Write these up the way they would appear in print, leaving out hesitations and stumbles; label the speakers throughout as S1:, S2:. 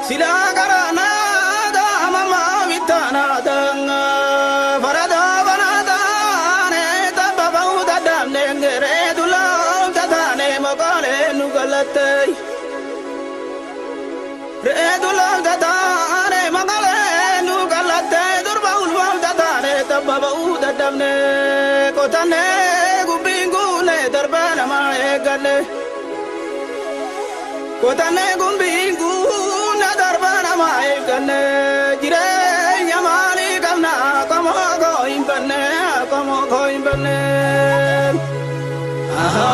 S1: Silagarana da mama vitana danga farada banada ne tabau da damne ngere dulau da dane magale nugalate re dulau da dane magale nugalate durbaul wal da dane tabau da damne kotane gumbingu ne darbana ma egale kotane gumbingu darbana mai kanne jire yamani kamna kamo ko imbanne aha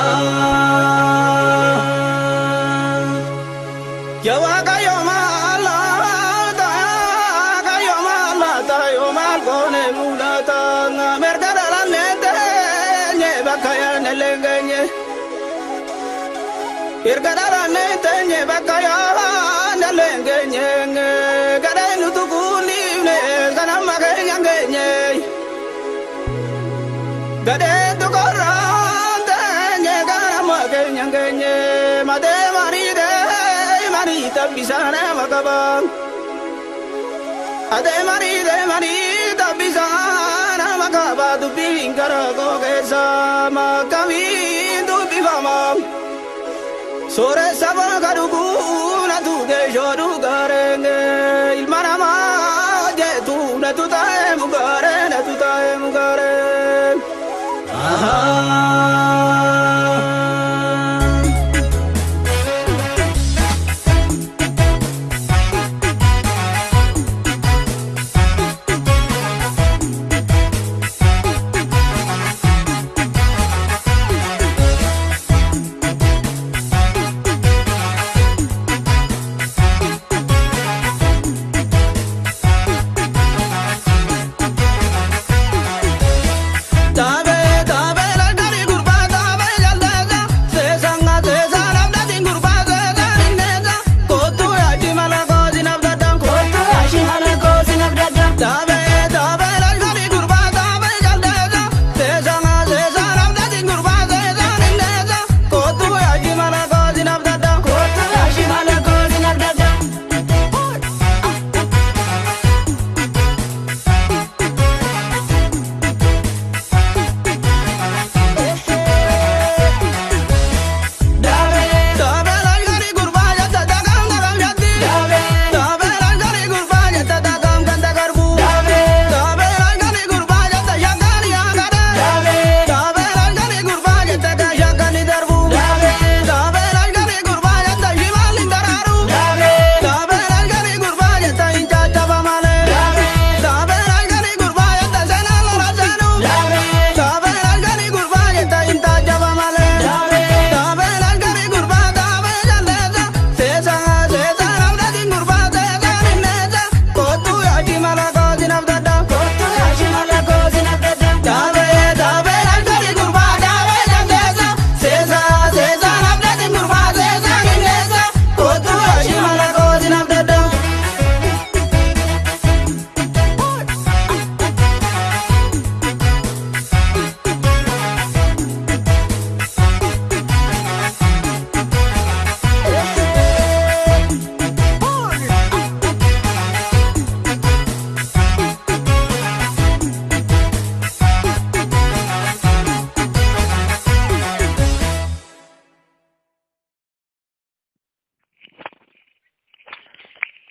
S1: yawa kayo mala ta yo mal kone mulata merdara lente nye bakaya nelengenye irgadara nente nye bakaya lengenye gada nutukuni ne kana magenye gade tukorande nye kana magenye made mari tabisana makabang ade mari tabisana makabadu bingara gogesa makami du bivama sore sabana garugu jodu garenge il marama je tu na tu tae mugare aha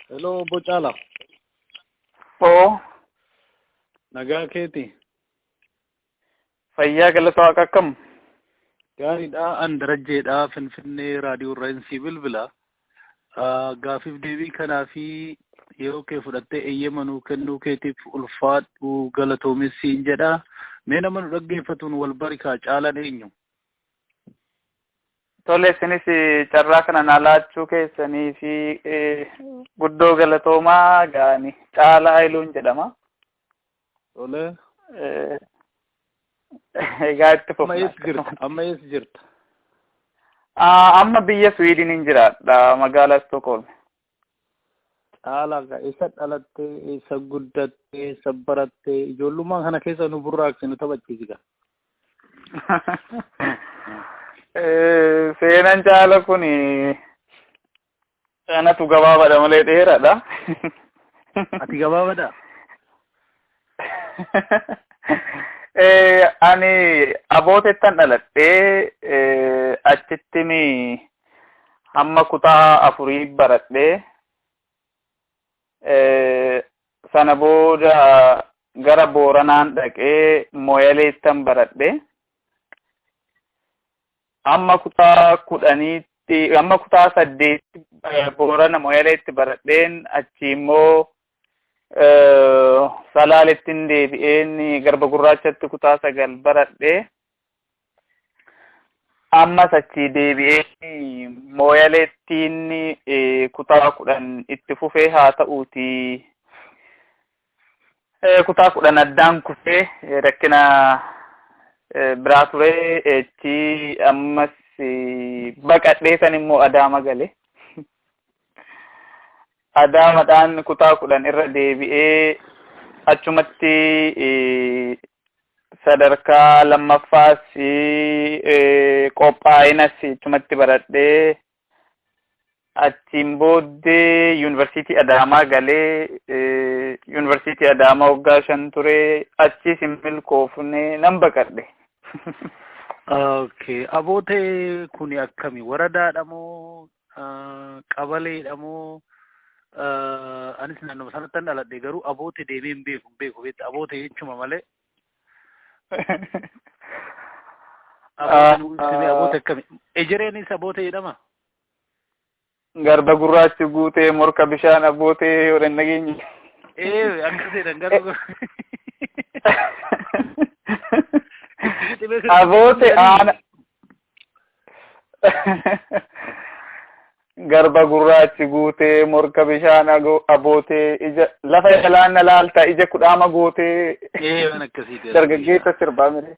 S2: Hello, Bocala.
S3: Oo.
S2: Nagaa keeti.
S3: Fayyaa galata akkam.
S2: Gaariidha. An Darajjeedha. Finfinnee raadiyoo Raayinsii bilbila. Gaafiif deebii kanaa fi yeroo kee fudhattee eeyyamanuu kennuu keetiif ulfaadhu galatoomessiin jedha. Mee nama nu dhaggeeffatuun wal barikaa caalan eenyu?
S3: Tole isinis carraa kana naalaachuu keessanii fi guddoo galatoomaa gaani Caalaa Haayiluun jedhama.
S2: Ole.
S3: Egaa itti fufna.
S2: Amma eessa jirta?
S3: Amma biyya Sweden jiraadha magaalaa Stockholm.
S2: Caalaqa isa dhalattee isa guddattee isa barattee ijoollummaa kana keessa nu burraaqsi nu taphachiisika.
S3: Seenaan caala kun anatu gabaabadha malee dheeraadha.
S2: Ati gabaabaadha?
S3: Ani abootettan dhaladhee achittimi hamma kutaa 4 baradhee sana booda gara Booranaan dhaqee Moyaleettan baradhee amma kutaa 10tti amma kutaa 8tti Boorana Moyaleetti baradheen achi immoo Salaaleettin deebi'een Garba Gurraachatti kutaa 9 baradhee ammas achi deebi'ee Moyaleettiin kutaa 10 itti fufee haa ta'uuti kutaa 10 addaan kufee rakkina biraa ture achi ammas baqadhee san immoo Adaama gale. Adaamaadhaan kutaa 10 irra deebi'ee achumatti sadarkaa lammaffaas qophaa'inas achumatti baradhee achiin booddee yuunivarsiitii Adaamaa galee yuunivarsiitii Adaamaa waggaa 5 ture achis hin milkoofne nan baqadhe.
S2: Okay. Abootee kuni akkami? Waradaadha moo qabaleedha moo anis naannoo sanatti dhaladhe garuu abootee deemee hin beeku beekta abootee jechuma malee. Abootee akkami? Ejereenis abootee jedhama?
S3: Garba gurraachi guutee morka bishaan abootee yoo dandeenye.
S2: Akkasidha garuu.
S3: Abootee aana. Garba gurraachi guutee morka bishaan abootee ija lafa ilaanna laalta ija kudhaama gootee.
S2: Waan akkasiiti.
S3: Dargaggeessa sirbaa mire.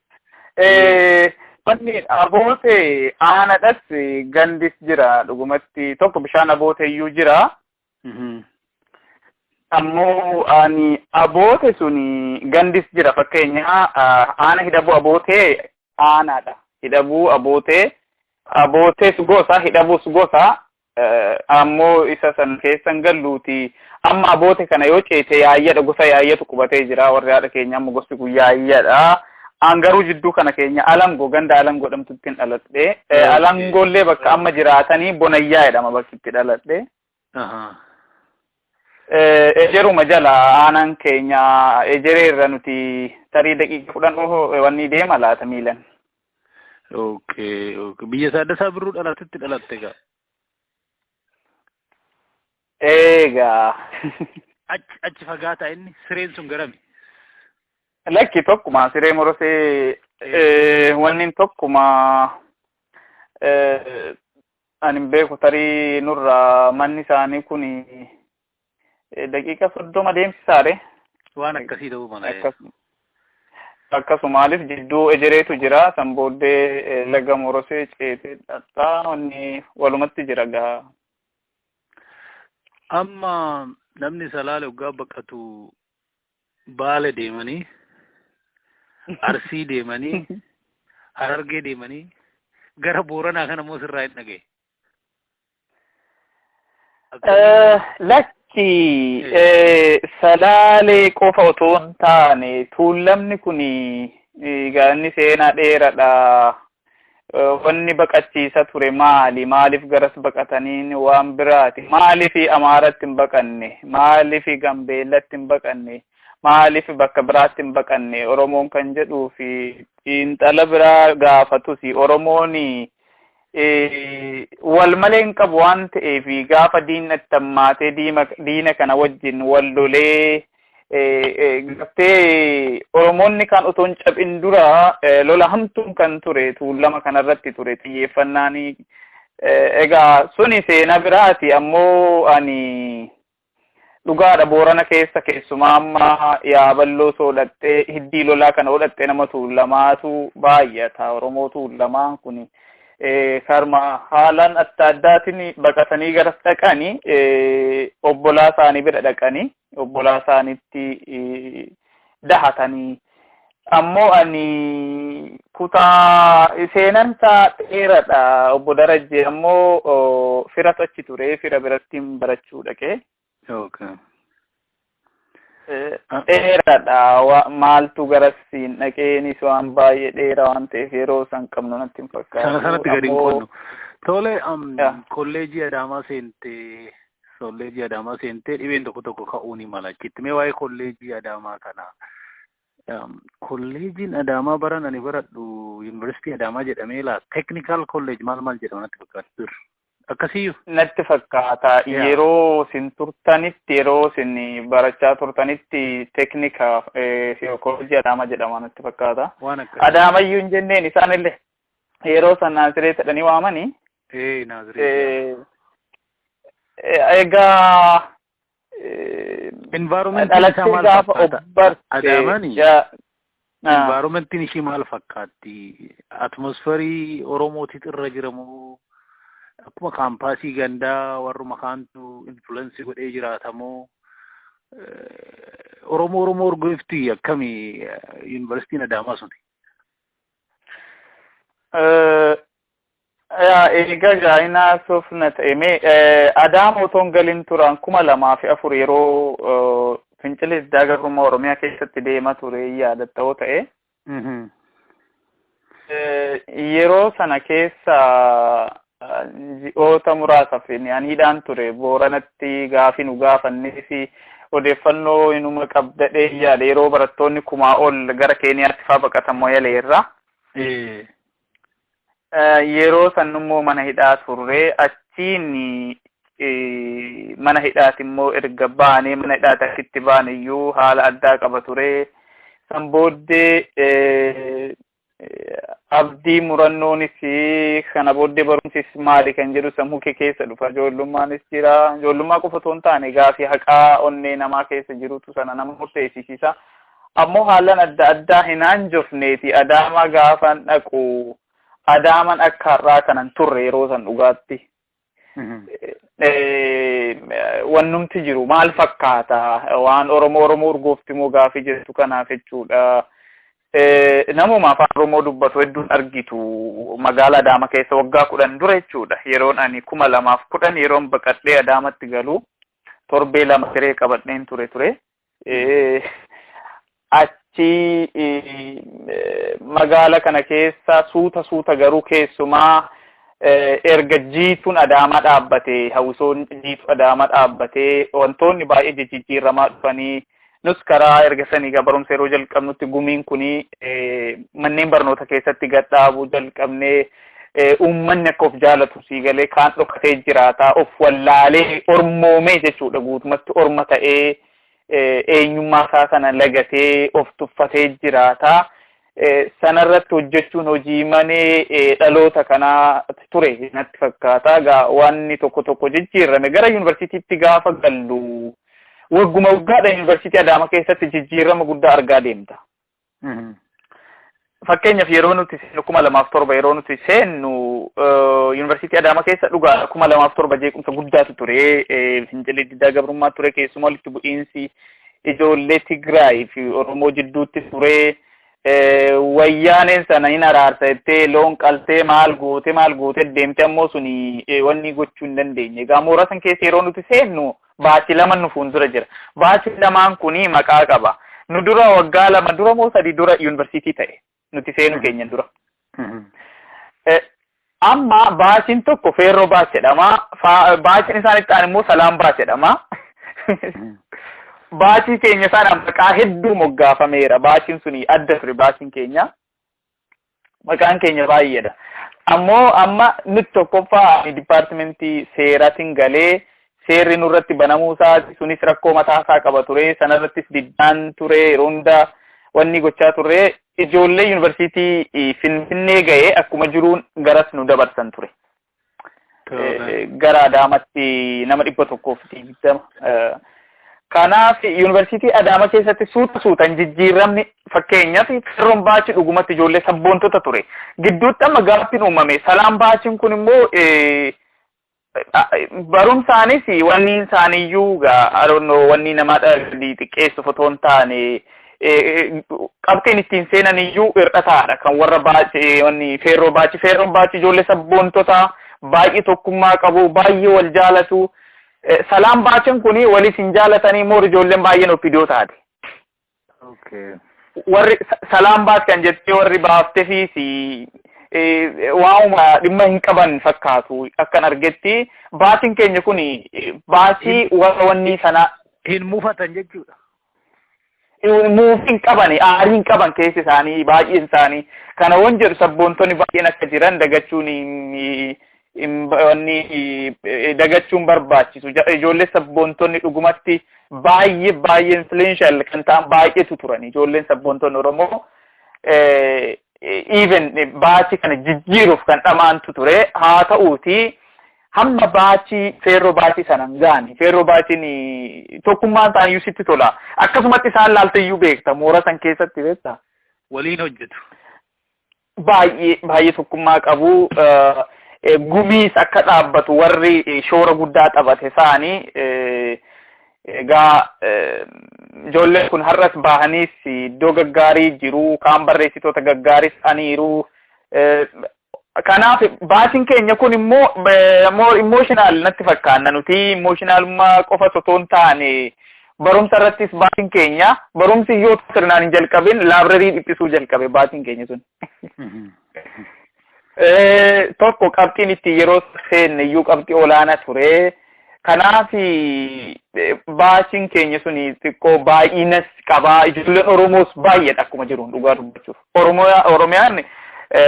S3: Wanni abootee aanadhas gandis jira dhugumatti tokko bishaan abootee iyyuu jira. Ammoo ani aboote suni gandis jira fakkeenya aana hidhabuu abootee aanaadha. Hidhabuu abootee gosa hidhabuus gosa ammoo isa san keessan galluuti. Amma aboote kana yoo ceete yaayyadha gosa yaayyatu qubatee jira warri haadha keenya amma gosti kun yaayyadha. Angaruu jidduu kana keenya alangoo ganda alangoo dhamtuttiin dhaladhe. Alangollee bakka amma jiraatanii bonayyaa jedhama bakki itti dhaladhe. Ejeruma jala aanan keenya ejeree irra nuti tarii daqiiqa 10 wanni deema laata miilan.
S2: Okay. Biyya Saaddasaa Birruu dhalatetti dhalatte gaa.
S3: Eegaa.
S2: Achi fagaataa inni sireen sun garami?
S3: Lakki tokkuma siree morosee wanni tokkuma ani beeku tarii nurra manni isaanii kuni daqiiqa 30 deemsisaare.
S2: Waan akkasii ta'uu mana.
S3: Akkasumaaliif jidduu ejereetu jira san booddee laga morosee ceetee dhaxxaa wanni walumatti jira gaa.
S2: Amma namni Salaale waggaa baqatu Baale deemanii Arsii deemanii Harargee deemanii gara Booranaa kana moo sirraa hin dhagaye?
S3: Lakki Salaalee qofa otoo hin taane tuulamni kuni gaanni seenaa dheeradha. Wanni baqachiisa ture maaliif garas baqataniin waan biraati? Maaliif Amaaratti hin baqanne? Maaliif Gambeellatti hin baqanne? Maaliif bakka biraatti hin baqanne? Oromoon kan jedhuu fi xiinxala biraa gaafatus Oromoon wal malee hin qabu waan ta'eef gaafa diinatti hammaatee diina kana wajjin wal lolee gaftee Oromoonni kan otoo hin cabin dura lola hamtuun kan ture tuulama kanarratti ture xiyyeeffannaanii egaa suni seenaa biraati ammoo ani dhugaadha Boorana keessa keessumaa amma yaaballoo soodhattee hiddii lolaa kana godhattee nama tuulamaatu baay'ata Oromoo tuulamaan kun karma haalaan adda addaatiin baqatanii gara dhaqanii obbolaa isaanii bira dhaqanii obbolaa isaaniitti dahatanii ammoo ani kutaa seenansaa dheeradha obbo Darajjee ammoo fira achi ture fira biratti barachuu dhaqee.
S2: Okay.
S3: Dheeradha maaltu garasiin dhaqeenis waan baay'ee dheeraa waan ta'eef yeroo san qabnu natti hin fakkaatu.
S2: Sanatti gadi hin qonnu. Tole kolleejii Adaamaa seentee dhibeen tokko tokko ka'uu ni mala. Achitti mee waa'ee kolleejii Adaamaa kana. Kolleejiin Adaamaa baran ani baradhu Yuunivarsiitii Adaamaa jedhamee laa Technical College maal jedhama natti fakkaatu. Akkasiyyuu.
S3: Natti fakkaata yeroo sin turtanitti yeroo sin barachaa turtanitti Technical College Adaamaa jedhama natti fakkaata. Adaamayyuu hin jenneen isaanillee yeroo san Naaziree jedhanii waamanii.
S2: Naaziree.
S3: Egaa
S2: environmentiin isaa maal fakkaata? Adaamani. Environmentiin ishii maal fakkaatti? Atmosferii Oromootiit irra jiramoo akkuma kaampaasii gandaa warruma kaantu influensii godhee jiraatamoo Oromoo urgooftii akkamii Yuunivarsiitiin Adaamaa suni?
S3: Egaa gaa'inaa sofna ta'e Adaama otoon galiin turan 2004 yeroo fincilee diddaa gabrummaa Oromiyaa keessatti deemaa ture yaadatta'oo ta'e. Yeroo sana keessa ji'oota muraasaaf hidhaan ture Booranatti gaafii nu gaafannee fi odeeffannoo inuma qabdadhee yaada yeroo barattoonni kumaa ol gara Keeniyaatti fa'aa baqatan Moyaleerra. Yeroo san immoo mana hidhaa turre achiin mana hidhaati immoo erga baanee mana hidhaati akkitti baane iyyuu haala addaa qaba ture. San booddee abdii murannoonis kana booddee barumsis maali kan jedhu sammuu kee keessa dhufa. Ijoollummaanis jira. Ijoollummaa qofa otoo hin taane gaafii haqaa onnee namaa keessa jirutu sana nama murteessisiisa. Ammoo haalaan adda addaa hin hanjofneeti Adaamaa gaafan dhaqu. Adaaman akka har'aa kanan turre yeroo san dhugaatti. Wannumti jiru maal fakkaata waan Oromoo urgoofti moo gaafii jettu kanaaf jechuudha. Namuma afaan Oromoo dubbatu hedduun argitu magaalaa Adaamaa keessa waggaa 10 dura jechuudha. Yeroon ani 2010 yeroon baqadhee Adaamatti galu torbee 2 siree qabadheen ture. Magaala kana keessa suuta garuu keessumaa erga jiituun Adaamaa dhaabbate hawwisoon jiitu Adaamaa dhaabbate wantoonni baay'ee jijjiiramaa dhufanii nus karaa erga sanii barumsa yeroo jalqabnutti gumiin kuni manneen barnoota keessatti gadhaabuu jalqabnee uummanni akka of jaalatu sii galee kaan dhokatee jiraata of wallaalee ormoomee jechuudha guutumatti orma ta'ee eenyummaa isaa sana lagatee of tuffatee jiraata. Sanarratti hojjechuun hojii manee dhaloota kanaa ture natti fakkaata. Wanni tokko jijjiirame gara yuunivarsiitiitti gaafa gallu wagguma waggaadha yuunivarsiitii Adaamaa keessatti jijjiirama guddaa argaa deemta. Fakkeenyaaf yeroo nuti 2007 yeroo nuti seennu yuunivarsiitii Adaamaa keessa dhugaa 2007 jeequmsa guddaatu ture. Fincilee diddaa gabrummaa ture keessumaa walitti bu'iinsi ijoollee Tigraay fi Oromoo jidduutti ture. Wayyaaneen sana hin araarsattee loon qaltee maal goote deemte ammoo suni wanni gochuu hin dandeenye. Egaa mooraa san keessa yeroo nuti seennu baachii 2 nu fuuldura jira. Baachii 2 kuni maqaa qaba. Nu dura waggaa 2 dura moo 3 dura yuunivarsiitii ta'e. Nuti seenu keenya dura. Amma baachiin tokko feerroo baach jedhama. Baachiin isaanitti aan immoo salaam baach jedhama. Baachii keenya sana maqaa hedduu moggaafameera. Baachiin suni adda ture baachiin keenya. Maqaan keenya baay'eedha. Ammoo amma nuti tokkoffaa dipaartimentii seeraatiin galee seerri nurratti banamuu isaati sunis rakkoo mataa isaa qaba ture. Sanarrattis diddaan ture hunda wanni gochaa turre. Ijoollee yuunivarsiitii Finfinnee ga'ee akkuma jiruun garas nu dabarsan ture. Gara Adaamaatti nama 120. Kanaaf yuunivarsiitii Adaamaa keessatti suutaan jijjiiramni fakkeenyaaf Feerroon Baachii dhugumatti ijoollee sabboontota ture. Gidduutti amma gaaffiin uumame. Salaam Baachiin kun immoo barumsaanis wanni isaaniiyyuu wanni namaa xiqqeessuuf otoo hin taane qabxiin ittiin seenan iyyuu hir'ataadha kan warra Baachii wanni Feerroon Baachii ijoollee sabboontota baay'ee tokkummaa qabu baay'ee wal jaalatu. Salaam Baachiin kuni walis hin jaalatanii moo ijoolleen baay'een oppidoo taate.
S2: Okay.
S3: Warri Salaam Baachi kan jettee warri baafteefis waanuma dhimma hin qaban fakkaatu akkan argetti Baachiin keenya kuni Baachii warra wanni sana
S2: hin mufatan jechuudha.
S3: Muuf hin qabani aarii hin qaban keessi isaanii baay'een isaanii kana waan jedhu sabboontonni baay'een akka jiran dagachuun wanni dagachuun barbaachisu ijoollee sabboontonni dhugumatti baay'ee influential kan ta'an baay'eetu turan ijoolleen sabboontonni Oromoo even Baachii kana jijjiiruuf kan dhamaantu ture haa ta'uuti hamma Baachii Feerroo Baachii sanan gaani Feerroo Baachiin tokkummaan ta'aniyyuu sitti tola akkasumatti isaan laalteyyuu beekta moora san keessatti beekta
S2: waliin hojjetu
S3: baay'ee tokkummaa qabu. Gumiis akka dhaabbatu warri shoora guddaa taphate isaanii egaa ijoolleen kun har'as bahaniis iddoo gaggaarii jiru kaan barreessitoota gaggaarii ta'aniiru. Kanaaf Baachiin keenya kun immoo more emotional natti fakkaanna nuti emotionalummaa qofa otoo hin taane barumsa irrattis Baachiin keenya barumsi yoo sirnaan hin jalqabin laabrarii dhiphisuu jalqabe Baachiin keenya sun. Tokko qabxiin itti yeroo seenne iyyuu qabxii olaanaa ture. Kanaaf Baachiin keenya suni xiqqoo baay'inas qabaa. Ijoolleen Oromoos baay'eedha akkuma jiruun dhugaa dubbachuuf. Oromiyaan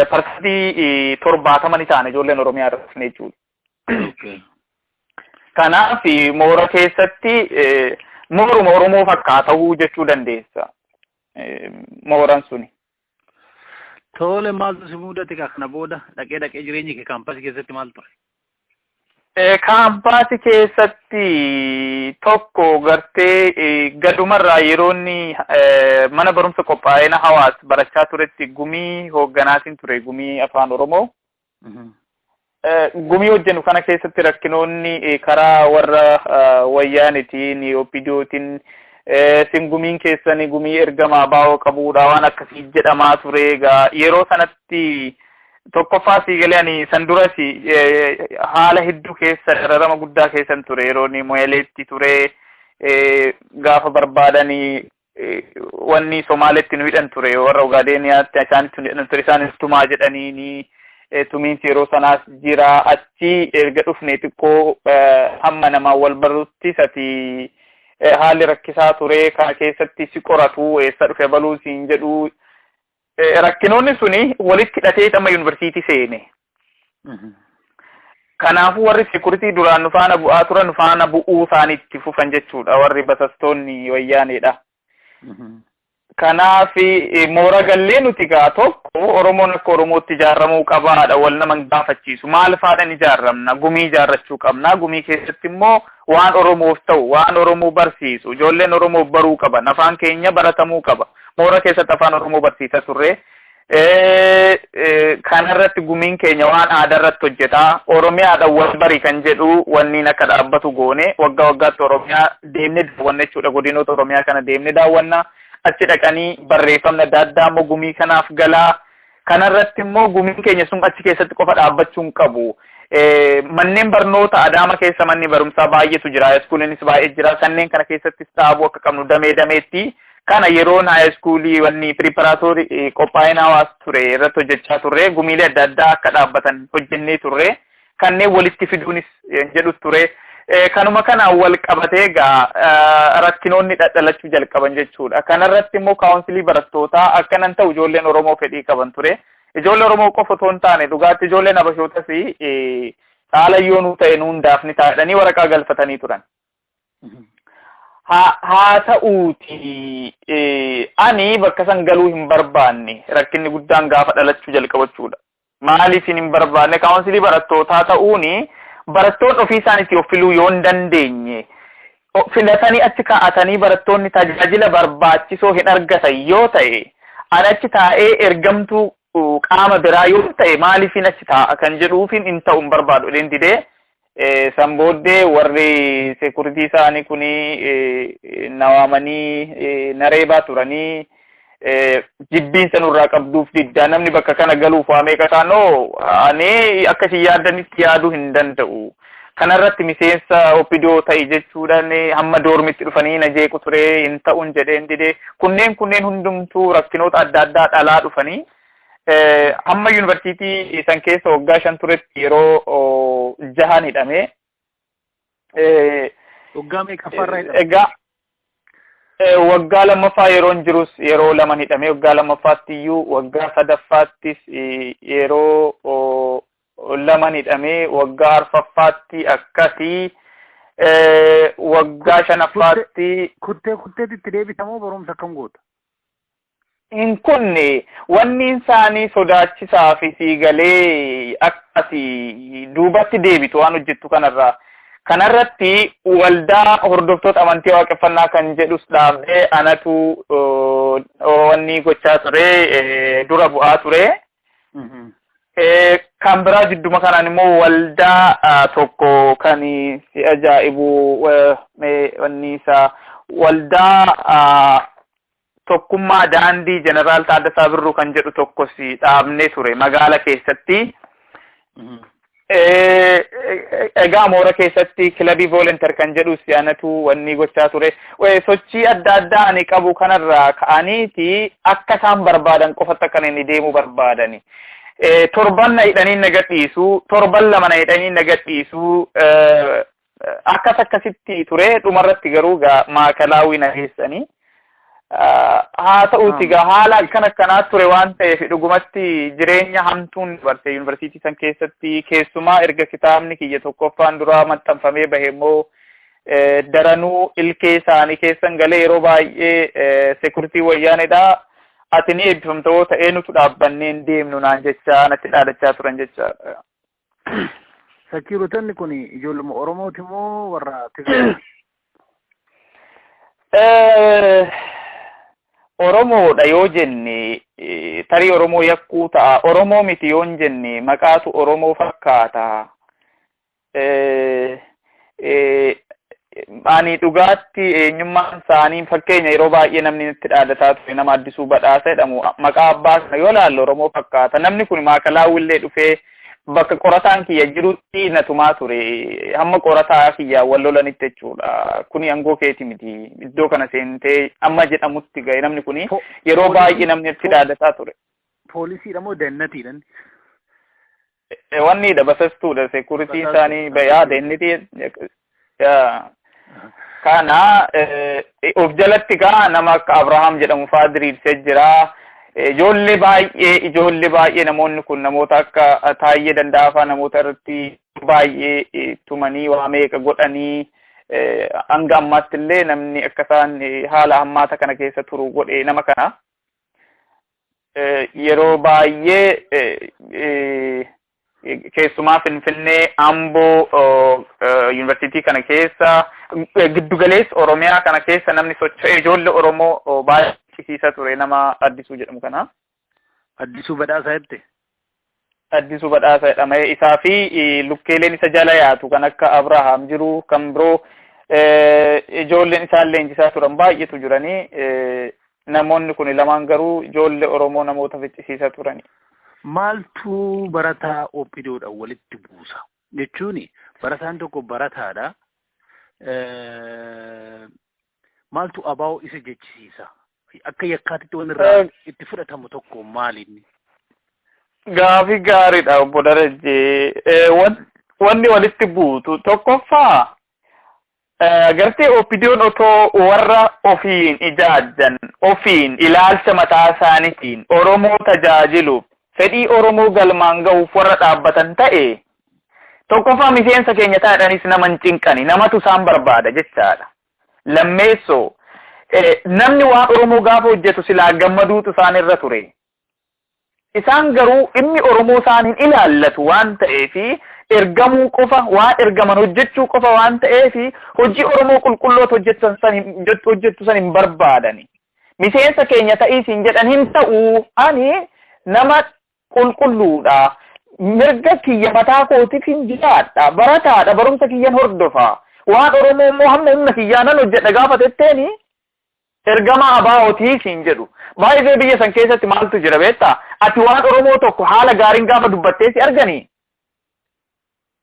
S3: parsantii 70 ni ta'an ijoolleen Oromiyaa irratti jechuudha. Kanaaf moora keessatti mooruma Oromoo fakkaata'uu jechuu dandeessa. Mooran suni.
S2: Tole maaltu si mudate kana booda dhaqee jireenyi kee kaampaasii keessatti maal ture? Kaampaasii keessatti tokko gartee gadumarraa yeroonni mana barumsa qophaa'ina hawaas barachaa turetti gumii hoogganaatiin ture gumii afaan Oromoo. Gumii hojjennu kana keessatti rakkinoonni karaa warra wayyaanitiin oppidootiin singumiin keessanii gumii ergamaa baa'oo qabuudha waan akkasii jedhamaa ture egaa yeroo sanatti tokkoffaa siigalee ani san duras haala hedduu keessa dararama guddaa keessan ture yeroonni moyaleetti ture gaafa barbaadanii wanni Somaaleetti nu hidhan ture warra Ogaadeniyaatti isaanitti nu hidhan ture isaanis tumaa jedhanii tumiinsi yeroo sanaas jira achi erga dhufne xiqqoo hamma namaa wal barutti sati haalli rakkisaa ture kana keessatti si qoratu eessa dhufe baluu siin jedhu rakkinoonni suni walitti hidhatee amma yuunivarsiitii seene. Kanaafuu warri security duraan nu faana bu'aa turan nu faana bu'uu isaaniitti fufan jechuudha warri basastoonni wayyaaneedha. Kanaaf moora gallee nuti gaa tokko Oromoon akka Oromootti ijaaramuu qabaadha wal nama gaafachiisu maal faadhaan ijaaramna gumii ijaarrachuu qabna gumii keessatti immoo waan Oromoof ta'u waan Oromoo barsiisu ijoolleen Oromoo baruu qaban afaan keenya baratamuu qaba moora keessatti afaan Oromoo barsiisa turre kanarratti gumiin keenya waan aadaa irratti hojjetaa Oromiyaadhaan wal barii kan jedhu wanniin akka dhaabbatu goone waggaa waggaatti Oromiyaa deemnee daawwanna jechuudha godinoota Oromiyaa kana deemnee daawwanna achi dhaqanii barreeffamna adda addaa immoo gumii kanaaf galaa kanarratti immoo gumiin keenya sun achi keessatti qofa dhaabbachuu hin qabu. Manneen barnoota Adaama keessa manni barumsaa baay'eetu jira iskuuliinis baay'ee jira kanneen kana keessattis dhaabuu akka qabnu dameetti kana yeroon haayiskuulii wanni preparaatorii qophaa'ina hawaas ture irratti hojjechaa turre gumiilee adda addaa akka dhaabbatan hojjennee turre kanneen walitti fiduunis jedhu ture. Kanuma kana wal qabatee egaa rakkinoonni dhadhalachuu jalqaban jechuudha. Kanarratti immoo kaawunsilii barattootaa akkanan ta'u ijoolleen Oromoo fedhii qaban ture. Ijoollee Oromoo qofa otoo hin taane dhugaatti ijoolleen Habashootas haala yoo nuu ta'e nuu hundaafni taa'anii waraqaa galfatanii turan. Haa ta'uuti ani bakka san galuu hin barbaanne rakkinni guddaan gaafa dhalachuu jalqabachuudha. Maaliif hin barbaanne kaawunsilii barattootaa ta'uuni barattoonni ofii isaaniitti of filuu yoo hin dandeenye
S3: filatanii achi kaa'atanii barattoonni tajaajila barbaachisoo hin argatan yoo ta'e ani achi taa'ee ergamtuu qaama biraa yoo ta'e maaliifin achi taa'a kan jedhuufin hin ta'u hin barbaadu jedheen didee san booddee warri seekuritii isaanii kuni na waamanii na reebaa turanii jibbiinsa nurraa qabduuf diddaa namni bakka kana galuuf waamee qataanoo ani akkasii yaadanitti yaaduu hin danda'u. Kanarratti miseensa OPDO ta'e jechuudhaan hamma doormitti dhufanii na jeequ ture hin ta'uun jedheen didee kunneen hundumtuu rakkinoota adda addaa dhalaa dhufanii hamma yuunivarsiitii san keessa waggaa 5 turetti yeroo 6 hidhame.
S2: Waggaa meeqaffaarraa hidhame?
S3: Egaa waggaa lammaffaa yeroon jirus yeroo 2 hidhame waggaa lammaffaatti iyyuu waggaa sadaffaattis yeroo 2 hidhame waggaa arfaffaatti akkasii waggaa 5ffaatti
S2: kutteetti deebitamoo barumsa akkam goota?
S3: hin kunne wanni isaanii sodaachisaa fi siigalee akkasii duubatti deebitu waan hojjettu kanarratti waldaa hordoftoota amantii waaqeffannaa kan jedhus dhaabee anatu wanni gochaa ture dura bu'aa ture. Kan biraa jidduma kanaan immoo waldaa tokko kan si ajaa'ibu wanni isaa waldaa tokkummaa daandii jeneraal Taaddasaa Birruu kan jedhu tokkos dhaabnee ture magaala keessatti. Egaa moora keessatti kilabii volunteer kan jedhu siyaanatu wanni gochaa ture. Sochii adda addaa ani qabu kanarraa ka'aniiti akka isaan barbaadan qofatti akka inni deemuu barbaadani. Torban na hidhanii na gadhiisu, torban 2 na hidhanii na gadhiisu akkasitti ture. Dhumarratti garuu maakalaawii na geessanii. Haa ta'uuti haala akkanaa ture waan ta'eef dhugumatti jireenya hamtuun dabarte yuunivarsiitii san keessatti keessumaa erga kitaabni kiyya tokkoffaan duraa maxxanfamee bahe immoo daranuu ilkee isaanii keessan galee yeroo baay'ee seekuritii wayyaaneedha. Ati ni eebbifamta yoo ta'ee nutu dhaabbanneen deemnu naan jecha natti dhaadachaa turan jecha.
S2: Sakiirotonni kun ijoolluma Oromooti moo warra Tigraay?
S3: Oromoodha yoo jenne tarii Oromoo yakkuu ta'a. Oromoo miti yoo jenne maqaatu Oromoo fakkaata. Ani dhugaatti eenyummaan isaanii fakkeenya yeroo baay'ee namni itti dhaadataa ture nama Addisuu Badhaasa jedhamu maqaa abbaa kana yoo laallu Oromoo fakkaata. Namni kun maakalaawillee dhufee bakka qorataan kiyya jirutti natumaa ture. Hamma qorataa kiyya wal lolanitti jechuudha. Kuni aangoo keeti miti. Iddoo kana seentee amma jedhamutti gahe namni kuni yeroo baay'ee namni itti dhaadataa ture.
S2: Poolisiidha moo dannatiidha?
S3: Wanniidha basastuudha. Seekuritii isaanii bayaa dannatii. Kana of jalatti nama akka Abrahaam jedhamu fa'aa diriirsee jira. Ijoollee baay'ee namoonni kun namoota akka Taayyee Danda'aa namoota irratti baay'ee tumanii waa meeqa godhanii hanga ammaatti illee namni akka isaan haala hammaata kana keessa turu godhe nama kana. Yeroo baay'ee keessumaa Finfinnee Amboo yuunivarsiitii kana keessa giddugaleessa Oromiyaa kana keessa namni socho'ee ijoollee Oromoo baay'ee cisiisa ture nama Addisuu jedhamu kana.
S2: Addisuu Badhaasaa jette?
S3: Addisuu Badhaasaa jedhama. Isaa fi lukkeeleen isa jala yaatu kan akka Abrahaam jiru kan biroo ijoolleen isaan leenjisaa turan baay'eetu jiranii. Namoonni kun lamaan garuu ijoollee Oromoo namoota ficcisiisaa turani.
S2: Maaltu barataa OPDOdhaan walitti buusa? Jechuun barataan tokko barataadha. Maaltu abaa'oo isa jechisiisa? Akka yakkaatitti waan irraa itti fudhatamu tokko maaliinni?
S3: Gaafii gaariidha obbo Darajjee. Wanni walitti buutu tokkoffaa gartee OPDO'n otoo warra ofiin ijaajjan ofiin ilaalcha mataa isaaniitiin Oromoo tajaajiluuf fedhii Oromoo galmaan ga'uuf warra dhaabbatan ta'e tokkoffaa miseensa keenya taa'anis nama hin cinqani namatu isaan barbaada jechaadha. Lammeessoo namni waan Oromoo gaafa hojjetu silaa gammaduutu isaan irra ture. Isaan garuu dhimmi Oromoo isaan hin ilaallatu waan ta'eefi ergamuu qofa waan ergaman hojjechuu qofa waan ta'eefi hojii Oromoo qulqulloota hojjettu san hin barbaadani. Miseensa keenya ta'iisiin jedhan hin ta'u ani nama qulqulluudha. Mirga kiyya mataa kootiif hin jiraadha. Barataadha. Barumsa kiyyan hordofa. Waan Oromoo immoo hamma humna kiyyaanan hojjedha gaafa tetteeni ergama abaa'otii siin jedhu. Baay'ee biyya san keessatti maaltu jira beektaa? Ati waan Oromoo tokko haala gaariin gaafa dubbattee si arganii?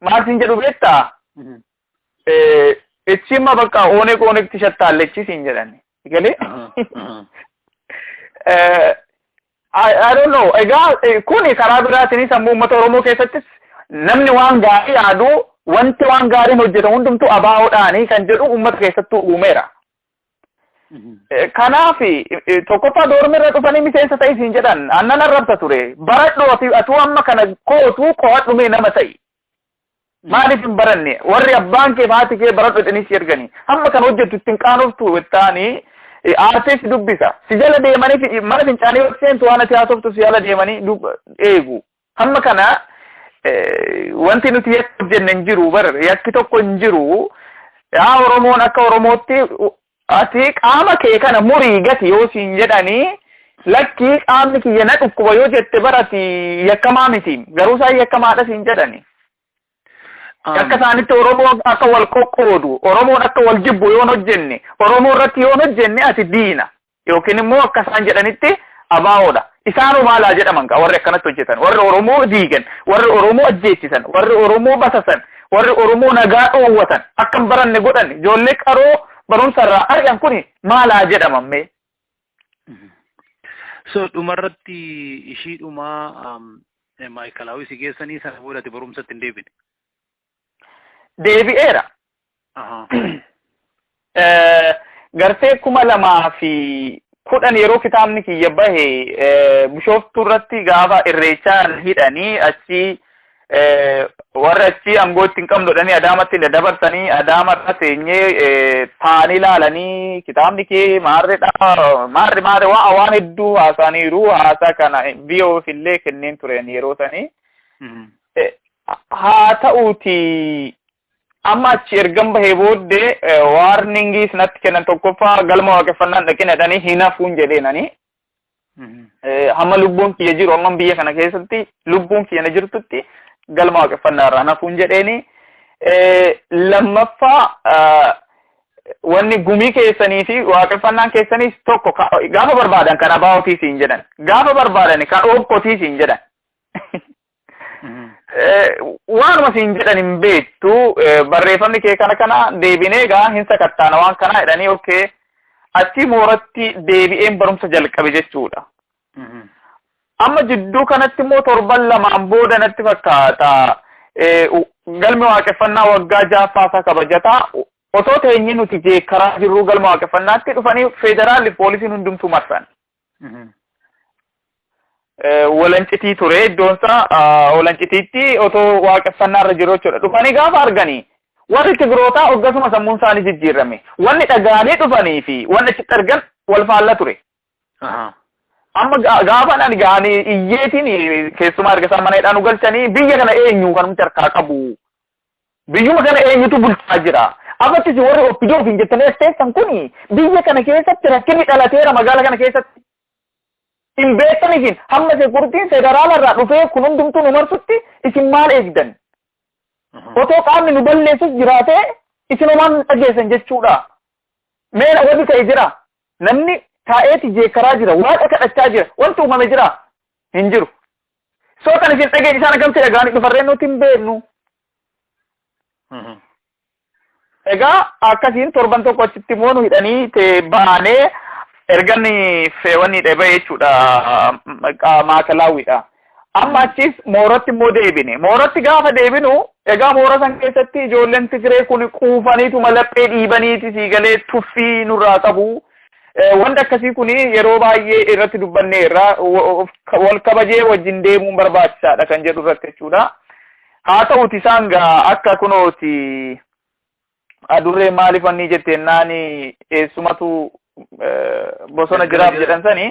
S3: Maal siin jedhu beektaa? Ichimma bakka oonekti shattaallechi siin jedhani. Galee? I don't know. Egaa kuni karaa biraatiin sammuu uummata Oromoo keessattis namni waan gaarii yaadu wanti waan gaariin hojjetamu hundumtuu abaa'oodhaanii kan jedhu uummata keessattuu uumeera. Kanaaf tokkoffaa doormirra dhufanii miseensa ta'ii siin jedhan annan arrabsa ture. Baradhu atuu amma kana kootuu qo'adhumee nama ta'i. Maaliif hin baranne? Warri abbaan kee haati kee baradhu jedhanii si erganii. Hamma kana hojjettu ittiin qaanoftu ittaanii aartees dubbisa. Si jala deemanii mana fincaanii yoo seentu waan ati haasoftu si jala deemanii eegu. Hamma kana wanti nuti yakka hojjenne hin jiru yakki tokko hin jiru. Yaa Oromoon akka Oromootti ati qaama kee kana murii gati yoo siin jedhanii lakkii qaamni kiyya na dhukkuba yoo jette barati yakkamaa miti. Garuu isaan yakkamaadha siin jedhani. Akka isaanitti Oromoo akka wal qoqqoodu, Oromoon akka wal jibbu yoo hojjenne, Oromoo irratti yoo hojjenne ati diina yookiin immoo akka isaan jedhanitti abaa'oodha. Isaanoo maalaa jedhaman kaa warri akkanatti hojjetan, warri Oromoo diigan, warri Oromoo ajjeessisan, warri Oromoo basasan, warri Oromoo nagaa dhoowwatan, akka hin baranne godhan, ijoollee qaroo barumsa irraa ari'an kuni maalaa jedhamamme.
S2: So dhumarratti ishiidhumaa maayikalaawii si geessanii sana boodatti barumsatti hin deebine.
S3: Deebi'eera. Gartee 2010 yeroo kitaabni kiyya bahe Bishooftuu irratti gaafa irreechaan hidhanii achi warra achi aangoo ittiin qabnodhanii Adaamatti dabarsanii Adaama irra teenyee taa'anii ilaalanii kitaabni kee maarri waan hedduu haasaniiru haasaa kana VOF illee kenneen turen yeroo sanii. Haa ta'uuti amma achi ergan bahee booddee warningii natti kennan tokkoffaa galma waaqeffannaan dhaqina jedhanii hin hafuun jedheenanii. Hamma lubbuun kiyya jiru amma biyya kana keessatti lubbuun kiyya na jirtutti galma waaqeffannaa irraa hafuun jedheeni. Lammaffaa wanni gumii keessanii fi waaqeffannaan keessaniis tokko gaafa barbaadan kan abaa'otii siin jedhan gaafa barbaadan kan ookkotii siin jedhan. Waanuma siin jedhan hin beektu barreeffamni kee kana deebinee gaa hin sakattaana waan kana jedhanii okay achi mooratti deebi'een barumsa jalqabe jechuudha. Amma jidduu kanatti immoo torban lamaan booda natti fakkaata galmi waaqeffannaa waggaa jaaffaasaa kabajataa otoo teenyee nuti jeekkaraa jirru galma waaqeffannaatti dhufanii federaalli poolisiin hundumtuu marsan. Walancitii ture iddoonsaa walancitiitti otoo waaqeffannaa irra jiru jechuudha. Dhufanii gaafa arganii warri Tigrootaa hoggasuma sammuun isaanii jijjiirame. Wanni dhagaanii dhufanii fi wanni achitti argan wal faalla ture. Amma gaafa nani gaanii iyyeetiin keessumaa erga isaan mana hidhaan nu galchanii biyya kana eenyu kan nuti harkaa qabu. Biyyuma kana eenyutu bulchaa jira. Afattis warri oppidoof hin jettanii esteessan kuni biyya kana keessatti rakkinni dhalateera magaala kana keessatti. Hin beektan isin hamma sekurtiin federaala irraa dhufee kun hundumtuu nu marsutti isin maal eegdan? Otoo qaamni nu balleessus jiraatee isin homaan dhageessan jechuudha. Meena wanni ta'e jira. Namni taa'eeti jeekkaraa jira. Waaqa kadhachaa jira. Wanti uumame jira. Hin jiru. Soo kan isin dhageen isaan agamtee dhagaanii dhufarreen nuti hin beeknu. Egaa akkasiin torban tokko achitti immoo nu hidhanii te baanee erganni feewanii dhabee jechuudha maakalaawwiidha. Amma achis mooratti immoo deebine. Mooratti gaafa deebinu egaa moora san keessatti ijoolleen Tigree kun quufaniitu malaphee dhiibaniiti siigalee tuffii nurraa qabu. Wanti akkasii kun yeroo baay'ee irratti dubbanneerra wal kabajee wajjin deemuun barbaachisaadha kan jedhu irratti jechuudha. Haa ta'uuti isaan gaa akka kunooti adurree maaliifanii jetteennaan eessumatu bosona jiraaf jedhan sanii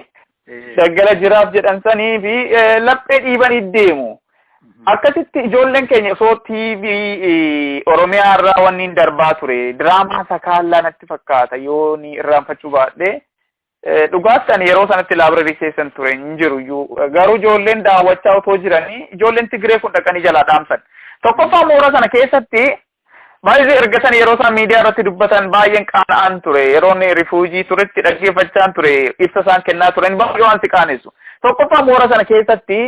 S3: daggala jiraaf jedhan sanii fi laphee dhiibanii deemu. akkasitti ijoolleen keenya osoo TV Oromiyaa irraa wanni hin darbaa ture diraamaa sakaallaa natti fakkaata yoo ni irraanfachuu baadhee dhugaatan yeroo sanatti laabireerii keessan ture hin jiru garuu ijoolleen daawwachaa otoo jiranii ijoolleen Tigree kun dhaqanii jalaa dhaamsan tokkoffaa mooraa sana keessatti baay'ee ergatan yeroo isaan miidiyaa irratti dubbatan baay'een qaana'an ture yeroon rifuujii turetti dhaggeeffachaa ture ibsa isaan kennaa turan baay'ee waan si qaanessu tokkoffaa mooraa sana keessatti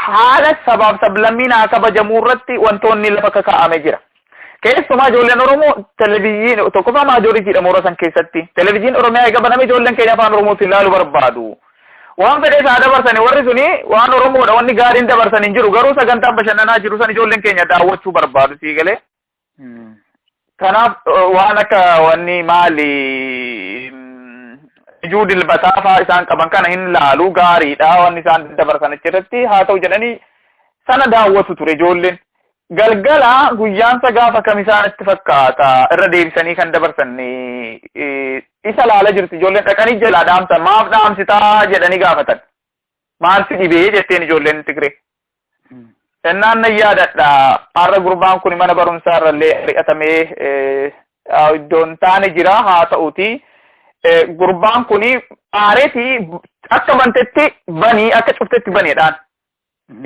S3: haala sabaaf sablammiin haa kabajamuu irratti wantoonni lafa kakaa'amee jira. Keessumaa ijoolleen Oromoo televezyiinii tokkoffaa maajooriitiidha mooraa san keessatti. Televezyiiniin Oromiyaa eega baname ijoolleen keenya afaan Oromootiin ilaaluu barbaadu. Waan fedhee isaa dabarsanii warri suni waan Oromoodha wanni gaariin dabarsanii hin jiru garuu sagantaan bashannanaa jiru san ijoolleen keenya daawwachuu barbaadu sii galee. Kanaaf waan akka wanni maali ijuu dilbataa fa'aa isaan qaban kana hin laalu gaariidha wanni isaan dabarsan achirratti haa ta'u jedhanii sana daawwatu ture ijoolleen. Galgala guyyaansa gaafa kam isaanitti fakkaata irra deebisanii kan dabarsan isa laala jirti ijoolleen dhaqanii jalaa dhaamsan maaf dhaamsitaa jedhanii gaafatan maal si dhibee jetteen ijoolleen Tigree. Ennaan na yaadadha har'a gurbaan kun mana barumsaa irrallee ari'atamee iddoon taane jira haa ta'uti gurbaan kun aareeti akka bantetti banii akka cuftetti baniidhaan.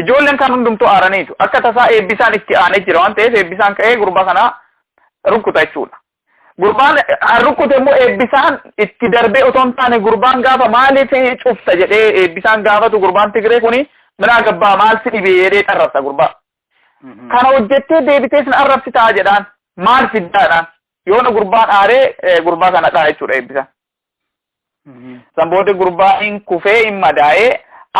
S3: Ijoolleen kan hundumtuu aaraniitu akka tasaa eebbisaan itti aanee jira waan ta'eef eebbisaan ka'ee gurbaa kana rukkuta jechuudha. Gurbaan rukkute immoo eebbisaan itti darbee otoo hin taane gurbaan gaafa maaliif cufta jedhee eebbisaan gaafatu gurbaan Tigree kuni minaa gabbaa maal si dhibee jedhee arrabsa gurbaa. Kana hojjettee deebitee sin arrabsitaa jedhaan maal fiddaadhaan yoona gurbaan aaree gurbaa kana dhaa jechuudha eebbisaan. San booda gurbaan kufee hin madaa'ee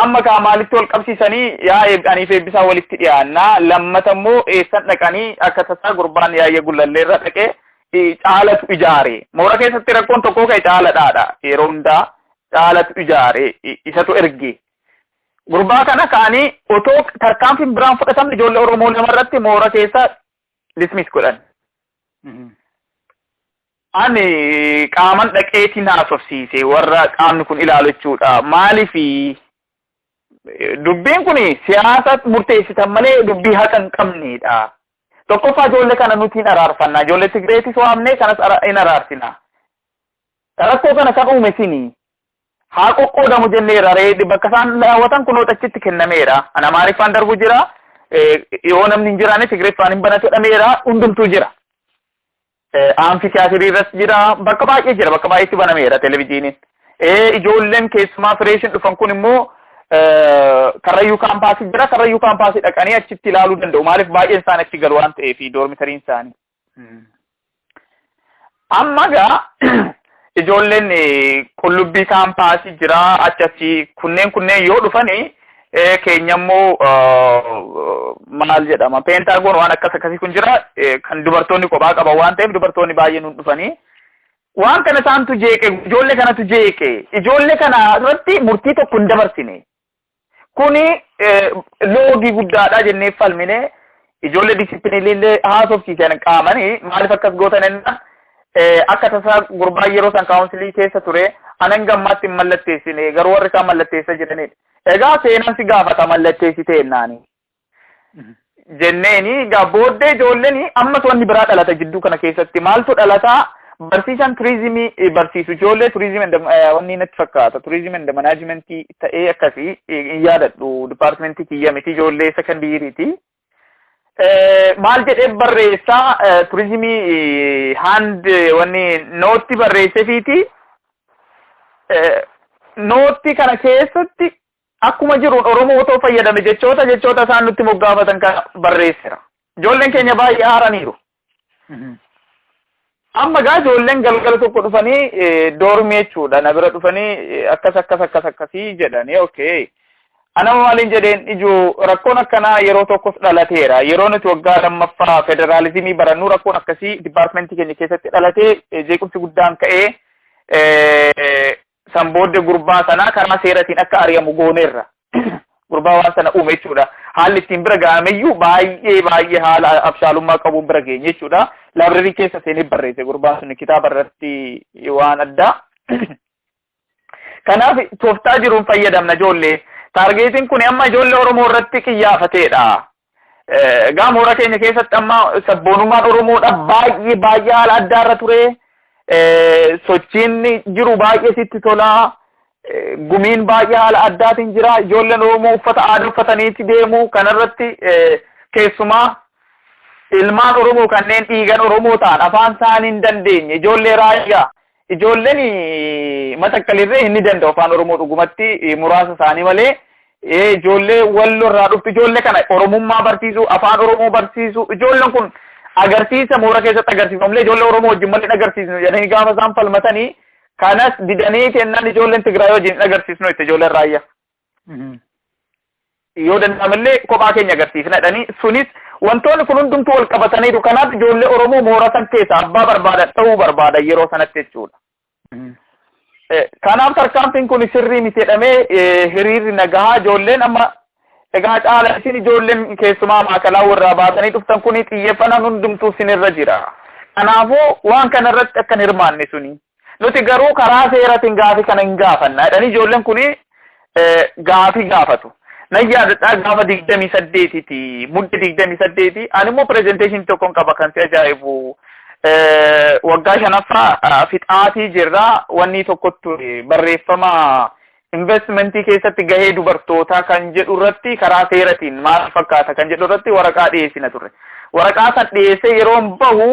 S3: amma kaa maalitti wal qabsiisanii yaa eebbisaaniif eebbisaa walitti dhiyaannaa lammata immoo eessan dhaqanii akka tasaa gurbaan yaayya gullallee irra dhaqee caalatu ijaare moora keessatti rakkoon tokko ka'e caaladhaadha yeroo hundaa caalatu ijaare isatu erge gurbaa kana kaanii otoo tarkaanfiin biraan fudhatamne ijoollee Oromoo lamarratti moora keessa dismiss godhan. Ani qaaman dhaqeetiin haasofsiise warra qaamni kun ilaalu jechuudha maaliifi dubbiin kun siyaasa murteessitan malee dubbii haqa hin qabnedha. Tokkoffaa ijoollee kana nuti hin araarfanna. Ijoollee Tigreetis waamnee kanas hin araarsina. Rakkoo kana kan uume sini. Haa qoqqoodamu jenneera reedi bakka isaan daawwatan kunoo achitti kennameera. Ana Amaariffaan darbu jira. Yoo namni hin jiraanne Tigreeffaan hin banatu jedhameera hundumtuu jira. Aanfi siyaasirii irras jira. Bakka baay'ee jira. Bakka baay'eetti banameera televezyiiniin. Ijoolleen keessumaa fireeshin dhufan kun immoo Karrayyuu kaampaasii jira Karrayyuu kaampaasii dhaqanii achitti ilaaluu danda'u maaliif baay'een isaan achi galu waan ta'eef doormitariin isaanii. Amma gaa ijoolleen qullubbii kaampaasii jira achi kunneen yoo dhufanii keenya immoo maal jedhama peentaagoon waan akkasii kun jira kan dubartoonni kophaa qaban waan ta'eef dubartoonni baay'een hin dhufanii. Waan kana isaantu jeeqe ijoollee kanatu jeeqe ijoollee kana irratti murtii tokko hin dabarsine. Kuni loogii guddaadha jennee falmine ijoollee disipiliinillee haasofsiisan qaamanii maaliif akkas gootan ennaan akka tasaa gurbaa yeroo san kaawunsilii keessa ture anan gammaatti hin mallatteessine garuu warri isaan mallatteessa jiranidha. Egaa seenaan si gaafata mallatteessite ennaani. Jenneeni egaa booddee ijoolleen ammas wanni biraa dhalata jidduu kana keessatti maaltu dhalataa barsiisan turizimii barsiisu ijoollee turizimii wanni natti fakkaata turizimii and manaajimentii ta'ee akkasii yaadadhu dipaartimentii kiyya miti ijoollee sekondiiriiti. Maal jedhee barreessaa turizimii hand wanni nootti barreesseefiiti nootti kana keessatti akkuma jiruun Oromoo otoo fayyadame jechoota isaan nutti moggaafatan kana barreessera. Ijoolleen keenya baay'ee haaraniiru. Amma gaa ijoolleen galgala tokko dhufanii doormii jechuudha na bira dhufanii akkasii jedhanii okay. Anama maaliin jedheen ijoo rakkoon akkanaa yeroo tokkos dhalateera yeroo nuti waggaa lammaffaa federaalizimii barannu rakkoon akkasii dipaartimentii keenya keessatti dhalatee jeequmsi guddaan ka'ee san booddee gurbaa sanaa karaa seeratiin akka ari'amu gooneerra. Gurbaa waan sana uume jechuudha. Haalli ittiin bira ga'ameyyuu baay'ee haala abshaalummaa qabuun bira geenye jechuudha. Laabireerii keessa seenee barreesse gurbaan sun kitaaba irratti waan addaa. Kanaaf tooftaa jiruun fayyadamna ijoollee. Targeetiin kun amma ijoollee Oromoo irratti xiyyeeffateedha. Gaa mooraa keenya keessatti amma sabboonummaan Oromoodha baay'ee haala addaarra ture. Sochiin jiru baay'ee sitti tola. Gumiin baay'ee haala addaatiin jira. Ijoolleen Oromoo uffata aadaa uffataniiti deemu. Kanarratti keessumaa ilmaan Oromoo kanneen dhiigan Oromoo ta'an afaan isaanii hin dandeenye. Ijoollee raayyaa. Ijoolleen Mataqqalirree hin danda'u afaan Oromoo dhugumatti muraasa isaanii malee. Ijoollee Walloo irraa dhuftu ijoollee kana Oromummaa barsiisuu, afaan Oromoo barsiisuu. Ijoolleen kun agarsiisa mooraa keessatti agarsiifamlee ijoollee Oromoo wajjin malee agarsiisnu jedhanii gaafa isaan falmatanii kanas didanii kennan ijoolleen Tigraay wajjin agarsiisnu itti ijoolleen raayyaa. Yoo danda'amallee kophaa keenya agarsiisna jedhanii sunis wantoonni kun hundumtuu wal qabataniiru. Kanaaf ijoollee Oromoo mooraa san keessa abbaa barbaadan ta'uu barbaadan yeroo sanatti jechuudha. Kanaaf tarkaanfiin kun sirrii miti jedhamee hiriirri nagahaa ijoolleen amma egaa caala isin ijoolleen keessumaa maakalaa warraa baatanii dhuftan kun xiyyeeffannaan hundumtuu sinirra jira. Kanaafuu waan kanarratti akka hin hirmaanne suni. Nuti garuu karaa seeratiin gaafii kana hin gaafanna jedhanii ijoolleen kun gaafii gaafatu. Nan yaadadhaa gaafa 28ti mudde 28 ani immoo presentation tokkoon qaba kan si ajaa'ibu. Waggaa 5ffaa fixaatii jirra wanni tokkotti barreeffama investmentii keessatti gahee dubartootaa kan jedhu irratti karaa seeratiin maal fakkaata kan jedhu irratti waraqaa dhiyeessina turre. Waraqaa san dhiyeessee yeroo bahu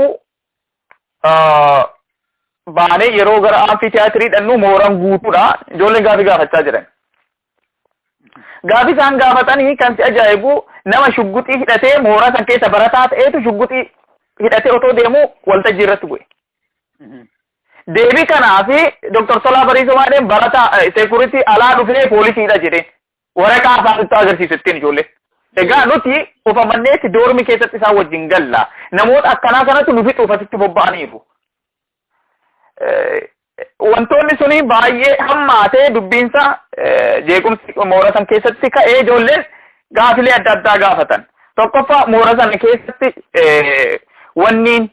S3: baanee yeroo gara amfiteetirii dhannu mooraan guutuudha. Ijoolleen gaafii gaafachaa jiran. Gaafii isaan gaafatanii kan si ajaa'ibu nama shugguxii hidhatee mooraa san keessa barataa ta'eetu shugguxii hidhatee otoo deemu waltajjii irratti bu'e. Deebii kanaafi Dr. Solaa Bariisoo maadheen barataa security alaa dhufee poolisiidha jedheen waraqaa afaanitti agarsiisu ittiin ijoollee. Egaa nuti ufamanneetti doormi keessatti isaan wajjin galla. Namoota akkanaa kanatti nu fixuuf asitti bobba'aniiru. Wantoonni suni baay'ee hammaatee dubbiinsa jeequmsi mooraa san keessatti ka'ee ijoolleen gaafilee adda addaa gaafatan. Tokkoffaa mooraa san keessatti wanniin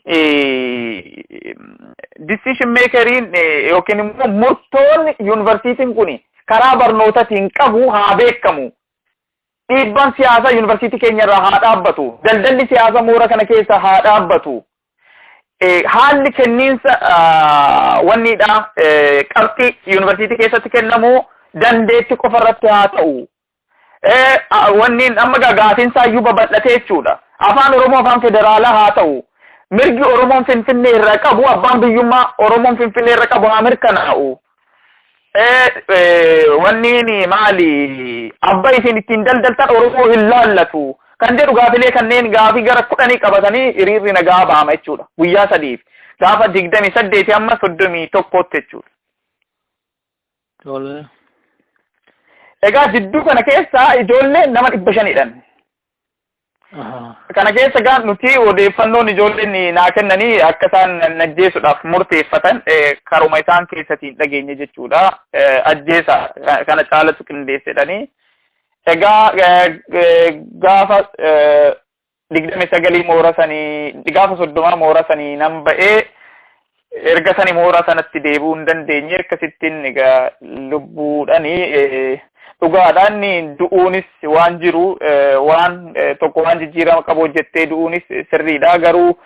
S3: decision makeriin yookiin immoo murtoonni yuunivarsiitiin kun karaa barnootaatiin qabu haa beekamu. Dhiibbaan siyaasaa yuunivarsiitii keenyarraa haa dhaabbatu. Daldalli siyaasaa mooraa kana keessa haa dhaabbatu. Haalli kenniinsa wanniidha qabxii yuunivarsiitii keessatti kennamu dandeetti qofa irratti haa ta'u. Wanniin amma gaafiinsaa iyyuu babal'atee jechuudha. Afaan Oromoo afaan federaalaa haa ta'u. Mirgi Oromoon Finfinnee irra qabu abbaan biyyummaa Oromoon Finfinnee irra qabu haa mirkanaa'u. Wanniin maali abba isin ittiin daldaltan Oromoo hin laallatu. Kan jedhu gaafilee kanneen gaafii gara 10 qabatanii hiriirri nagaa ba'ama jechuudha. Guyyaa 3 gaafa 28 amma 31 jechuudha. Egaa jidduu kana keessa ijoolleen nama 500dhan. Kana keessa gaan nuti odeeffannoon ijoolleen naa kennanii akka isaan ajjeesuudhaaf murteeffatan karuma isaan keessatiin dhageenye jechuudha. Ajjeesa kana caalatu qindeessedhanii. Egaa gaafa 29 mooraa sanii gaafa 30 mooraa sanii nan ba'ee erga sanii mooraa sanatti deebi'uu hin dandeenye akkasittiin egaa lubbuudhanii dhugaadhaan du'uunis waan jiru waan tokko waan jijjiirama qabu hojjettee du'uunis sirriidha. Garuu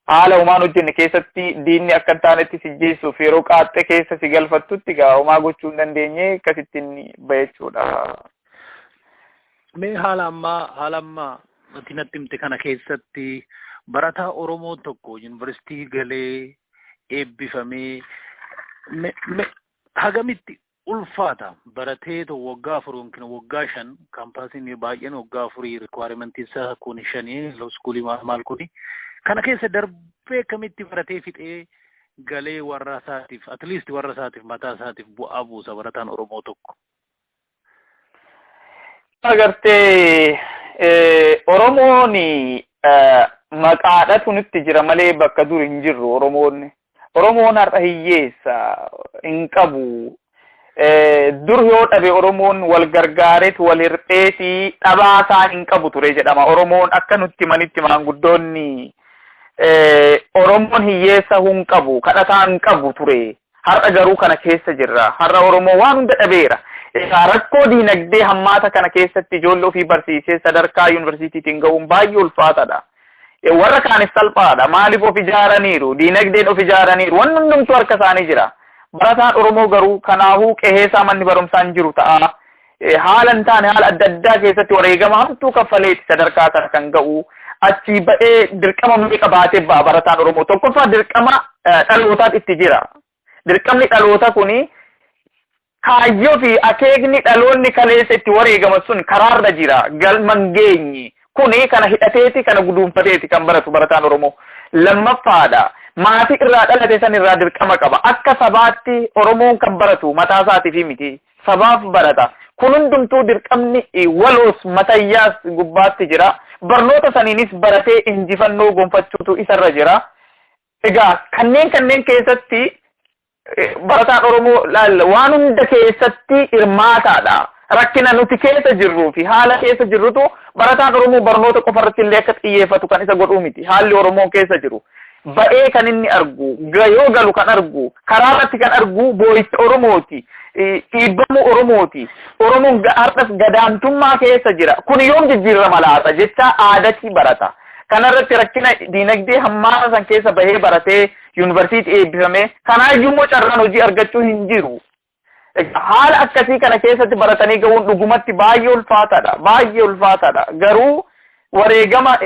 S3: haala homaan hojjenne keessatti diinni akka hin taanetti si ajjeessuuf yeroo qaaxxe keessa si galfattutti egaa homaa gochuu hin dandeenye akkasittiin ba'e jechuudha.
S2: Mee haala ammaa ati natti himte kana keessatti barataa Oromoo tokko yuunivarsiitii galee eebbifamee hagamitti ulfaata baratee waggaa 4 yookiin waggaa 5 kaampaasiin baay'een waggaa 4 rikwaayimentii isaa kun 5 looskuulii maal kuni kana keessa darbee kamitti baratee fixee galee warra isaatiif at least warra isaatiif mataa isaatiif bu'aa buusa barataan Oromoo tokko.
S3: Agartee Oromoon maqaadhatu nutti jira malee bakka dur hin jirru Oromoon har'a hiyyeessa hin qabu. Dur yoo dhabe Oromoon wal gargaareet wal hirpheetii dhabaasaa hin qabu ture jedhama. Oromoon akka nutti manitti maanguddoonni Oromoon hiyyeessa hin qabu kadhataa hin qabu ture. Har'a garuu kana keessa jirra. Har'a Oromoo waan hunda dhabeera. rakkoo diinagdee hammaata kana keessatti ijoollee ofii barsiisee sadarkaa yuunivarsiitiitiin ga'uun baay'ee ulfaataadha. Warra kaanis salphaadha. Maaliif of ijaaraniiru? Diinagdeen of ijaaraniiru. Wanni hundumtuu harka isaanii jira. Barataan Oromoo garuu kanaafuu qe'eesaa manni barumsaa hin jiru ta'a. Haala hin taane haala adda addaa keessatti wareegama hamtuu kaffaleetti sadarkaa sana kan ga'u. Achi ba'ee dirqama meeqa baatee ba'a barataan Oromoo? Tokkoffaa dirqama dhalootaatu itti jira. Dirqamni dhaloota kuni kaayyoo fi akeekni dhaloonni kaleessa itti wareegama sun karaarra jira. Galman geenye. Kuni kana hidhateeti kana guduunfateeti kan baratu barataan Oromoo. Lammaffaadha. Maatii irraa dhalate san irraa dirqama qaba. Akka sabaatti Oromoon kan baratu mataa isaatii fi miti. Sabaaf barata. Kun hundumtuu dirqamni waloos matayyaas gubbaatti jira. Barnoota saniinis baratee injifannoo gonfachuutu isarra jira. Egaa kanneen keessatti barataan Oromoo waan hunda keessatti hirmaataadha. Rakkina nuti keessa jirruu fi haala keessa jirrutu barataan Oromoo barnoota qofarratti illee akka xiyyeeffatu kan isa godhuu miti. Haalli Oromoo keessa jiru. Ba'ee kan inni argu, yoo galu kan argu, karaa irratti kan argu boo'icha Oromooti. Dhiibbamuu Oromooti. Oromoon har'as gadaantummaa keessa jira. Kun yoom jijjiirama laata jecha aadatti barata. Kanarratti rakkina diinagdee hammaata san keessa bahee baratee yuunivarsiitii eebbifame. Kanaayyuu immoo carraan hojii argachuu hin jiru. Haala akkasii kana keessatti baratanii ga'uun dhugumatti baay'ee ulfaataadha. Baay'ee ulfaataadha. Garuu wareegama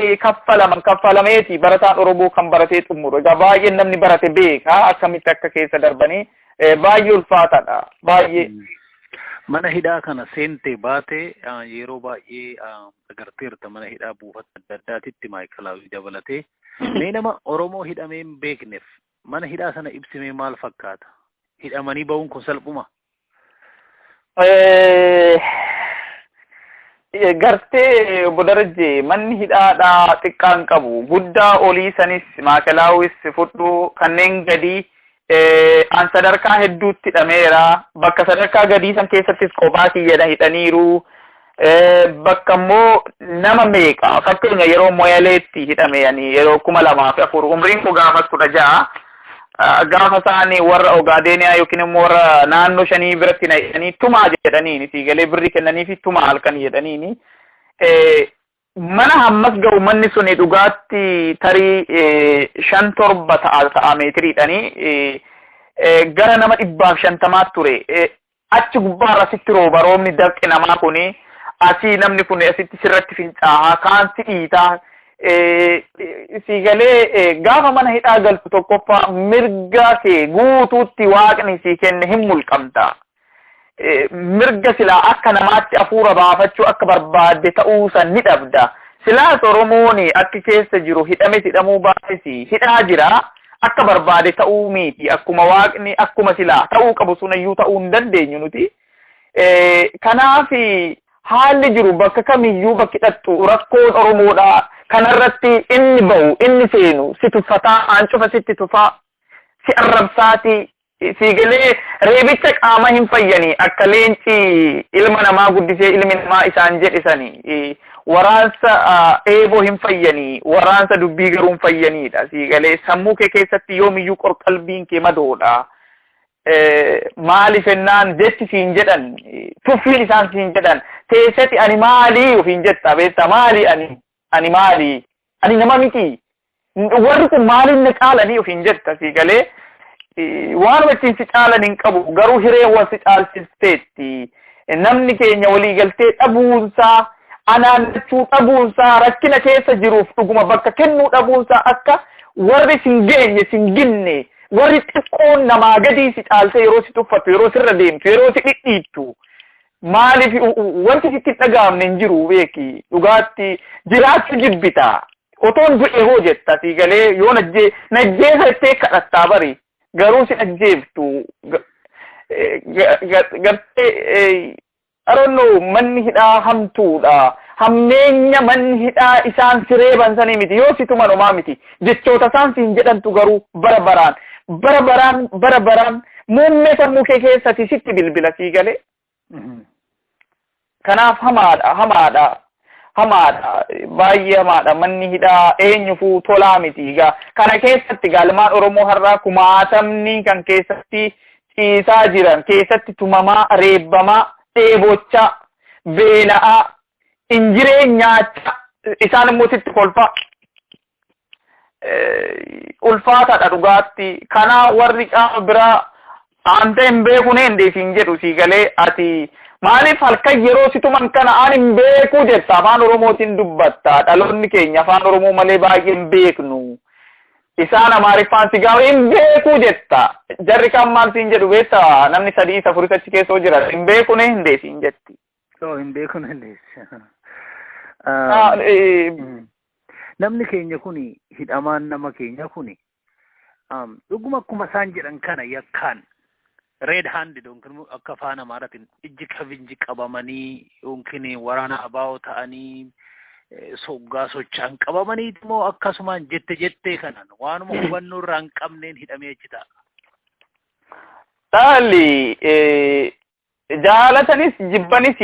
S3: kaffalameeti barataan Oromoo kan baratee xumuru. Egaa baay'ee namni barate beeka akkamitti akka keessa darbanii baay'ee ulfaataadha. Baay'ee.
S2: Mana hidhaa kana seentee baatee yeroo baay'ee agarteerta mana hidhaa buufata adda addaatitti maayikalaawii dabalatee. Mee nama Oromoo hidhamee hin beekneef mana hidhaa sana ibsimee maal fakkaata? Hidhamanii ba'uun kun salphuma?
S3: Gartee Bodarajee manni hidhaadhaa xiqqaan qabu. Guddaa olii sanis maakalaawis fudhu kanneen gadii an sadarkaa hedduutti hidhameera. Bakka sadarkaa gadii san keessattis kophaa kiyyadha hidhaniiru. Bakka immoo nama meeqa fakkeenya yeroo Moyaleetti hidhame yeroo 2004 umriin koo gaafas 16 gaafa isaanii warra Ogaadeniyaa yookiin immoo warra naannoo shanii biratti na hidhanii tumaa jedhaniini siigalee birri kennanii fi tumaa halkan jedhaniini. Mana hammas ga'u manni suni dhugaatti tarii 5-7 ta'a meetiriidhanii gara nama 150 ture. Achi gubbaarra sitti rooba roobni dafqi namaa kuni asii namni kun asitti sirratti fincaahaa kaan si dhiitaa. Siigalee gaafa mana hidhaa galtu tokkoffaa mirga kee guutuutti waaqni sii kenne hin mulqamta. Mirga silaa akka namaatti hafuura baafachuu akka barbaadde ta'uu san ni dhabda. Silaas Oromoon akka keessa jiru hidhames hidhamuu baasisi hidhaa jira akka barbaade ta'uu miti akkuma waaqni akkuma silaa ta'uu qabu sunayyuu ta'uu hin dandeenyu nuti. Kanaaf haalli jiru bakka kamiyyuu bakki hidhattu rakkoon Oromoodha. Kanarratti inni ba'u inni seenu si tuffataa aancufa sitti tufaa si arrabsaati siigalee reebicha qaama hin fayyanii akka leenci ilma namaa guddisee ilmi namaa isaan jedhisanii waraansa eeboo hin fayyanii waraansa dubbii garuu hin fayyaniidha siigalee sammuu kee keessatti yoomiyyuu qorqalbiin kee madoodha. Maaliif ennaan jechi siin jedhan tuffiin isaan siin jedhan teessatti ani maalii ofiin jetta beektaa maali ani maali? Ani nama miti. Warri kun maaliin na caalanii ofiin jetta siigalee waan ittiin si caalan hin qabu garuu hiree wal si caalchisteetti. Namni keenya walii galtee dhabuunsaa anaannachuu dhabuunsaa rakkina keessa jiruuf dhuguma bakka kennuu dhabuunsaa akka warri sin geenye sin ginne warri xiqqoon namaa gadii si caaltee yeroo si tuffattu yeroo sirra deemtu yeroo si dhidhiittu. Maaliif wanti sitti dhagaamne hin jiru beeki dhugaatti jiraachuu jibbita otoon du'e hoo jetta siigalee yoo najjeessa ittee kadhattaa bari garuu si ajjeeftu gartee aroonnoo manni hidhaa hamtuudha hammeenya manni hidhaa isaan sireeban sanii miti yoo si tumanumaa miti jechoota isaan siin jedhantu garuu bara baraan muummee sammuu kee keessatti sitti bilbila siigalee. Kanaaf hamaadha baay'ee hamaadha manni hidhaa eenyufuu tolaa miti kana keessatti galmaan Oromoo har'aa kumaatamni kan keessatti ciisaa jiran keessatti tumamaa reebbamaa dheebocha beela'a injiree nyaacha isaan immoo sitti kolfa ulfaataadha dhugaatti kana warri qaama biraa ante hin beeku ne hindeesin jedhu si galee ati maaliif halkan yeroo situman kana ani hin beeku jetta afaan oromootiin dubbatta dhaloonni keenya afaan oromoo malee baay'ee hin beeknu isaan amaariffaan si gaafa hin beeku jetta jarri kan maal siin jedhu beetta namni 3-4 achi keessa jira hin beeku ne hindeesin jetti
S2: hin beeku ne hindeessi namni keenya kuni hidhamaan nama keenya kuni dhuguma akkuma isaan jedhan kana yakkaan red handed yookiin akka afaan amaaratiin ijji kabinji qabamanii yookiin waraana abaa'oo ta'anii soggaa sochaan qabamanii immoo akkasumaan jettee kanan waanuma hubannoo irraa hin qabneen hidhamee jita.
S3: Taali jaalatanis jibbanis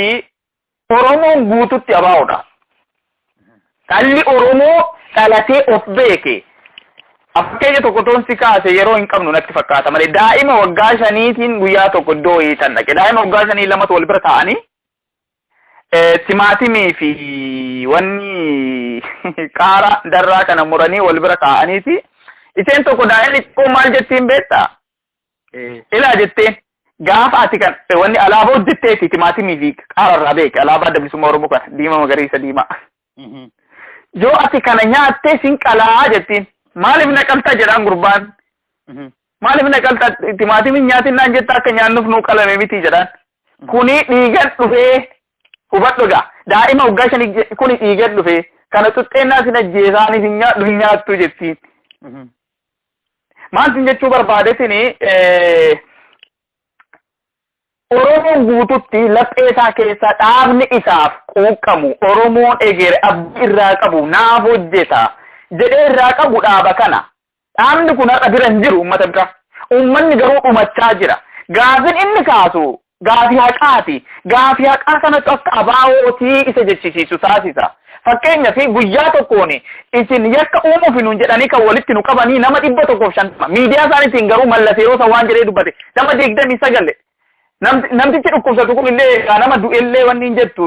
S3: Oromoon guututti abaa'oodha. Dhalli Oromoo dhalatee of beeke. Fakkeenya tokko toonsi kaase yeroo hin qabnu natti fakkaata malee daa'ima waggaa 5tiin guyyaa tokko iddoo hiitan dhaqe daa'ima waggaa 5 lamatu wal bira ta'anii timaatimii fi wanni qaara darraa kana muranii wal bira ta'aniiti isheen tokko daa'imni xiqqoo maal jettiin beektaa ilaa jetteen gaafa ati kan wanni alaabaa hojjetteeti timaatimii fi qaara irraa beeke alaabaa adda bilisummaa Oromoo kana diimaa magariisa diimaa yoo ati kana nyaattee sin qalaa jettiin maaliif naqalta jedhaan gurbaan maaliif naqalta timaatimin nyaatinaan jetta akka nyaannuuf nuu qalame miti jedhaan kuni dhiigan dhufee hubadhuga daa'ima waggaa 5 kuni dhiigan dhufee kana xuxxeennaa sin ajjeesaaniif hin nyaattu jettiin maal sin jechuu barbaadetin Oromoon guututti lapheesaa keessa dhaabni isaaf quuqqamu Oromoon eegere abdii irraa qabu naaf hojjeta jedhee irraa qabu dhaaba kana dhaabni kun har'a bira hin jiru uummata bira uummanni garuu dhumachaa jira gaafin inni kaasu gaafii haqaati gaafii haqaa kanatti akka abaa'ootii isa jechisiisu taasisa fakkeenyaaf guyyaa tokkoon isin yakka uumuuf nuun jedhanii kan walitti nu qabanii nama 150 miidiyaa isaaniitiin garuu mallateeroo waan jedhee dubbate nama 29 namtichi dhukkubsatu kun illee nama du'ellee wanni hin jettu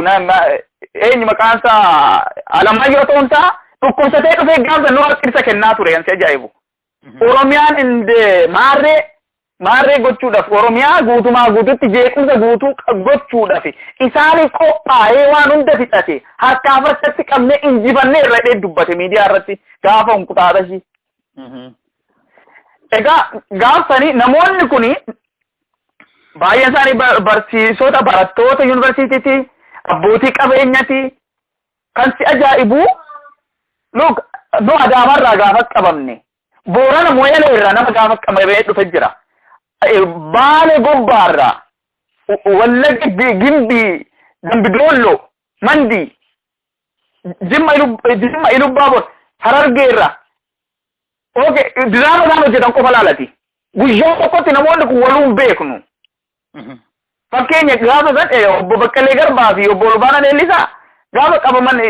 S3: eenyu maqaansa Alamaayyoo Toonsaa dhukkubsatee dhufee gaafa nu harkisa kennaa ture yansi ajaa'ibu Oromiyaan maarree gochuudhaaf Oromiyaa guutumaa guututti jeequmsa guutuu gochuudhaaf isaanii qophaa'ee waan hunda fixate harkaaf harkatti qabnee injifannee irra dhee dubbate miidiyaa irratti gaafa hunkutaatashi. Egaa gaafsanii namoonni kuni baay'een isaanii barsiisota barattoota yuunivarsiitiiti abbootii qabeenyaati kan si ajaa'ibu nu Adaamarraa gaafa qabamne Boorana Moyalee irraa nama gaafa qabamee dhufe jira Baalee Gobbaarraa Wallagga Gimbii Dambidoollo Mandii Jimma Ilubbaabor Harargeerraa diraama isaan hojjetan qofa laalati guyyaa tokkotti namoonni kun waluun beeknu fakkeenya gaafa san obbo Baqqalee Garbaa fi obbo Olbaanaa Leellisaa gaafa qabaman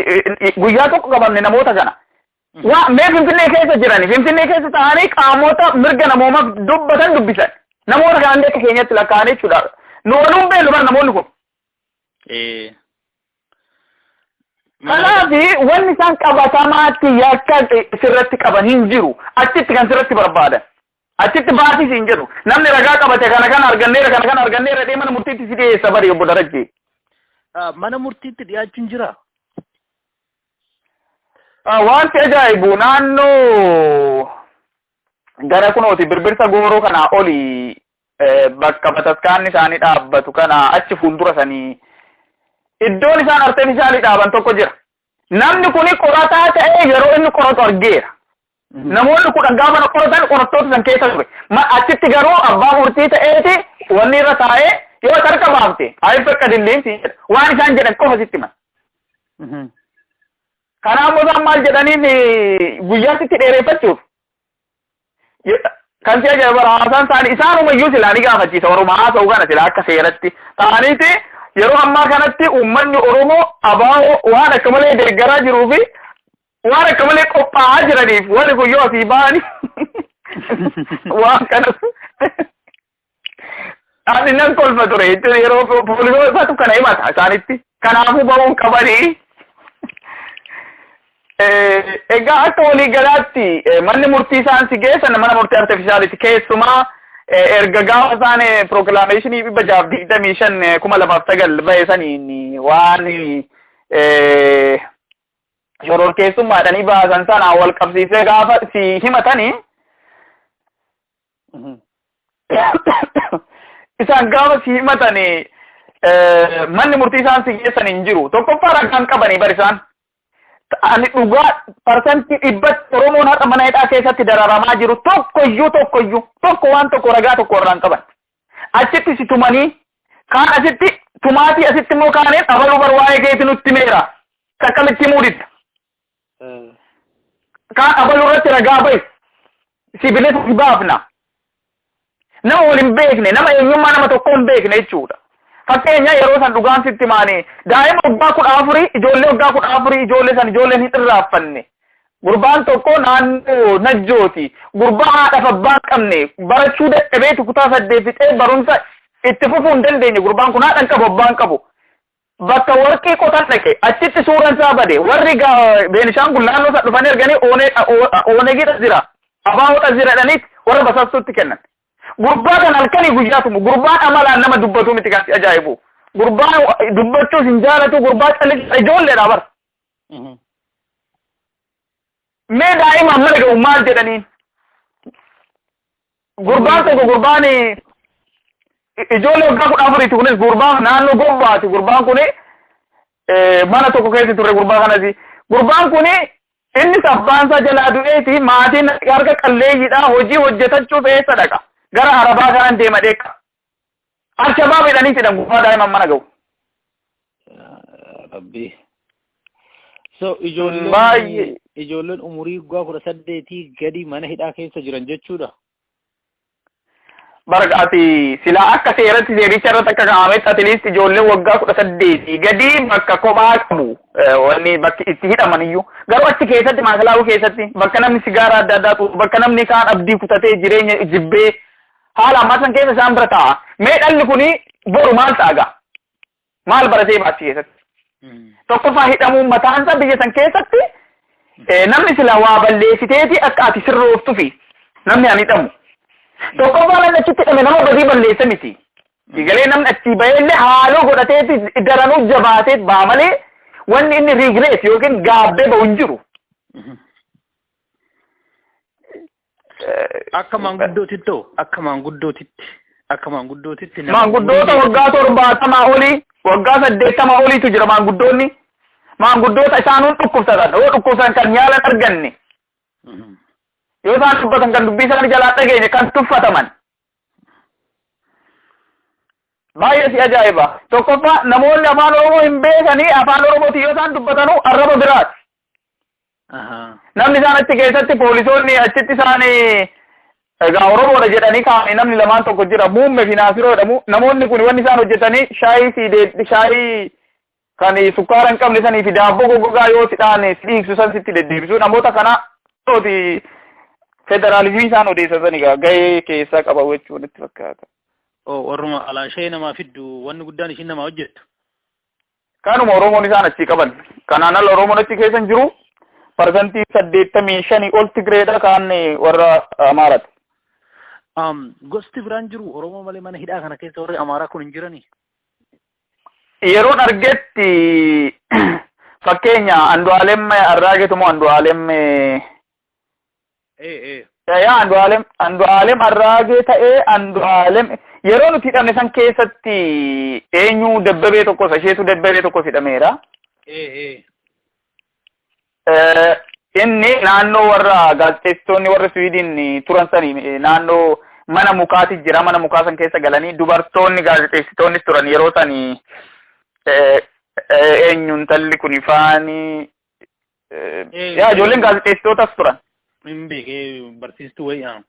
S3: guyyaa tokko qabamne namoota kana mee Finfinnee keessa jirani Finfinnee keessa ta'anii qaamota mirga namoomaaf dubbatan dubbisan namoota kanallee akka keenyatti lakkaa'anii jechuudha nu waluun beeknu bara namoonni kun kanaaf wanni isaan qabatamaatti yakka sirratti qaban hin jiru achitti kan sirratti barbaadan achitti baatii siin jedhu namni ragaa qabate kana arganneera dhee mana murtiitti si dhiyeessa bari obbo Darajjee.
S2: Mana murtiitti dhiyaachuun jira.
S3: Wanti ajaa'ibu naannoo gara kunooti birbirsa gooroo kanaa oli bakka bataskaanni isaanii dhaabbatu kana achi fuuldura sanii iddoon isaan artifishaalii dhaaban tokko jira. Namni kuni qorataa ta'ee yeroo inni qoratu argeera. Namoonni kudhan gaafa qoratan qorattoota san keessa ture. Achitti garuu abbaa murtii ta'eeti wanni irra taa'ee yoo harka baafte ayif akka dilleensi waan isaan jedhan qofa sitti himan. Kanaafuu isaan maal jedhaniin guyyaa sitti dheereffachuuf kan si ajaa'iba haasaan isaanii isaanumayyuu silaa ni gaafachiisa Oromoo haasa'u kana silaa akka seeratti ta'aniiti yeroo ammaa kanatti uummanni Oromoo abaa'oo waan akka malee deeggaraa jiruu fi waan akka malee qophaa'aa jiraniif warri kun yoo asii ba'anii waan kanas Ani nan kolfa ture yeroo poolisootatu kana himata isaanitti kanaafuu ba'uun qabanii egaa akka walii galaatti manni murtii isaan si geessan mana murtii artificiaaliti keessumaa erga gaafa isaan proclamationii 625,2009 ba'e saniin waan shororkeessummaadhanii baasan sana wal qabsiisee gaafa si himatanii isaan gaafa si himatanii manni murtii isaan si geessan hin jiru tokkoffaa ragaan qabanii bari isaan ani dhugaa parsantii 100 Oromoon haqa mana hidhaa keessatti dararamaa jiru tokko waan tokko ragaa tokko irraan qaban achitti si tumanii kaan asitti tumaatii asitti immoo kaaneen abaluu barwaa'ee keetti nutti meera kakkamitti muudita kaan abaluu irratti ragaa ba'i sibiilota si baafna nama waliin beekne nama eenyummaa nama tokko hin beekne jechuudha. Fakkeenya yeroo san dhugaan sitti maanii daa'ima waggaa 14 ijoollee waggaa 14 ijoolleen hin xirraaffanne gurbaan tokko naannoo najjooti gurbaa haadhaaf abbaan qabne barachuu dadhabeetu kutaa 8 fixee barumsa itti fufuu hin dandeenye gurbaan kun haadhan qabu abbaan qabu bakka warqii qotan dhaqe achitti suuraan isaa bade warri Beenishaangul naannoo isaa dhufanii erganii oonegidha jira abaa'oodha jiradhaniit warra basaastuutti kennan. Gurbaa kan halkanii guyyaa tumu gurbaan amalaan nama dubbatu miti kan ajaa'ibu gurbaan dubbachuus hin jaalatu gurbaa callisaa ijoolleedha bar mee daa'ima mana ga'u maal jedhaniin gurbaan tokko gurbaan ijoollee waggaa 14 kunis gurbaan naannoo gobbaati gurbaan kuni mana tokko keessa turre gurbaa kanasi gurbaan kuni innis abbaan isaa jalaa du'eeti maatiin harka qalleeyyiidha hojii hojjetachuuf eessa dhaqa gara Arabaa kanaan deema dheekka Al-Shabaab jedhanii jedhan gurbaa daa'imman mana ga'u.
S2: Rabbi. So ijoolleen umurii waggaa 18 gadi mana hidhaa keessa jiran jechuudha.
S3: Barqaati silaa akka seeratti seericha irratti akka kaa'ametti atleast ijoolleen waggaa 18 gadi bakka kophaa qabu wanni bakki itti hidhaman iyyuu garuu achi keessatti maakalaawuu keessatti bakka namni sigaaraa adda addaa tuutu bakka namni kaan abdii kutatee jireenya jibbee haala ammaa san keessa isaan bira taa'a mee dhalli kuni boru maal taaga maal baratee baasii keessatti tokkoffaa hidhamuun mataansa biyya san keessatti namni silaa waa balleessiteeti akka ati sirrooftufi namni ani hidhamu tokkoffaa namni achitti hidhame nama badii balleessa miti digalee namni achi baheellee haaloo godhateeti daranuu jabaateet baa malee wanni inni regret yookiin gaabbee ba'u hin jiru.
S2: Akka maanguddootitti
S3: maanguddoota waggaa 70 olii waggaa 80 oliitu jira maanguddoonni maanguddoota isaanuun dhukkubsatan yoo dhukkubsatan kan nyaalan arganne yoo isaan dubbatan kan dubbii isaanii jalaa dhageenye kan tuffataman baay'ee si ajaa'iba tokkoffaa namoonni afaan Oromoo hin beekanii afaan Oromooti yoo isaan dubbatanuu arraba biraati. Namni isaan achi keessatti poolisoonni achitti isaan egaa Oromoodha jedhanii kaa'anii namni lamaan tokko jira muummee fi naasiroodha namoonni kun wanni isaan hojjetanii shaayii kan sukkaara hin qabne sanii fi daabboo goggogaa yoo sidhaan dhiigsu san sitti deddeebisu namoota kana tooti federaalizimii isaan odeessatan egaa gahee keessaa qaba jechuun itti fakkaata.
S2: Warruma alaashee namaa fiddu wanni guddaan ishiin namaa hojjettu.
S3: Kanuma Oromoon isaan achi qaban kanaan ala Oromoon achi keessa hin jiru. Parsantii 85 ol Tigreedha kaan warra Amaaraati.
S2: Gosti biraan jiru Oromoo malee mana hidhaa kana keessa warri Amaaraa kun hin jiranii?
S3: Yeroon argetti fakkeenya Andu'aalem Arraageetu moo Andu'aalem Andu'aalem Arraagee ta'ee Andu'aalem yeroo nuti hidhamne san keessatti eenyu dabbabee tokkos isheetu dabbabee tokkos hidhameera. Inni naannoo warra gaazexeessitoonni warra Swiidin turan sanii naannoo mana mukaati jira mana mukaa san keessa galanii dubartoonni gaazexeessitoonnis turan yeroo sanii eenyuun talli kun ifaanii ijoolleen gaazexeessitootas turan.
S2: Hin beekee barsiistuu wayyaa.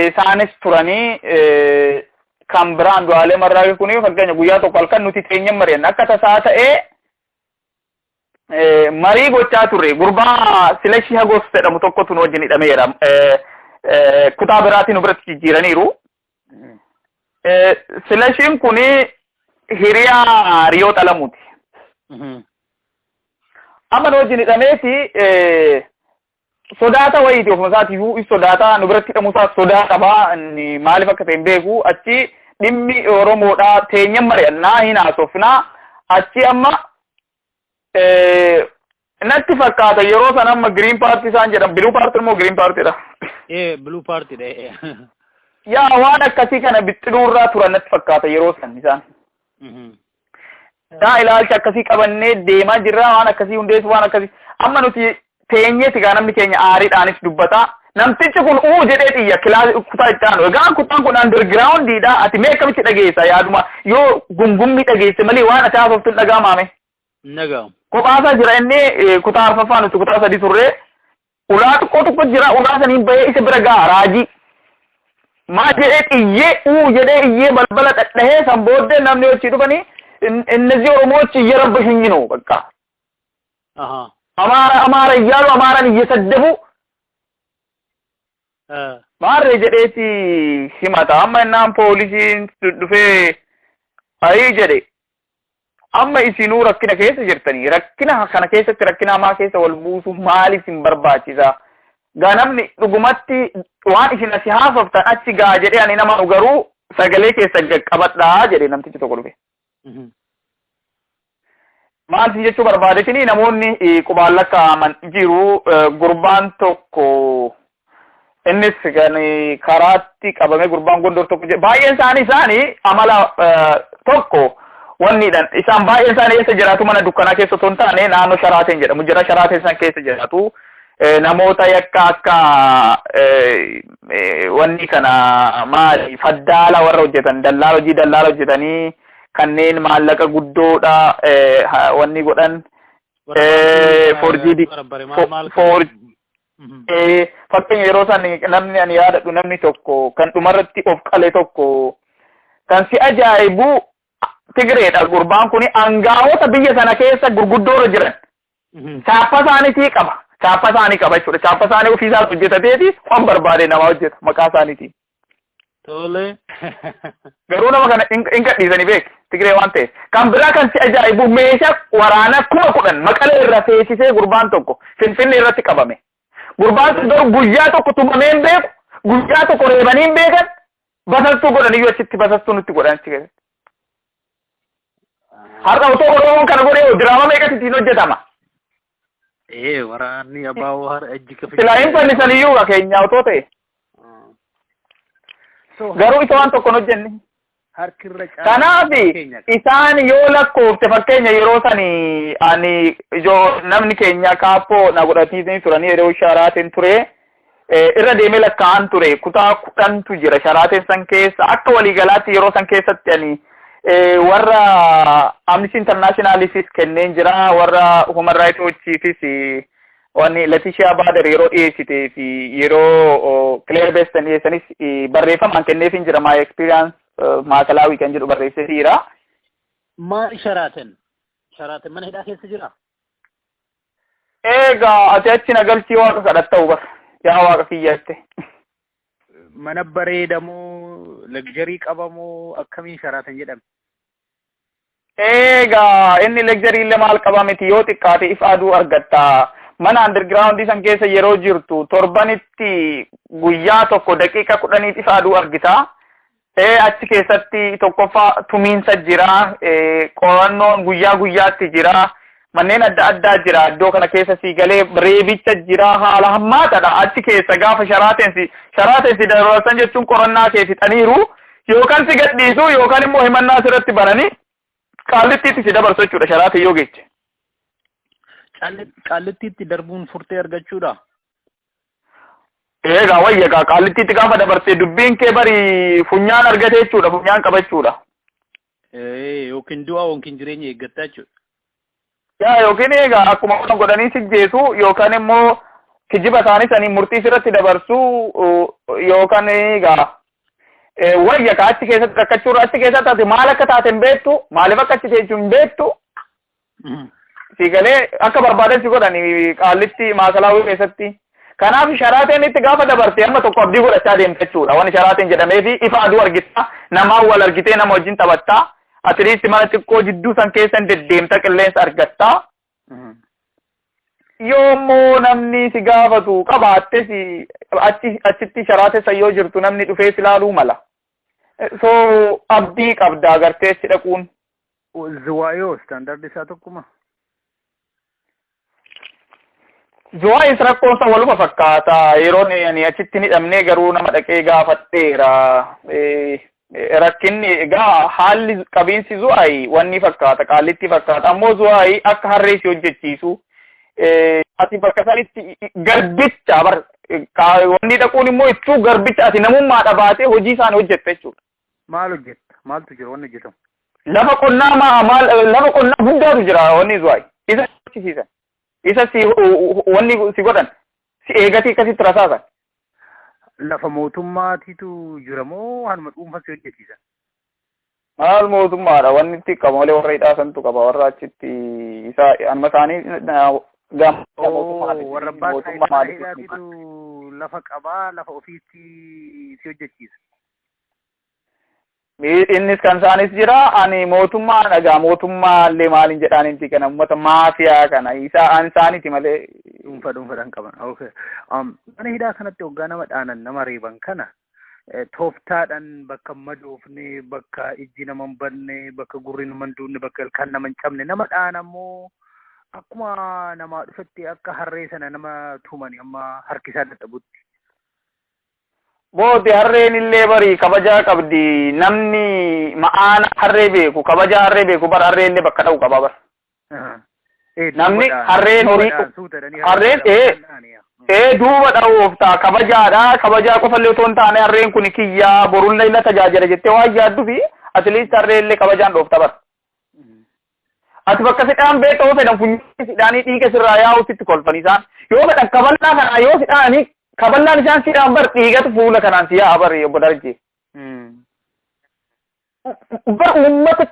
S3: Isaanis turanii kan biraan Andu'aalem Arraagee kuni fakkeenya guyyaa tokko halkan nuti teenyeen mari'anna akka tasaa ta'ee marii gochaa turre gurbaa Silashii Hagos jedhamu tokkotu nu wajjin hidhameera kutaa biraatiin biratti jijjiiraniiru Silashiin kuni hiriyaa Riyoota Lamuuti. Amma wajjin hidhameeti sodaata wayiiti ofuma isaatiifuu sodaata nu biratti hidhamuusaa sodaa qabaa maaliif akka ta'e hin beeku achi dhimmi Oromoodhaa teenyan mari'annaa hin haasofnaa achi amma natti fakkaata yeroo san amma Green Party isaan jedhan Blue Party immoo Green Partyidha.
S2: Blue Partyidha.
S3: Yaa waan akkasii kana bixxiluurraa turan natti fakkaata yeroo san isaan. Daa ilaalcha akkasii qabannee deemaa jirra waan akkasii hundeessu waan akkasii amma nuti teenyeeti gaa namni keenya aariidhaanis dubbata namtichi kun jedhee xiyya kutaa itti aanu egaa kutaan kun undergroundiidha ati mee akkamitti dhageessa yaaduma yoo gungummii dhageesse malee waan ati haasoftu hin dhagaamaame.
S2: Nagaam.
S3: Kophaasaa jira inni kutaa arfaffaa nuti kutaa sadii turre ulaa tokko jira ulaa saniin bahee isa bira gaa raajii maa jedhee xiyyee jedhee iyyee balbala dhadhahee san booddee namni hojii dhufanii እነዚህ ኦሮሞዎች እየረበሹኝ ነው በቃ አማራ እያሉ አማራን እየሰደቡ ማረ ጀዴቲ ሲማታ አማናም ፖሊሲን ዱፌ አይ ጀዴ አማ ኢሲኑ ረክነ ከሰ ጅርተኒ ረክና ከነ ከሰ ረክና ማ ከሰ ወልቡሱ ማሊ ሲን በርባቺዛ ጋናምኒ ዱጉማቲ ዋን ኢሲና ሲሃፈፍታ አቺ ጋ ጀዴ አኒ ነማ ኡገሩ ሰገሌ ከሰ ቀበዳ ጀዴ ነምቲ ተቆልቤ Maalti jechuu barbaadetini namoonni qubaan lakkaa'aman jiru gurbaan tokko innis kan karaatti qabame gurbaan gondor tokko baay'een isaanii amala tokko wanniidhaan isaan baay'een isaanii eessa jiraatu mana dukkanaa keessa otoo hin taane naannoo Sharaateen jedhamu jira Sharaateen san keessa jiraatu namoota yakka akka wanni kana maali faddaala warra hojjetan dallaala hojii dallaala hojjetanii kanneen maallaqa guddoodha wanni godhan fakkeenya yeroo san namni ani yaadadhu namni tokko kan dhumarratti of qale tokko kan si ajaa'ibu Tigreedha gurbaan kuni aangaa'ota biyya sana keessa gurguddoorra jiran chaappa isaaniitii qaba jechuudha chaappa isaanii ofiisaas hojjetateeti waan barbaade namaa hojjeta maqaa isaaniitiin.
S2: Tole.
S3: Garuu nama kana hin gadhiisanii beek Tigree waan ta'eef kan biraa kan si ajaa'ibu meeshaa waraanaa 10,000 Maqalee irra feesisee gurbaan tokko Finfinnee irratti qabame. Gurbaan sun garuu guyyaa tokko tumamee hin beeku guyyaa tokko reebanii hin beekan basastuu godhaniyyuu achitti basastuu nutti godhan achi keessatti. Har'a otoo Oromoon kana godhee diraama meeqatti ittiin hojjetama?
S2: Waraanni abaaboo har'a ejji kafe.
S3: Silaa hin fannisaniyyuu keenya otoo ta'e. Garuu isa waan tokko hojjenne. Kanaaf isaan yoo lakkoofte fakkeenya yeroo sanii ani namni keenya kaappoo na godhatiisanii turanii yeroo Sharaateen ture irra deemee lakkaa'an ture kutaa 10tu jira Sharaateen san keessa akka waliigalaatti yeroo san keessatti ani warra Amnesty Internationalifis kenneen jira warra Human Rights Watchifis wanni Letitia Bader yeroo dhiyeessitee fi yeroo Claire Beston dhiyeessanis barreeffamaan kenneefin jira my experience maakalaawii kan jedhu barreessee jira.
S2: Maali Sharaateen mana hidhaa keessa jira?
S3: Egaa ati achi nagalchii waaqa kadhatta'u bara yaa waaqa kiyyatte.
S2: Mana bareedamoo legjarii qabamoo akkamiin Sharaateen jedhame?
S3: Egaa inni legjarii illee maal qaba miti yoo xiqqaate ifa aduu argatta. Mana underground san keessa yeroo jirtu torbanitti guyyaa tokko daqiiqa 10 ifa aduu argita. Achi keessatti tokkoffaa tumiinsa jira, qorannoon guyyaa guyyaatti jira, manneen adda addaa jira. Iddoo kana keessa si galee reebicha jira haala hammaatadha. Achi keessa gaafa Sharaateen si dabarsan jechuun qorannaa kee fixaniiru yookaan si gadhiisu yookaan immoo himannaa sirratti bananii qaallittiitti si dabarsu jechuudha Sharaateen yoo geeche.
S2: Qaallittiitti darbuun furtee argachuudha.
S3: Egaa wayyagaa qaallittiitti gaafa dabarsee dubbiin kee bari funyaan argate jechuudha funyaan qabachuudha.
S2: Yookiin du'a yookiin jireenya eeggataa jechuudha.
S3: Yookiin egaa akkuma kana godhanii sijjeesu yookaan immoo kijiba isaanii sanii murtii sirratti dabarsu yookaan egaa wayyagaa achi keessatti rakkachuudha achi keessatti ati maal akka taate hin beektu maaliif akka achi teessu hin beektu. Si galee akka barbaadan si godhani qaallitti maakalaawii keessatti. Kanaaf sharaateen itti gaafa dabarte amma tokko abdii godhachaa deemte jechuudha. Wanni sharaateen jedhamee fi ifa aduu argita. Namaa wal argitee nama wajjin taphattaa. Atleast mana xiqqoo jidduu san keessa deddeemta qilleensa argatta. Yoommoo namni si gaafatu qabaatte si achitti sharaatessa yoo jirtu namni dhufee si ilaaluu mala. So abdii qabda agartee si dhaquun.
S2: Zuwaayoo standard isaa tokkuma.
S3: Zuwaayis rakkoonsa waluma fakkaata. Yeroon ani achitti ni dhabnee garuu nama dhaqee gaafatteera. Rakkinni egaa haalli qabiinsi Zuwaayi wanni fakkaata qaalitti fakkaata. Ammoo Zuwaayi akka harree si hojjechiisu. Ati bakka sanitti garbicha wanni dhaquun immoo ittuu garbicha ati namummaadha baatee hojii isaan hojjette jechuudha.
S2: Maal hojjetta? Maaltu jira wanni hojjetamu?
S3: Lafa qonnaa lafa qonnaa guddaatu jira wanni Zuwaayi. Isa hojjechiisan. Isa si wanni si godhan si eegatii akkasitti rasaasan.
S2: Lafa mootummaatiitu jira moo hanuma dhuunfaa si hojjechiisan?
S3: Maal mootummaadha wanni itti qaba malee warra hidhaasantu qaba warra achitti isa amma isaanii gama
S2: warra baadiyyaatiitu lafa qabaa lafa ofiitti si hojjechiisa.
S3: Innis kan isaanis jira ani mootummaa dhagaa mootummaa illee maaliin jedhaan inti kana uummata maafiyaa kana isaaniiti malee
S2: dhuunfaadhaan qaban. Okay. Mana hidhaa kanatti hoggaa nama dhaanan nama reeban kana tooftaadhaan bakka madoofne bakka ijji nama hin banne bakka gurri nama hin duunne bakka ilkaan nama hin cabne nama dhaanammoo akkuma namaa dhufetti akka harree sana nama tumani amma harkisaa dadhabutti.
S3: Booti harreen illee barii kabajaa qabdi namni ma'aana harree beeku kabajaa harree beeku bara harree illee bakka dha'u qaba bara. Namni harreen horii harreen duuba dha'uuf ta'a kabajaadha kabajaa qofa illee otoo hin taane harreen kun kiyyaa boruun illa tajaajila jettee waan yaaddu fi atleast harree illee kabajaan dhoofta bara. Ati bakka sidhaan beektaa fedhan funyaan sidhaanii dhiiga sirraa yaa'utti kolfan isaan yoo fedhan kaballaa kana yoo sidhaanii kaballaan isaan sidhaan bar dhiigatu fuula kanaan si yaa'a bari obbo Darajjee. Bar uummata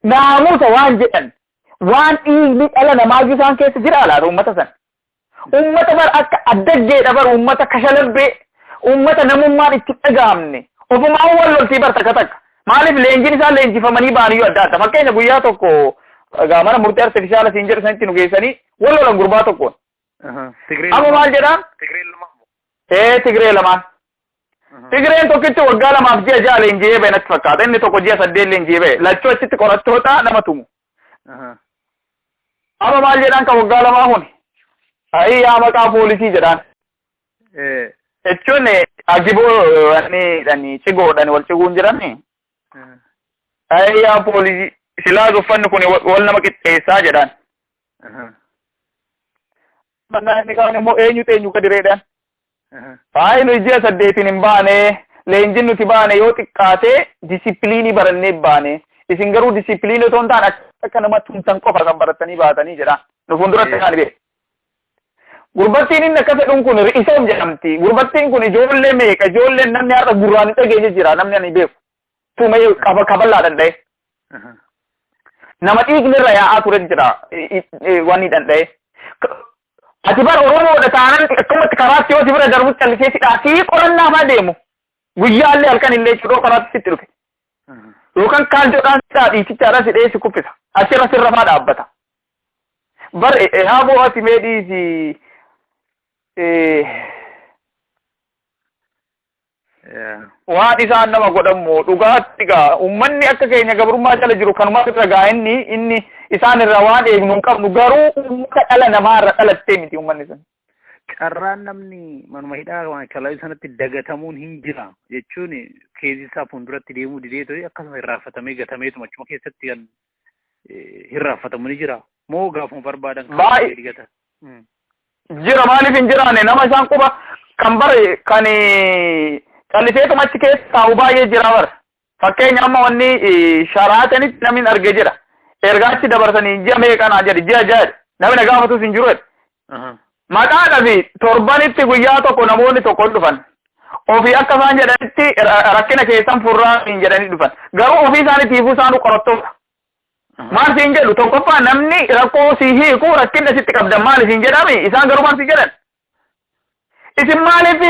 S3: naamusa waan jedhan waan dhiigni dhala namaa isaan keessa jira laata uummata san. Uummata bar akka addaggeedha bar uummata kashalabbee uummata namummaan itti dhagahamne ofumaa wal loltii bar takka takka. Maaliif leenjiin isaan leenjifamanii ba'aniyyuu adda adda fakkeenya guyyaa tokko mana murtii artifishaala siin jedhu sanitti nu geessanii wal lolan gurbaa tokkoon. Amma maal jedhaan? Tigree lamaan. Tigreen tokkitti waggaa lamaaf ji'a ja'a leenjii ba'e natti fakkaata inni tokko ji'a 8 leenjii ba'e lachuu achitti qorattoota nama tumu. Amma maal jedhaan kan waggaa lamaa huni? Yaa maqaa poolisii jedhaan. Jechuun agiboo wanni cigoodhaan wal ciguun jiranni. Yaa poolisii silaa uffanni kun wal nama qixxeessaa jedhaan. Mannaa inni kaan immoo eenyu kadireedhaan. Nuyi ji'a 8 hin baane leenjiin nuti baane yoo xiqqaate disipiliinii barannee baane isin garuu disipiliinii otoo hin taane akka nama tumsan qofa kan baratanii baatanii jedhaan. Nu fuulduratti kan beeku. Gurbattiin inni akka fedhuun kun Ri'isoom jedhamti. Gurbattiin kun ijoollee meeqa ijoolleen namni har'a gurraan dhageenye jira namni ani beeku. Tumee kaballaa danda'e. Nama dhiigni irra yaa'aa ture jira wanni danda'e. Ati bar Oromoodha taanaan akkumatti karaatti yoo si bira darbu callisee sidhaa sii qorannaa fa'aa deemu. Guyyaallee halkan illee cidoo karaatti sitti dhufe. Yookaan kaanjoodhaan sidhaa dhiichichaadhaan sidhee si kuffisa. Asirra sirra fa'aa dhaabbata. Bar haaboo ati meedhiisi. Waan isaan nama godhamu dhugaatti gaa uummanni akka keenya gabrummaa jala jiru kanuma irra gaa inni isaan irra waan eegnu hin qabnu garuu uummata dhala namaa irra dhalattee miti uummanni sun.
S2: Carraan namni manuma hidhaa kalaa sanatti dagatamuun hin jira jechuun keessisaa fuulduratti deemuu dideetu akkasuma irraanfatamee gatameetuma achuma keessatti kan irraanfatamu ni jira moo gaafuma barbaadan kan digatan.
S3: Jira maaliif hin jiraanne nama isaan quba kan bare kan calliseetuma achi keessa taa'u baay'ee jira bara. Fakkeenya amma wanni sharaatanitti namni argee jira. Ergaachi dabarsanii ji'a meeqanaa jedhi ji'a ja'a namni gaafatus hin jiru. Maqaadhaa fi torbanitti guyyaa tokko namoonni tokko dhufan. Ofii akka isaan jedhanitti rakkina keessan furraa hin jedhanii dhufan. Garuu ofii isaaniitiifuu isaanuu qorattoota. Maal siin jedhu tokkoffaa namni rakkoo si hiiku rakkinna sitti qabdan maal siin jedhami isaan garuu maal si jedhan. isin maaliif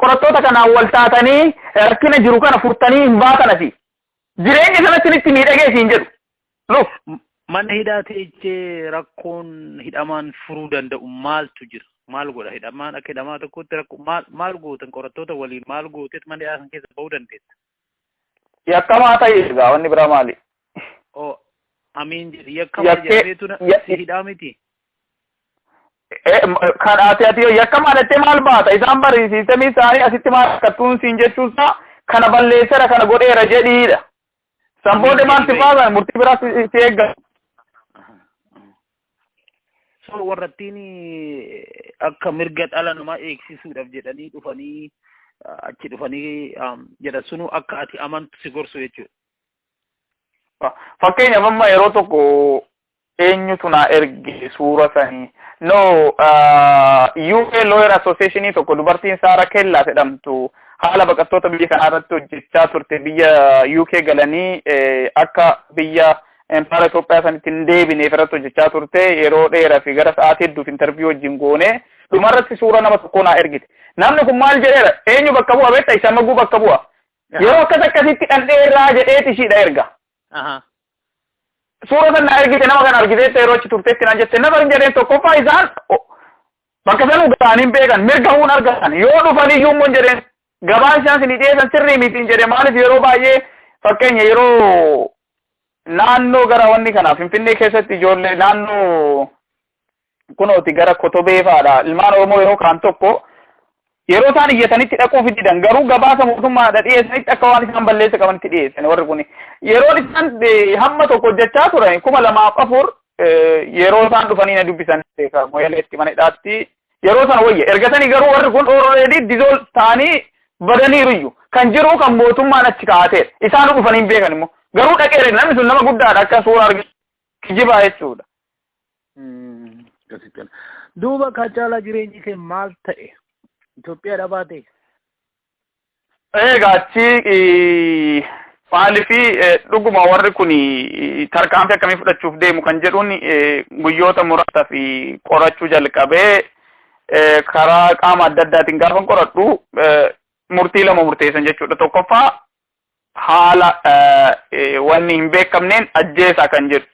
S3: qorattoota kanaan wal taatanii rakkina jiru kana furtanii hin baatan asi jireenya sana isinitti miidhagee isin jedhu luf
S2: mana hidhaa ta'ee rakkoon hidhamaan furuu danda'u maaltu jira maal godha hidhamaan akka hidhamaa tokkotti rakkoo maal gootan qorattoota waliin maal gooteet mana hidhaa san keessa ba'uu dandeessa.
S3: Yakkamaa ta'e egaa wanni biraa maali?
S2: Oh amiin jedhi yakkamaa jedhameetu si hidhaa miti.
S3: Kan ati yakkamaa dhattee maal baata isaan barsiisanii isaanii asitti maal akkattuun siin jechuusaa kana balleessera kana godheera jedhiidha. Sanboode maalti baasan murtii biraa si eeggatu.
S2: So warrattiin akka mirga dhala namaa eegsisuudhaaf jedhanii dhufanii achi dhufanii jedha sunu akka ati amantu si gorsu jechuudha.
S3: Fakkeenyaaf amma yeroo tokko eenyutu naa erge suura sanii no UK Lawyer Association tokko dubartiin Saara Kellaa jedhamtu haala baqattoota biyya kanaa irratti hojjechaa turte biyya UK galanii akka biyya Empire Itoophiyaa sanitti hin deebineef irratti hojjechaa turte yeroo dheeraa fi gara sa'aatii hedduuf interview wajjin goone dhumarratti suura nama tokko naa ergite. Namni kun maal jedheera eenyu bakka bu'a beektaa isa maguu bakka bu'a. Yeroo akkasitti dhandheerraa jedheeti ishiidha erga. Suura sana ergite nama kana argiteetta yeroo achi turteetti naan jette nama hin jedheen tokkoffaa isaan bakka sanuu ga'anii beekan mirga huun argatan yoo dhufanii iyyuu immoo hin jedheen gabaan isaan sinii dhiyeessan sirrii miti hin jedhe maaliif yeroo baay'ee fakkeenya yeroo naannoo gara wanni kanaaf Finfinnee keessatti ijoollee naannoo kunooti gara Kotobee fa'aadha ilmaan Oromoo yeroo kaan tokko yeroo isaan iyyatanitti dhaquuf didan garuu gabaasa mootummaadha dhiyeessanitti akka waan isaan balleessa qabanitti dhiyeessan warri kun yeroo isaan hamma tokko hojjechaa turan 2004 yeroo isaan dhufanii na dubbisan moyaleetti mana hidhaatti yeroo sana wayya ergatanii garuu warri kun already dizool ta'anii badaniiruyyuu kan jiru kan mootummaan achi kaa'ateera isaan dhufanii hin beekan immoo garuu dhaqeera namni sun nama guddaadha akka suura arginu kijibaa jechuudha.
S2: Duuba Kacaalaa jireenyi kee maal ta'e? Itoophiyaa baate.
S3: Egaa achi maaliif dhuguma warri kun tarkaanfii akkamii fudhachuuf deemu kan jedhuun guyyoota muraasaa fi qorachuu jalqabee karaa qaama adda addaatiin gaafa qoradhu murtii lama murteessan jechuudha. Tokkoffaa haala wanni hin beekamneen ajjeesaa kan jedhu.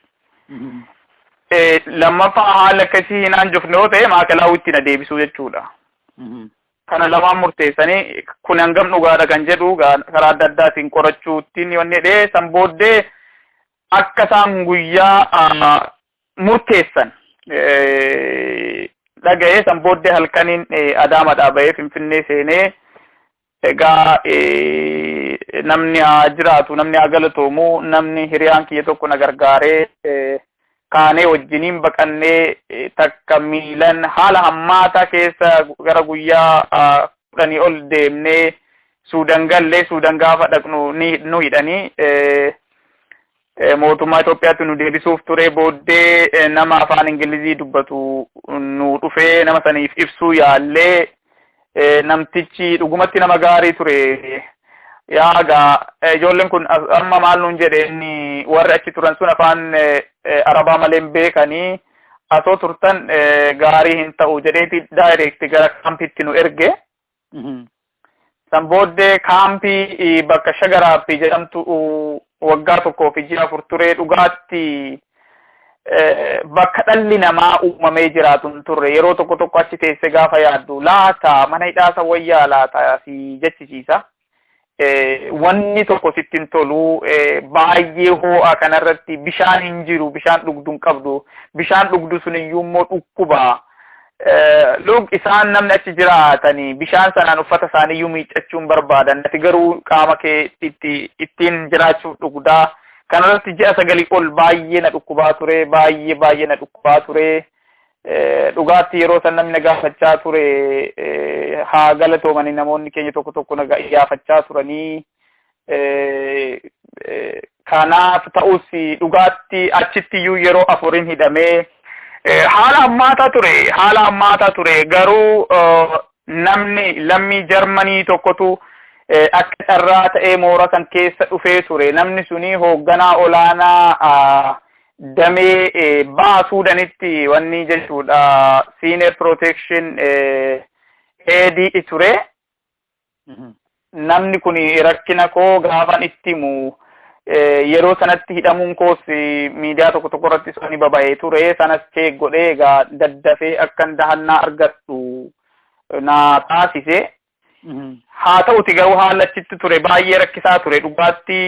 S3: Lammaffaa haala akkasii hin hanjofne yoo ta'e maakalaawwitti na deebisuu jechuudha. Kana lamaan murteessanii kun hangam dhugaadha kan jedhu karaa adda addaatiin qorachuuttiin wanni jedhee san booddee akka isaan guyyaa murteessan dhaga'ee san booddee halkaniin Adaamaadhaa bahee Finfinnee seenee egaa namni haa jiraatu namni haa galatoomu namni hiriyaan kiyya tokko na gargaaree kaanee wajjiniin baqannee takka miilan haala hammaataa keessa gara guyyaa 10 ol deemnee Suudaan gallee Suudaan gaafa dhaqnu nu hidhanii mootummaa Itoophiyaatti nu deebisuuf ture booddee nama afaan Ingilizii dubbatu nu dhufee nama saniif ibsuu yaallee namtichi dhugumatti nama gaarii ture. Yaagaa ijoolleen kun amma maal nuun jedhe inni warri achi turan sun afaan Arabaa malee hin beekanii asoo turtan gaarii hin ta'u jedheeti daayireekti gara kaampiitti nu erge. San booddee kaampii bakka Shagaraappi jedhamtu waggaa tokkoo fi ji'a 4 turee dhugaatti bakka dhalli namaa uumamee jiraatu hin turre yeroo tokko achi teesse gaafa yaaddu laata mana hidhaasa wayyaa laata si jechisiisa. Wanni tokko sittin tolu baay'ee ho'a kanarratti bishaan hin jiru bishaan dhugdu hin qabdu bishaan dhugdu sun iyyuu immoo dhukkuba isaan namni achi jiraatanii bishaan sanaan uffata isaanii iyyuu miiccachuun barbaadan ati garuu qaama kee ittiin jiraachuuf dhugdaa kanarratti ji'a 9 ol baay'ee na dhukkubaa ture baay'ee na dhukkubaa ture. Dhugaatti yeroo san namni gaafachaa ture haa galatoomanii namoonni keenya tokko gaafachaa turanii kanaaf ta'us dhugaatti achitti iyyuu yeroo 4 hidhamee haala hammaataa ture garuu namni lammii Jarmanii tokkotu akka carraa ta'ee moora san keessa dhufee ture namni suni hoogganaa olaanaa damee Suudaanitti wanni jechuudha senior protection heedii ture. Namni kun rakkina koo gaafan itti himu yeroo sanatti hidhamuun koos miidiyaa tokko tokko irratti soni baba'ee ture. Sanas cheek godhee egaa daddafee akkan dahannaa argadhu na taasise. Haa ta'uti garuu haala achitti ture baay'ee rakkisaa ture dhugaatti.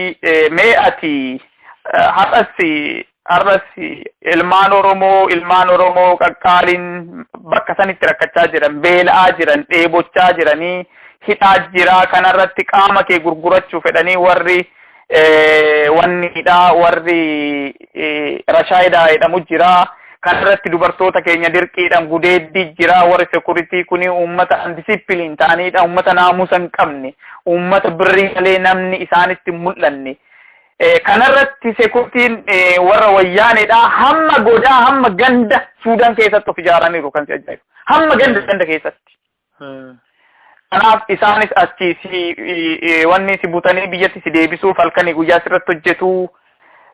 S3: Mee ati har'as ilmaan Oromoo qaqqaaliin bakka sanitti rakkachaa jiran, beela'aa jiran, dheebochaa jiranii, hidhaa jira. Kanarratti qaama kee gurgurachuu fedhanii warri wannidha, warri Rashaayidaa jedhamu jira. Kanarratti dubartoota keenya dirqiidhaan gudeeddii jira. Warri security kuni uummata undisciplined ta'anidha, uummata naamusa hin qabne, uummata birrii malee namni isaanitti hin mul'anne. Kanarratti security'n warra wayyaanedha. Hamma ganda Suudaan keessatti of ijaaraniiru kan si ajaa'ibu. Hamma ganda keessatti. Kanaaf isaanis achi wanni si butanii biyyatti si deebisuuf halkanii guyyaa sirratti hojjetu.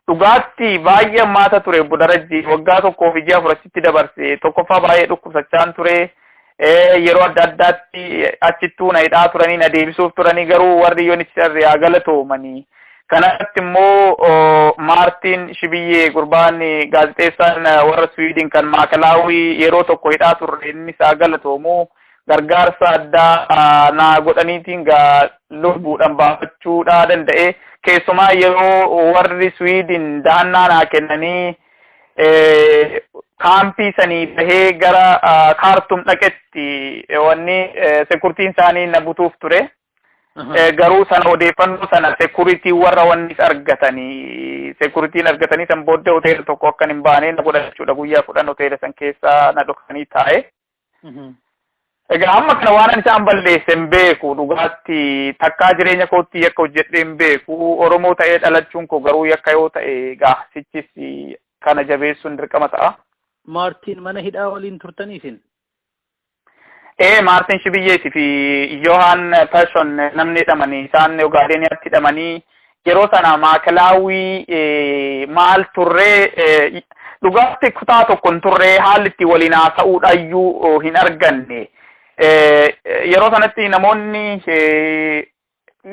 S3: Dhugaatti baay'ee maata ture Obbo Darajjii. Waggaa tokkoof ji'a afuritti dabarse. Tokkoffaa baay'ee dhukkubsachaan ture. Yeroo adda addaatti achittuu na hidhaa turanii na deebisuuf turanii garuu warri yoonichi haa galatoomanii. Kanatti immoo Maartiin Shibiyyee gurbaan gaazexeessaan warra Swiidin kan Maakalaawii yeroo tokko hidhaa turre inni isaa galatoomu. Gargaarsa addaa na godhaniitiin lubbuudhaan baafachuudhaa danda'e. Keessumaa yeroo warri Swiidin dahannaa naa kennanii kaampii sanii bahee gara Kaartum dhaqetti wanni security'n isaanii na butuuf ture. Garuu sana odeeffannoo sana security warra wannis argatanii san booddee hoteela tokko akkan hin baane na godhachuudha. Guyyaa 10 hoteela san keessa na dhokanii taa'e. Egaa amma kana waan isaan balleesse hin beeku. Dhugaatti takkaa jireenya kootti yakka hojjedhee hin beeku. Oromoo ta'ee dhalachuun koo garuu yakka yoo ta'e sichis kana jabeessuun dirqama ta'a.
S2: Maartiin mana hidhaa waliin turtanii isin?
S3: Maartiin Shibiyyeetii fi Yohaan Persson namni hidhamanii isaan Ogaadeniyaatti hidhamanii yeroo sana Maakalaawii maal turree dhugaatti kutaa tokko hin turree haalli itti waliin haasa'uudhaayyuu hin arganne. Yeroo sanatti namoonni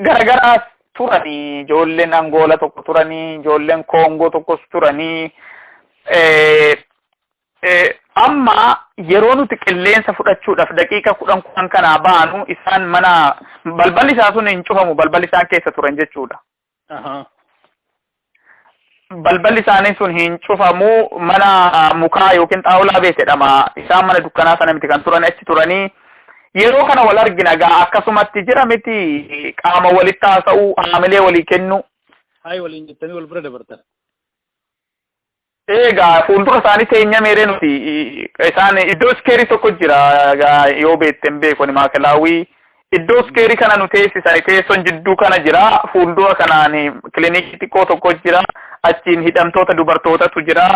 S3: garagaraa turanii, ijoolleen Angoola tokko turanii, ijoolleen Koongoo tokkos turanii. Amma yeroo nuti qilleensa fudhachuudhaaf daqiiqa 10 kanaa baanu isaan mana balballi isaa sun hin cufamu, balballi isaan keessa turan jechuudha. Balballi isaanii sun hin cufamu, mana mukaa yookiin xaawulaa beekedhama. Isaan mana dukkanaa sana miti kan turan achi turanii. Yeroo kana wal argina gaa akkasumatti jira miti qaama walitti haasa'uu, haamilee walii kennu.
S2: Hayi waliin jettanii wal bira dabartan.
S3: Egaa fuuldura isaanii teenya meeree nuti isaan iddoo iskeerii tokko jira yoo beekten beekoni Maakalaawii. Iddoo iskeerii kana nu teessisan teessoon jidduu kana jira. Fuuldura kanaan kilinikii xiqqoo tokko jira. Achiin hidhamtoota dubartootatu jira.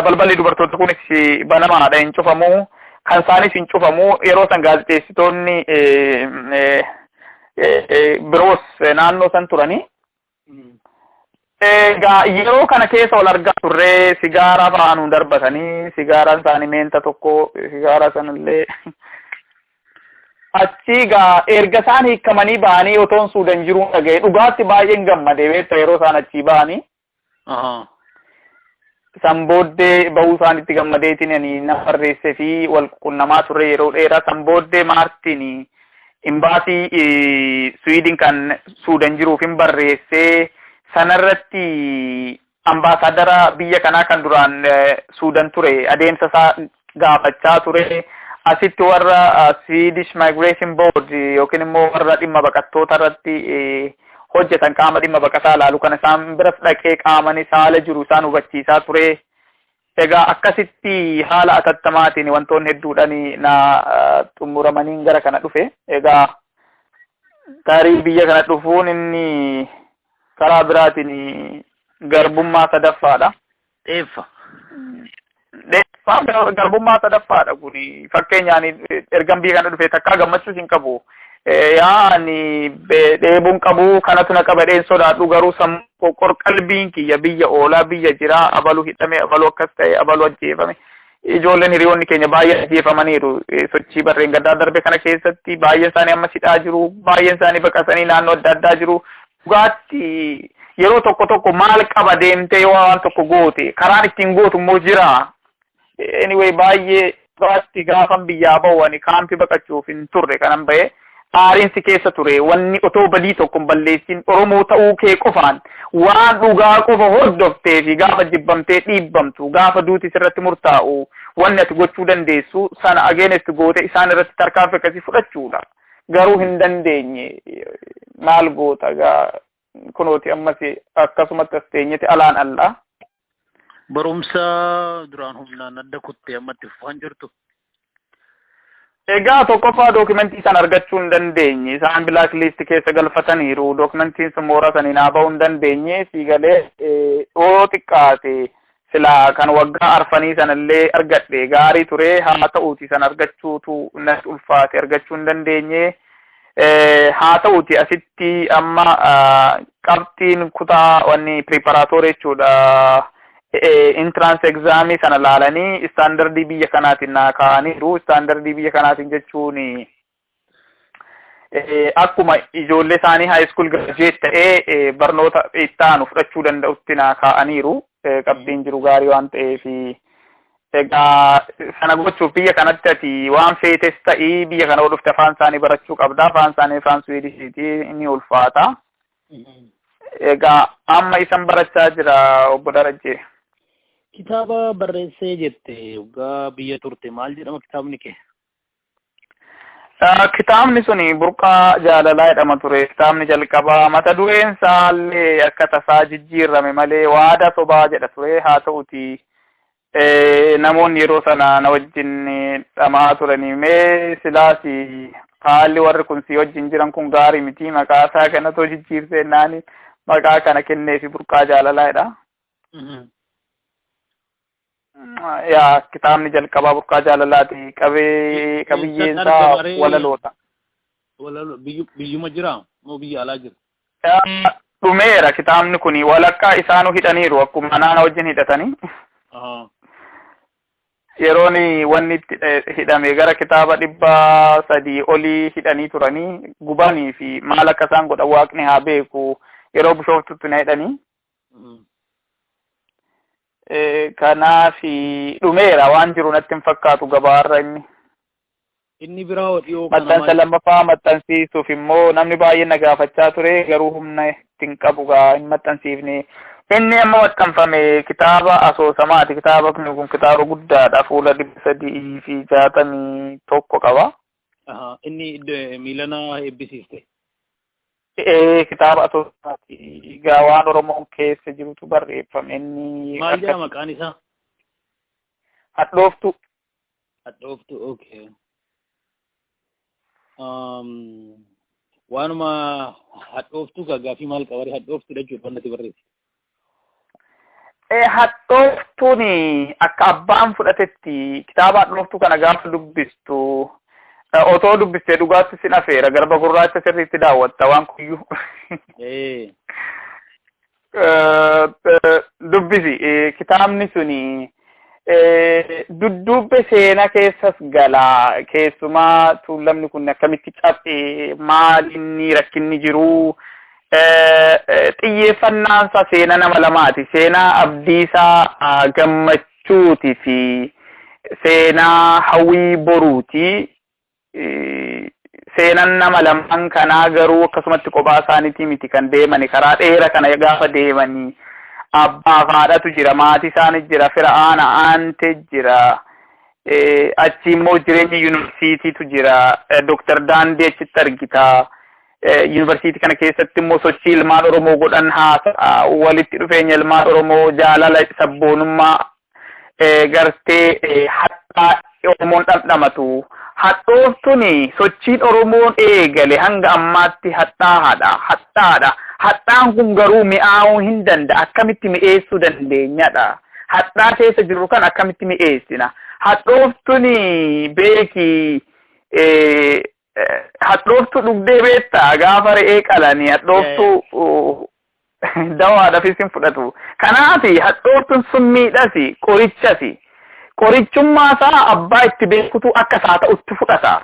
S3: Balballi dubartoota kunis banamaadha, hin cufamu. Kan isaanis hin cufamu. Yeroo san gaazexeessitoonni biroos naannoo san turanii. Egaa yeroo kana keessa wal argaa turree sigaaraa fa'aa nu darbatanii sigaaraan isaanii meenta tokko sigaaraa sanallee achi egaa erga isaan hiikamanii ba'anii otoon Suudaan jiruun dhaga'e dhugaatti baay'een gammadee beekta yeroo isaan achii ba'anii. San booddee bahuu isaanitti gammadeetiin nama barreessee fi wal qunnamaa turre yeroo dheeraa. San booddee Maartiin imbaasii Swiidin kan Suudaan jiruuf hin barreessee. Sanarratti ambaasaadara biyya kanaa kan duraan Suudaan ture adeemsa isaa gaafachaa ture. Asitti warra Swedish Migration Board yookiin immoo warra dhimma baqattoota irratti hojjetan qaama dhimma baqataa ilaalu kana isaan biras dhaqee qaamani haala jiru isaan hubachiisaa ture. Egaa akkasitti haala atattamaatiin wantoonni hedduudhaan na xumuramanii gara kana dhufe. Egaa tarii biyya kana dhufuun inni karaa biraatiin garbummaa sadaffaadha. Garbummaa sadaffaadha kuni fakkeenyaan ergan biyya kana dhufe takkaa gammachuus hin qabu. Yaani dheebuun qabu kanatu na qabadheen sodaadhu garuu qalbiin kiyya biyya oolaa biyya jira abalu hidhame abalu akkas ta'e abalu ajjeefame ijoolleen hiriyoonni keenya baay'ee ajjeefamaniiru sochii barreen gaddaa darbe kana keessatti baay'een isaanii amma sidhaa jiru baay'een isaanii baqatanii naannoo adda addaa jiru dhugaatti yeroo tokko maal qaba deemtee yoo waan tokko goote karaan ittiin gootu immoo jira anyway baay'ee dhugaatti gaafan biyyaa ba'uwani kaampii baqachuuf hin turre kanan ba'e aariinsi keessa ture wanni otoo badii tokko hin balleessin Oromoo ta'uu kee qofaan waan dhugaa qofa hordoftee fi gaafa jibbamtee dhiibbamtu gaafa duuti sirratti murtaa'u wanni ati gochuu dandeessu sana against goote isaan irratti tarkaanfii akkasii fudhachuudha garuu hin dandeenye maal goota gaa kunooti ammas akkasumatti as teenyete alaan allaa
S2: barumsa duraan humnaan adda kuttee ammatti fufaan jirtu.
S3: Egaa tokkoffaa dookimentii san argachuu hin dandeenye isaan blacklist keessa galfataniiru dookimentiin sun mooraa saniin haa ba'uu hin dandeenye siigalee yoo xiqqaate silaa kan waggaa arfanii sanallee argadhe gaarii ture haa ta'uuti san argachuutu natti ulfaate argachuu hin dandeenye haa ta'uuti asitti amma qabxiin kutaa wanni preparaatorii jechuudha entrance exam sana laalanii standardii biyya kanaatiin naa kaa'aniiru standardii biyya kanaatiin jechuun akkuma ijoollee isaanii high school graduate ta'ee barnoota ittaanu fudhachuu danda'utti naa kaa'aniiru qabxiin jiru gaarii waan ta'eef egaa sana gochuuf biyya kanatti ati waan feetes ta'ii biyya kana dhufte afaan isaanii barachuu qabda afaan isaanii afaan Sweedishiiti ni ulfaata egaa amma isan barachaa jira obbo Darajjee.
S2: Kitaaba barreessee jette waggaa biyya turte maal jedhama kitaabni kee?
S3: Kitaabni suni burqaa jaalalaa jedhama ture kitaabni jalqabaa mata dureen isaallee akka tasaa jijjiirrame malee waada sobaa jedha ture haa ta'uti namoonni yeroo sana na wajjin dhamaa turanii mee silaasi haalli warri kun si wajjin jiran kun gaarii miti maqaa isaa kanatoo jijjiirsee naani maqaa kana kenneefi burqaa jaalalaa jedha. yaa kitaabni jalqabaa burqaa jaalalaati qabiyyeen isaa walaloodha.
S2: Biyyuma jira moo biyya alaa jira?
S3: Dhumeera kitaabni kun walakkaa isaanu hidhaniiru akkuma naana wajjin hidhatanii. Yeroon wanni hidhame gara kitaaba 300 olii hidhanii turanii gubanii fi maal akka isaan godhan waaqni haa beeku yeroo bishooftutti na hidhanii. Kanaaf dhumeera waan jiru natti hin fakkaatu gabaarra
S2: inni biraa dhiyoo
S3: kana maxxansa lammaffaa maxxansiisuuf immoo namni baay'een na gaafachaa ture garuu humna ittiin qabu gaa hin maxxansiifne inni amma maxxanfame kitaaba asoosamaati kitaaba kun kitaaba guddaadha fuula 361 qaba.
S2: Inni miilana eebbisiiste.
S3: Kitaaba asoosamaati gaa waan Oromoon keessa jirutu barreeffame inni
S2: maal jedhama maqaan isaa?
S3: Hadhooftuu.
S2: Hadhooftuu okay. Waanuma hadhooftuu gaafii maal qabari hadhooftuu jechuudha wanti barreesse.
S3: Hadhooftuun akka abbaan fudhatetti kitaaba hadhooftuu kana gaafa dubbistu otoo dubbistee dhugaatti sin afeera garba gurraacha sirriitti daawwatta waan kuyyuu. Dubbisi kitaabni suni dudduubbe seenaa keessas galaa keessumaa tuulamni kun akkamitti cabee maal inni rakkinni jiru xiyyeeffannaansa seenaa nama lamaati seenaa Abdiisaa Gammachuuti fi seenaa Hawwii Boruuti. Seenaan nama lamaan kanaa garuu akkasumatti kophaa isaaniitii miti kan deemani karaa dheeraa kana gaafa deemanii abbaa haadhatu jira maatii isaanii jira fira aana aante jira achi immoo jireenya yuunivarsiitiitu jira Dr. Daandii achitti argita yuunivarsiitii kana keessatti immoo sochii ilmaan Oromoo godhan haasa'a walitti dhufeenya ilmaan Oromoo jaalala sabboonummaa gartee hattaa Oromoon dhamdhamatu. Hadhooftuun sochiin Oromoon eegale hanga ammaatti hattaadha. Hattaan kun garuu mi'aawuu hin danda'a. Akkamitti mi'eessuu dandeenyadha. Hattaa keessa jiru kan akkamitti mi'eessina. Hadhooftuun beeki hadhooftuu dhugdee beektaa gaafa re'ee qalanii hadhooftuu dawaadhaafis hin fudhatu. Kanaaf hadhooftuun summiidhas qorichas. qorichummaa isaa abbaa itti beekutu akka isaa ta'utti fudhata.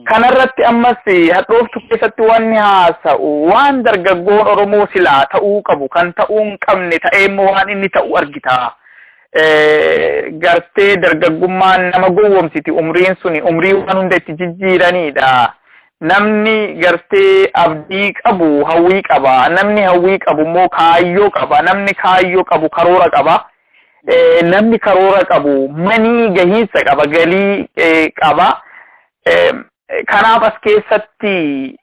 S3: Kanarratti ammas hadhooftu keessatti wanni haasa'u waan dargaggoon Oromoo silaa ta'uu qabu kan ta'uu hin qabne ta'ee immoo waan inni ta'u argita. Gartee dargaggummaan nama gowwomsiti umriin suni umrii waan hunda itti jijjiiranidha. Namni gartee abdii qabu hawwii qaba. Namni hawwii qabu immoo kaayyoo qaba. Namni kaayyoo qabu karoora qaba. Namni karoora qabu manii gahiinsa qaba, galii qaba. Kanaaf as keessatti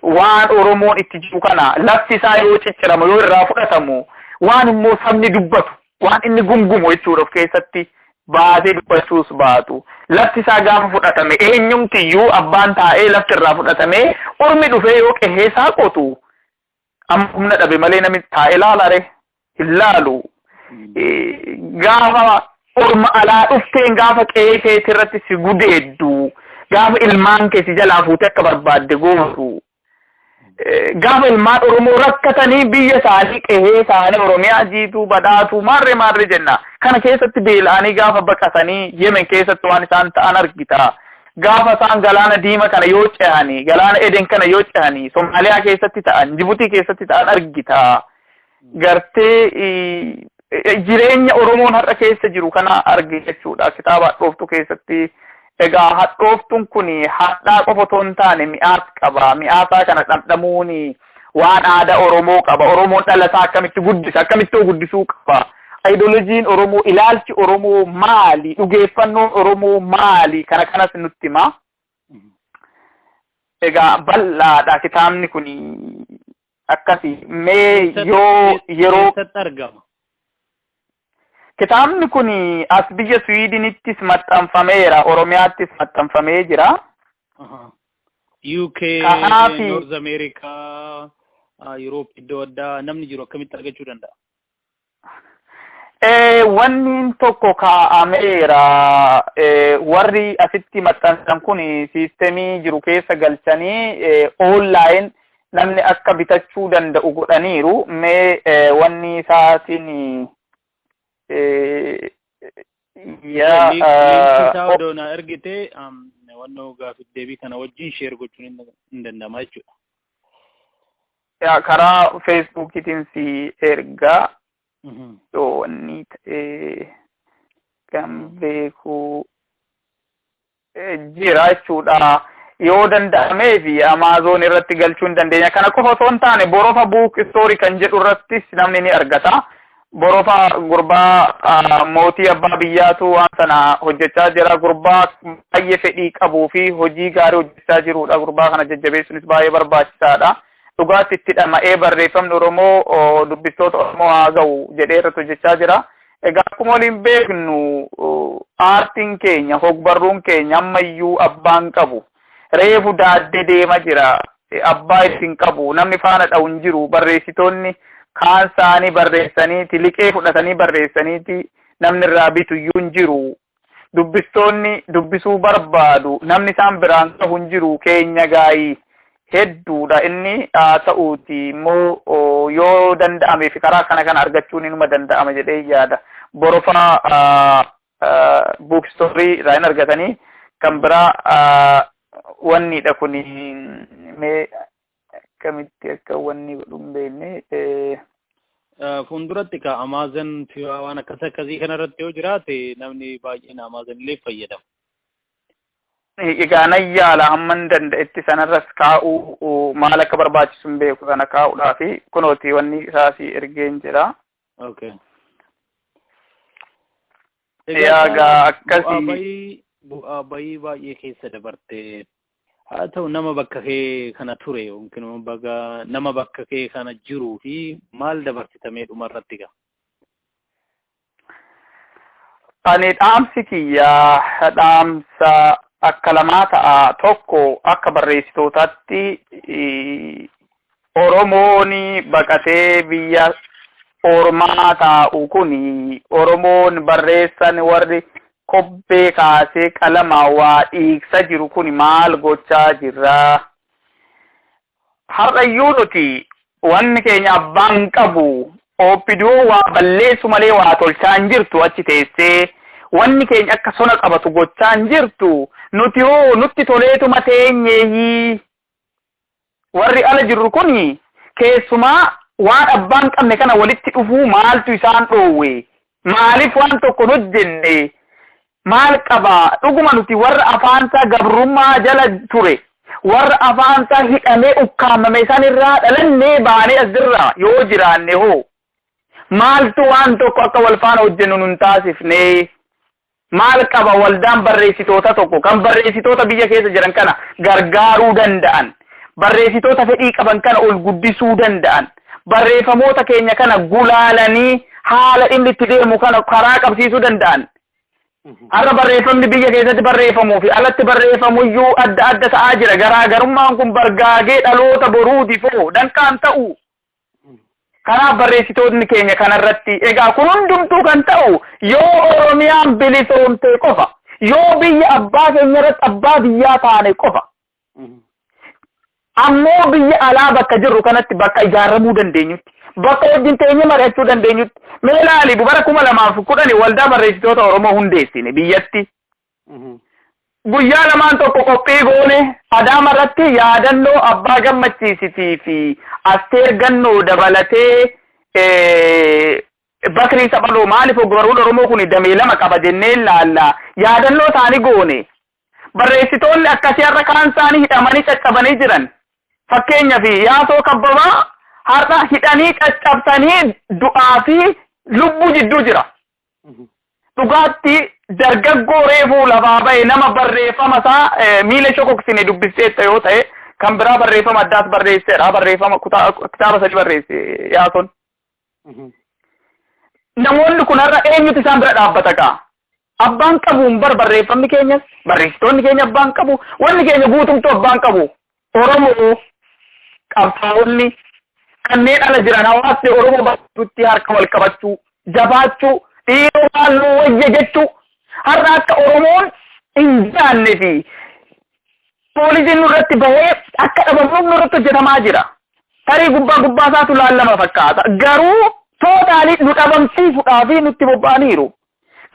S3: waan Oromoon itti jiru kana lafti isaa yoo cicciramu yoo irraa fudhatamu waan immoo sabni dubbatu waan inni gumgumu jechuudha of keessatti baasee dubbachuus baatu. Lafti isaa gaafa fudhatame eenyumtiyyuu abbaan taa'ee lafti irraa fudhatame ormi dhufee yoo qehee isaa qotu amma humna dhabe malee namni taa'ee laalare hin laalu. Gaafa orma alaa dhufteen gaafa qehee keetii irratti si gudeeddu gaafa ilmaan keessi jalaa fuutee akka barbaadde gootu. Gaafa ilmaan Oromoo rakkatanii biyya isaanii qehee isaanii Oromiyaa jiituu badhaatu maarree jenna. Kana keessatti beela'anii gaafa baqatanii Yemen keessatti waan isaan ta'an argita. Gaafa isaan galaana diima kana yoo ce'anii, galaana Eden kana yoo ce'anii, Somaaliyaa keessatti ta'an, Jibuutii keessatti ta'an argita. Gartee jireenya Oromoon har'a keessa jiru kana arge jechuudha. Kitaaba hadhooftu keessatti. Egaa hadhooftuun kun hadhaa qofa otoo hin taane mi'aas qaba. Mi'aasaa kana dhamdhamuun waan aadaa Oromoo qaba. Oromoon dhalasaa akkamitti guddisa, akkamitti guddisuu qaba. Ideoloojiin Oromoo, ilaalchi Oromoo maali? Dhugeeffannoon Oromoo maali? Kana kanas nutti hima. Egaa bal'aadha kitaabni kun akkasi. Mee yoo yeroo
S2: argama.
S3: Kitaabni kun as biyya Swiidinittis maxxanfameera, Oromiyaattis maxxanfamee jira.
S2: UK, North America, Europe iddoo addaa namni jiru akkamitti argachuu danda'a?
S3: Wanni tokko kaa'ameera. Warri asitti maxxansan kun siistemii jiru keessa galchanii online namni akka bitachuu danda'u godhaniiru. Mee wanni isaatiin
S2: doona ergite wannoo gaafii deebii kana wajjin sheer gochuun hin danda'ama jechuudha.
S3: Karaa Facebookiitiin si ergaa wanni ta'ee kan beeku jira jechuudha. Yoo danda'amee fi Amazon irratti galchuu hin dandeenya. Kana qofa osoo hin taane Borofa Book Story kan jedhu irrattis namni ni argata. Borofa gurbaa mootii abbaa biyyaatu waan sana hojjechaa jira. Gurbaa baay'ee fedhii qabuu fi hojii gaarii hojjechaa jirudha. Gurbaa kana jajjabeessuunis baay'ee barbaachisaadha. Dhugaatti itti dhama'ee barreeffamni Oromoo dubbistoota Oromoo haa ga'u jedhee irratti hojjechaa jira. Egaa akkuma waliin beeknu aartiin keenya, hogbarruun keenya ammayyuu abbaan qabu. Reefu daaddee deema jira. Abbaa ittiin qabu. Namni faana dha'u hin jiru. Barreessitoonni kaan isaanii barreessaniiti, liqee fudhatanii barreessaniiti namni irraa bitu iyyuu hin jiru. Dubbistoonni dubbisuu barbaadu. Namni isaan biraan qabu hin jiru. Keenya gaayii hedduudha. Inni ta'uuti immoo yoo danda'ame fi karaa kana argachuun inuma danda'ama jedhee yaada. Borofa bookstory irraa hin argatanii kan biraa wannidha kun mee akkamitti akka wanni godhuun beekne
S2: fuulduratti ka Amazon fi waan akkasii kanarratti yoo jiraate namni baay'een Amazon illee fayyadamu.
S3: Egaa nan yaala hamman danda'etti sanarras kaa'uu maal akka barbaachisu hin beeku sana kaa'uudhaafi kunooti wanni isaasii ergeen jira.
S2: Okay.
S3: Egaa akkasii
S2: bu'aa bayii baay'ee keessa dabarte haa ta'u nama bakka kee kana ture yookiin nama bakka kee kana jiruu fi maal dabarsitamee dhumarratti gaa?
S3: Ani dhaamsi kiyyaa dhaamsa akka lamaa ta'a. Tokko akka barreessitootaatti Oromoon baqatee biyya ormaa taa'u kun Oromoon barreessan warri kobbee kaasee qalama waa dhiigsa jiru kun maal gochaa jirra? Har'ayyuu nuti wanni keenya abbaan qabu oopiduu waa balleessu malee waa tolchaa hin jirtu achi teessee wanni keenya akka sona qabatu gochaan jirtu nuti hoo nutti toleetuma teenyeeyi warri ala jirru kuni keessumaa waan abbaan qabne kana walitti dhufuu maaltu isaan dhoowwe maaliif waan tokko hojjenne maal qaba dhuguma nuti warra afaansaa gabrummaa jala ture warra afaansaa hidhamee ukkaamame isaan irraa dhalannee baanee asirraa yoo jiraanne hoo maaltu waan tokko akka wal faana hojjennu nun taasifne maal qaba waldaan barreessitoota tokko kan barreessitoota biyya keessa jiran kana gargaaruu danda'an barreessitoota fedhii qaban kana ol guddisuu danda'an barreeffamoota keenya kana gulaalanii haala inni itti deemu kana karaa qabsiisuu danda'an har'a barreeffamni biyya keessatti barreeffamuu fi alatti barreeffamuyyuu adda adda ta'aa jira garaagarummaan kun bargaagee dhaloota boruuti foo danqaan ta'u kanaaf barreessitoonni keenya kanarratti egaa kun hundumtuu kan ta'u yoo Oromiyaan bilisoomte qofa yoo biyya abbaa keenya irratti abbaa biyyaa taane qofa ammoo biyya alaa bakka jirru kanatti bakka ijaaramuu dandeenyutti bakka wajjin teenye mari'achuu dandeenyutti mee ilaali bara 2010 waldaa barreessitoota Oromoo hundeessine biyyatti guyyaa lamaan tokko qophii goone Adaama irratti yaadannoo abbaa gammachiisitii fi Asteer Gannoo dabalatee Bakrii Sabaloo maaliif ogbarruun Oromoo kun damee lama qaba jennee laalla yaadannoo isaanii goone barreessitoonni akkasii har'a kaan isaanii hidhamanii caccabanii jiran fakkeenyaaf Yaasoo Kabbabaa har'a hidhanii caccabsanii du'aa fi lubbuu jidduu jira dhugaatti dargaggoo reefuu lafaa ba'e nama barreeffama isaa miila shokoksine dubbisseetta yoo ta'e kan biraa barreeffama addaas barreesseedha barreeffama kitaaba sadii barreesse Yaasoon namoonni kun har'a eenyutu isaan bira dhaabbata kaa abbaan qabuun barreeffamni keenyas barreessitoonni keenya abbaan qabu wanni keenya guutumtuu abbaan qabu Oromoo qabsaa'onni kanneen ala jiran hawaasni Oromoo bakkutti harka wal qabachuu jabaachuu dhiiroo halluu wayya jechuu har'a akka Oromoon hin jaanne fi poolisiin nurratti bahee akka dhabamuuf nurratti hojjetamaa jira tarii gubbaa isaatu laallama fakkaata garuu tootaalii nu dhabamsiisuudhaa fi nutti bobba'aniiru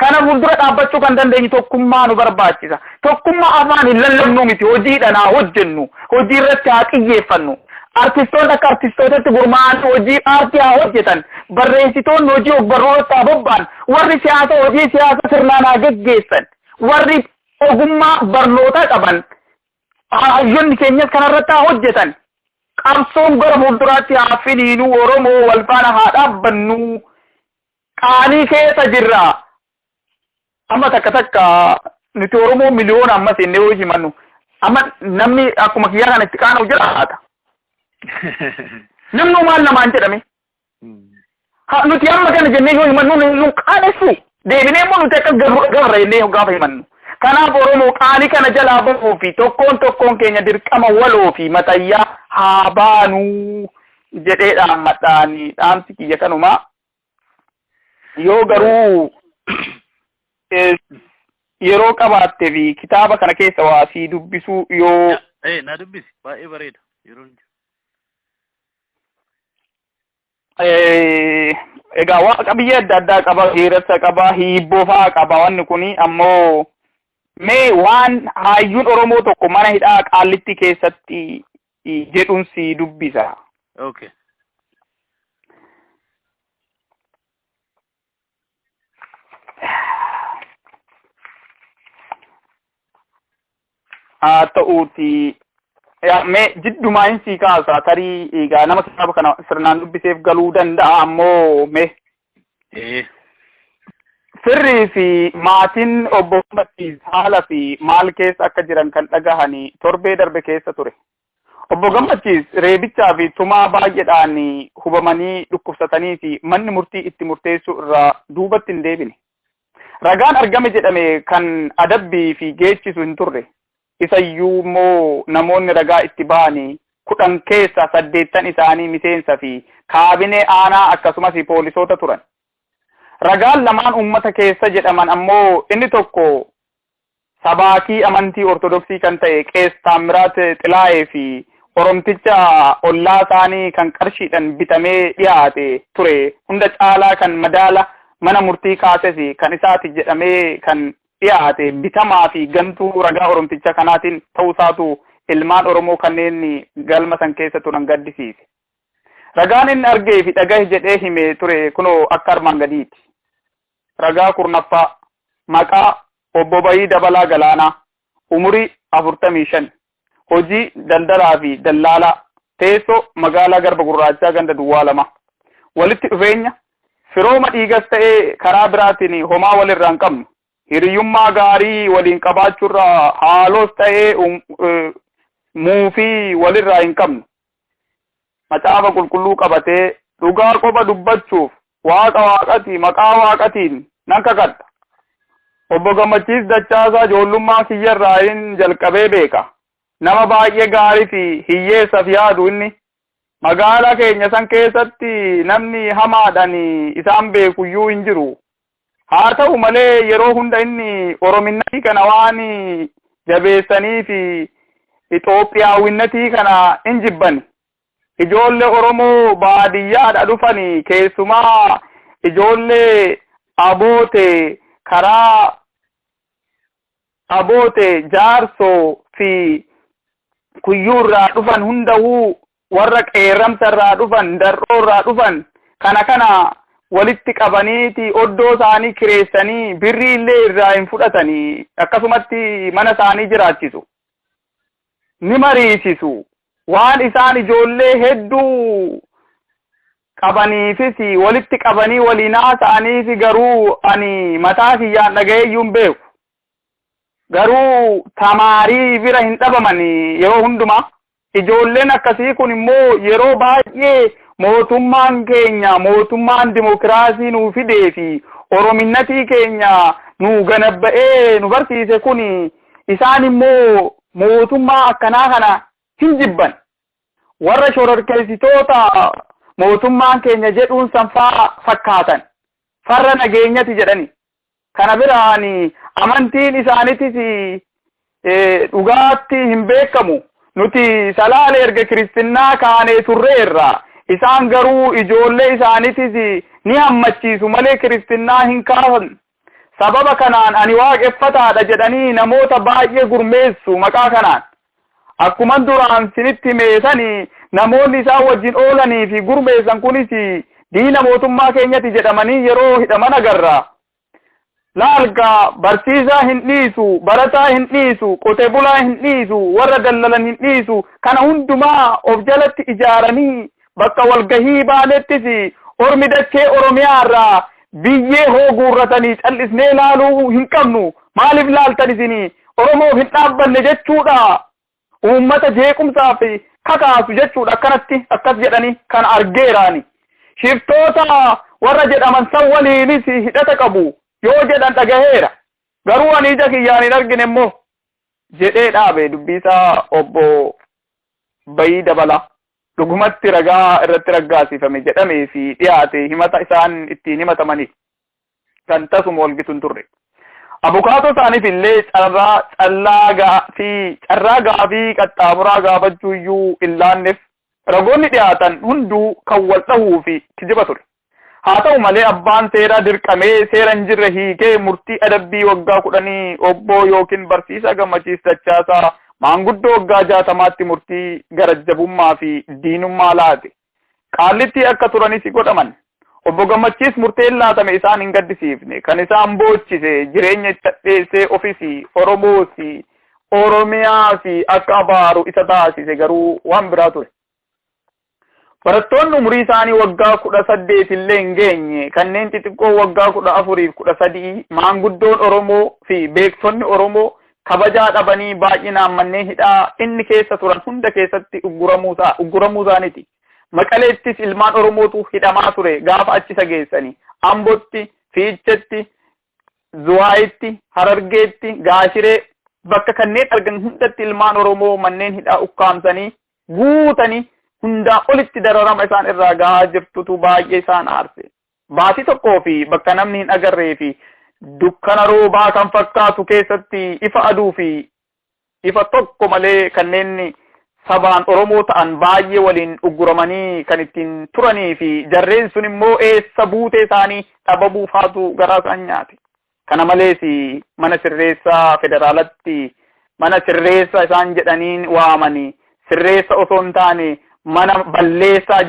S3: kana fuuldura dhaabbachuu kan dandeenyu tokkummaa nu barbaachisa tokkummaa afaan hin lallabnu miti hojiidhaan hojjennu hojii irratti haa xiyyeeffannu artistoonni akka artistootatti gurmaa'an hojii aartii haa hojjetan barreessitoonni hojii ogbarruutti haa bobba'an warri siyaasa hojii siyaasa sirnaan haa geggeessan warri ogummaa barnoota qaban hayyoonni keenyas kanarratti haa hojjetan qabsoon gara fuulduraatti haa finiinuu Oromoo wal faana haa dhaabbannu qaanii keessa jirra amma takka nuti Oromoo miliyoona amma seennee yoo himannu amma namni akkuma kiyyaa kana itti qaana'u jiraata namni maal namaan jedhame nuti amma kana jennee yoo himannu nu qaanessu deebinee immoo nuti akka gabarra jennee gaafa himannu kanaaf Oromoo qaanii kana jalaa bahuu fi tokkoon keenya dirqama waloo fi matayyaa haa baanuu jedhee dhaammadhaani dhaamsi kiyya kanuma yoo garuu yeroo qabaatte fi kitaaba kana keessa waa si dubbisuu yoo
S2: na dubbisi baay'ee bareeda yeroo
S3: egaa waa qabiyyee adda addaa qaba heerasa qaba hibboo fa'aa qaba wanni kuni ammoo mee waan hayyuun Oromoo tokko mana hidhaa Qaallitti keessatti jedhuun si dubbisa.
S2: Okay.
S3: Ta'uuti mee jiddumaa hin sii kaasaa tarii egaa nama kitaaba kana sirnaan dubbiseef galuu danda'a ammoo mee firrii fi maatiin obbo Gammachiis haala fi maal keessa akka jiran kan dhagahanii torbee darbe keessa ture. Obbo Gammachiis reebichaa fi tumaa baay'eedhaan hubamanii dhukkubsatanii fi manni murtii itti murteessuu irraa duubatti hin deebine. Ragaan argame jedhame kan adabbii fi geechisu hin turre. Isayyuu immoo namoonni ragaa itti ba'anii 10 keessa 8 isaanii miseensa fi kaabinee aanaa akkasumas poolisoota turan. Ragaan lamaan ummata keessa jedhaman ammoo inni tokko sabaakii amantii ortodoksii kan ta'e Qees Taamiraat Xilaayee fi Oromticha ollaa isaanii kan qarshiidhaan bitamee dhiyaate ture hunda caalaa kan madaala mana murtii kaasesi kan isaati jedhamee kan dhiyaate bitamaa fi gantuu ragaa Oromticha kanaatiin ta'uusaatu ilmaan Oromoo kanneen galma san keessa turan gaddisiise. Ragaan inni argee fi dhagahe jedhee hime ture kunoo akka armaan gadiiti. Ragaa kurnaffaa maqaa obbo Bayii Dabalaa Galaanaa umurii 45 hojii daldalaa fi dallaalaa teessoo magaalaa Garba Gurraachaa ganda Duwwaa 2 walitti dhufeenya firooma dhiigas ta'ee karaa biraatiin homaa walirraa hin qabnu hiriyyummaa gaarii waliin qabaachuurraa haaloos ta'ee muufii walirraa hin qabnu macaafa qulqulluu qabatee dhugaa qofa dubbachuuf waaqa waaqatii maqaa waaqatiin nan kakadha. Obbo Gammachiis Dachaasaa ijoollummaa kiyyarraa hin jalqabee beeka. Nama baay'ee gaarii fi hiyyeessaaf yaadu inni magaalaa keenya san keessatti namni hamaadhaan isaan beekuyyuu hin jiru. Haa ta'u malee yeroo hunda inni Orominnatii kana waan jabeessanii fi Itoophiyaawinnatii kana hin jibban. Ijoollee Oromoo baadiyyaadha dhufanii keessumaa ijoollee aboote karaa aboote jaarsoo fi kuyyuurraa dhufan hundahuu warra qeerramsarraa dhufan darroorraa dhufan kana walitti qabaniiti oddoo isaanii kireessanii birrii illee irraa hin fudhatanii akkasumatti mana isaanii jiraachisu. Ni mariisisu. Waan isaan ijoollee hedduu qabaniifis walitti qabanii waliin haasa'aniif garuu ani mataa kiyyaan dhagayeeyyuu hin beeku. Garuu tamaarii bira hin dhabaman yeroo hundumaa. Ijoolleen akkasii kun immoo yeroo baay'ee mootummaan keenya mootummaan dimokiraasii nuu fidee fi Orominnatii keenya nu ganabba'ee nu barsiise kun isaan immoo mootummaa akkanaa kana hin jibban. Warra shororkeessitoota mootummaan keenya jedhuun sanfaa fakkaatan farra nageenyati jedhani. Kana biraan amantiin isaaniitis dhugaatti hin beekamu. Nuti salaale erga kiristinnaa kaanee turreerra. Isaan garuu ijoollee isaaniitis ni hammachiisu malee kiristinnaa hin kaasan. Sababa kanaan ani waaqeffataadha jedhanii namoota baay'ee gurmeessu maqaa kanaan. Akkuma duraan sinitti meesanii namoonni isaan wajjin oolanii fi gurmeessan kunis diina mootummaa keenyati jedhamanii yeroo hidhaman agarra. Laalgaa barsiisaa hin dhiisu, barataa hin dhiisu, qotee bulaa hin dhiisu, warra dallalan hin dhiisu, kana hundumaa of jalatti ijaaranii bakka walgahii baalettis ormi dachee Oromiyaarraa biyyee hooguurratanii callisnee laaluu hin qabnu. Maaliif laaltan isinii? Oromoof hin dhaabbanne jechuudha. Uummata jeequmsaaf kakaasu jechuudha. Akkas jedhanii kan argeeraani. Shiftoota warra jedhaman san waliinis hidhata qabu yoo jedhan dhagaheera. Garuu ani ija kiyyaan hin argine immoo jedhee dhaabe dubbisaa obbo Bayii Dabalaa. Dhugumatti ragaa irratti raggaasifame jedhamee fi dhiyaate himata isaan ittiin himatamanii kan tasuma walgitu hin turre. Abukaatoo isaaniif illee carraa gaafii qaxxaamuraa gaafachuu iyyuu hin laanneef ragoonni dhiyaatan hunduu kan wal dhahuu fi kijiba ture. Haa ta'u malee abbaan seeraa dirqamee seera hin jirre hiikee murtii adabbii waggaa 10 obbo yookiin barsiisaa Gammachiis Dachaasaa maanguddoo waggaa 60tti murtii garajjabummaa fi diinummaa laate. Qaallitti akka turanis godhaman. Obbo Gammachiis murteen laatame isaan hin gaddisiifne. Kan isaan boochise jireenya itti dheessee ofisi Oromoosi Oromiyaasi akka abaaru isa taasise garuu waan biraa ture. Barattoonni umurii isaanii waggaa 18 illee hin geenye kanneen xixiqqoo waggaa 14 fi 13 maanguddoon Oromoo fi beektonni Oromoo kabajaa dhabanii baay'inaan manneen hidhaa inni keessa turan hunda keessatti ugguramuu isaaniiti. Maqaleettis ilmaan Oromootu hidhamaa ture gaafa achi isa geessanii. Ambotti, Fiichetti, Zuwaayitti, Harargeetti, Gaashiree bakka kanneen argan hundatti ilmaan Oromoo manneen hidhaa ukkaamsanii guutanii hundaa olitti dararama isaan irraa gahaa jirtutu baay'ee isaan aarse. Baatii tokkoo fi bakka namni hin agarree fi dukkana roobaa kan fakkaatu keessatti ifa aduu fi ifa tokko malee kanneen sabaan Oromoo ta'an baay'ee waliin ugguramanii kan ittiin turanii fi jarreen sun immoo eessa buutee isaanii dhababuu faatu garaa isaan nyaate. Kana malees mana sirreessaa federaalatti mana sirreessaa isaan jedhaniin waamanii sirreessa osoo hin taane mana balleessaa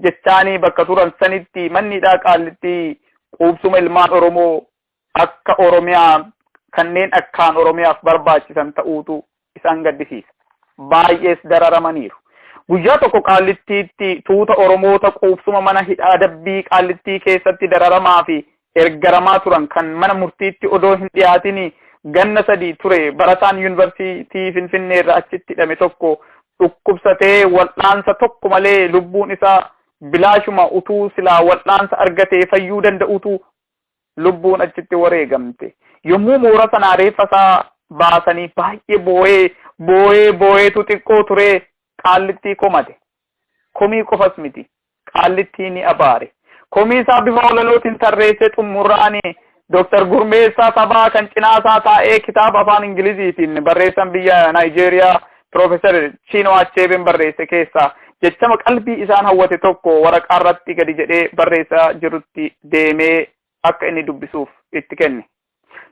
S3: jechaanii bakka turan sanitti mannidhaa Qaallitti quubsuma ilmaan Oromoo akka Oromiyaa kanneen akkaan Oromiyaaf barbaachisan ta'uutu isaan gaddisiisa. Baay'ees dararamaniiru. Guyyaa tokko Qaallittiitti tuuta Oromoota quubsuma mana hidhaa Dabbii Qaallittii keessatti dararamaa fi ergaramaa turan kan mana murtiitti odoo hin dhiyaatin ganna 3 ture barataan yuunivarsiitii Finfinnee irraa achitti hidhame tokko dhukkubsatee wal'aansa tokko malee lubbuun isaa bilaashuma utuu silaa wal'aansa argatee fayyuu danda'utu lubbuun achitti wareegamte. Yommuu moora sanaa reeffa isaa baasanii baay'ee boo'eetu xiqqoo ture Qaallittii komate. Komii qofas miti. Qaallittii ni abaare. Komii isaa bifa walalootiin tarreessee xumuraanii Dr. Gurmeessaa Sabaa kan cinaasaa taa'ee kitaaba afaan Ingiliziitiin barreessan biyya Naayijeeriyaa Profeesar Chinoo Achebeen barreesse keessaa jechama qalbii isaan hawwate tokko waraqaa irratti gadi jedhee barreessaa jirutti deemee akka inni dubbisuuf itti kenne.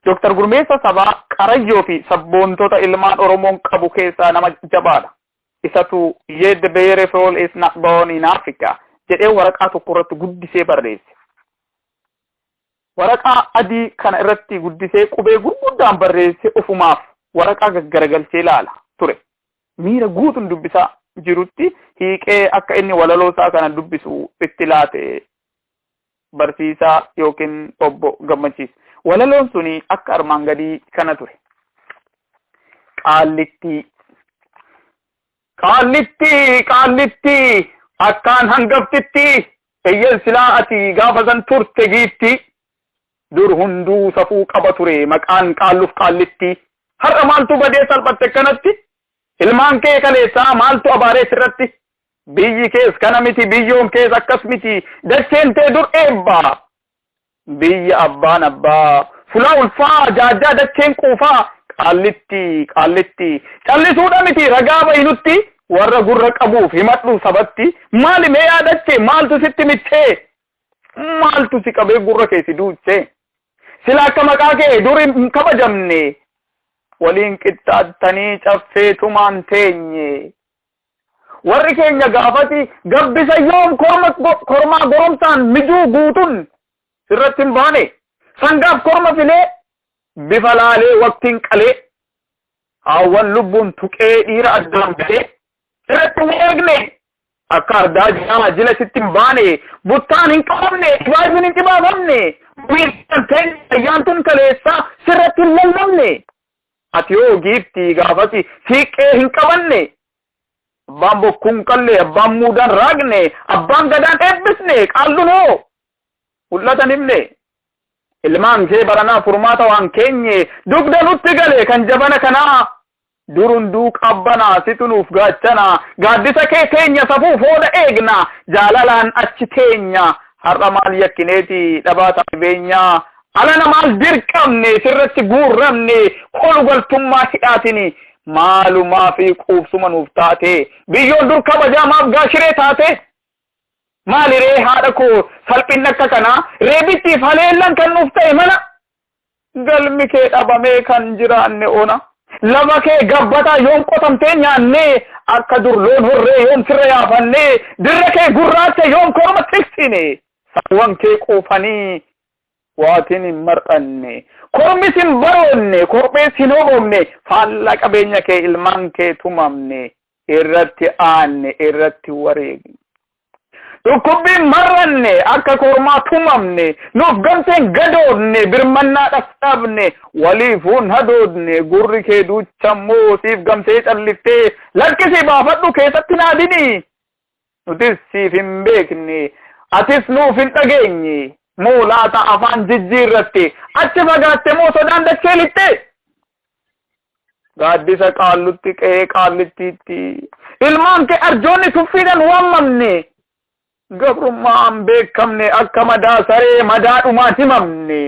S3: Dr. Gurmeessaa Sabaa qarayyoo fi sabboontota ilmaan Oromoon qabu keessaa nama jabaadha. Isatu yet the beautiful is not born in Africa jedhee waraqaa tokko irratti guddisee barreesse. Waraqaa adii kana irratti guddisee qubee gurguddaan barreesse ofumaaf waraqaa gaggaragalchee ilaala ture. Miira guutuun dubbisaa jirutti hiiqee akka inni walaloosaa kana dubbisu itti laate barsiisaa yookiin obbo Gammachiis. Walaloon suni akka armaan gadii kana ture. Qaallittii akkaan hangaftitti eeyyan silaa ati gaafa san turte giitti dur hunduu safuu qaba ture maqaan qaalluuf Qaallittii. Har'a maaltu badee salphatte kanatti? Ilmaan kee kaleessaa maaltu abaaree sirratti? Biyyi kees kana miti biyyoon kees akkas miti dacheen tee dur eebbaa. Biyya abbaan abbaa fulaa ulfaa jaajjaa dacheen quufaa Qaallittii callisuudha miti ragaa ba'inutti warra gurra qabuuf himadhu sabatti maali mee yaadache maaltu sitti michee maaltu si qabee gurra kee si duuchee sila akka maqaa kee dur hin kabajamne waliin qixxaattanii caffeetumaan teenye warri keenya gaafati gabbisa yoom kormaa goromsaan mijuu guutun sirratti hin baane sangaaf korma filee bifa laalee waqtiin qalee hawwan lubbuun tuqee dhiira addaan galee sirratti hin eegne akka ardaa jaamaa jila sitti hin baane buttaan hin qabamne dhibaayuun hin dhibaafamne wiirtan ta'e ayyaantun kaleessaa sirratti hin lallabne ati yoo giiftii gaafati siiqee hin qabanne abbaan bokkuun qallee abbaan muudaan raagne abbaan gadaan eebbisne qaallunoo mul'atan himne ilmaan kee baranaa furmaata waan keenye dugda nutti gale kan jabana kanaa durunduu qabbanaa situnuuf gaachanaa gaaddisa kee teenya safuuf hooda eegna jaalalaan achi teenya har'a maal yakkineeti dhabaa taa'ibeenyaa alana maal dirqamne sirratti guurramne kolugaltummaa hidhaatini maalumaa fi quubsuma nuuf taate biyyoon dur kabajaamaaf gaashiree taate maaliree haadha koo salphinna akka kanaa reebittiif haleellan kan nuuf ta'e mana galmi kee dhabamee kan jiraanne ona lafa kee gabbataa yoom qotamtee nyaannee akka dur loon horree yoom sirra yaafannee dirra kee gurraacha yoom korma tiksine sawwan kee quufanii waatiin hin mar'anne kormis hin baroonne korbees hin hoomne faallaa qabeenya kee ilmaan kee tumamne irratti aanne irratti wareegne dhukkubbiin marranne akka kormaa tumamne nuuf gamteen gadoodne birmannaa dhabne waliifuun hadoodne gurri kee duuchammoo siif gamtee calliftee lakkisii baafadhu keessatti naadini nutis siif hin beekne atis nuuf hin dhageenye moo laata afaan jijjiirratte achi fagaatte moo sodaan dachee lixxe gaaddisa qaallutti qe'ee qaallittiitti ilmaan kee arjoonni tuffiidhan waamamne gabrummaan beekamne akka madaa saree madaadhumaan himamne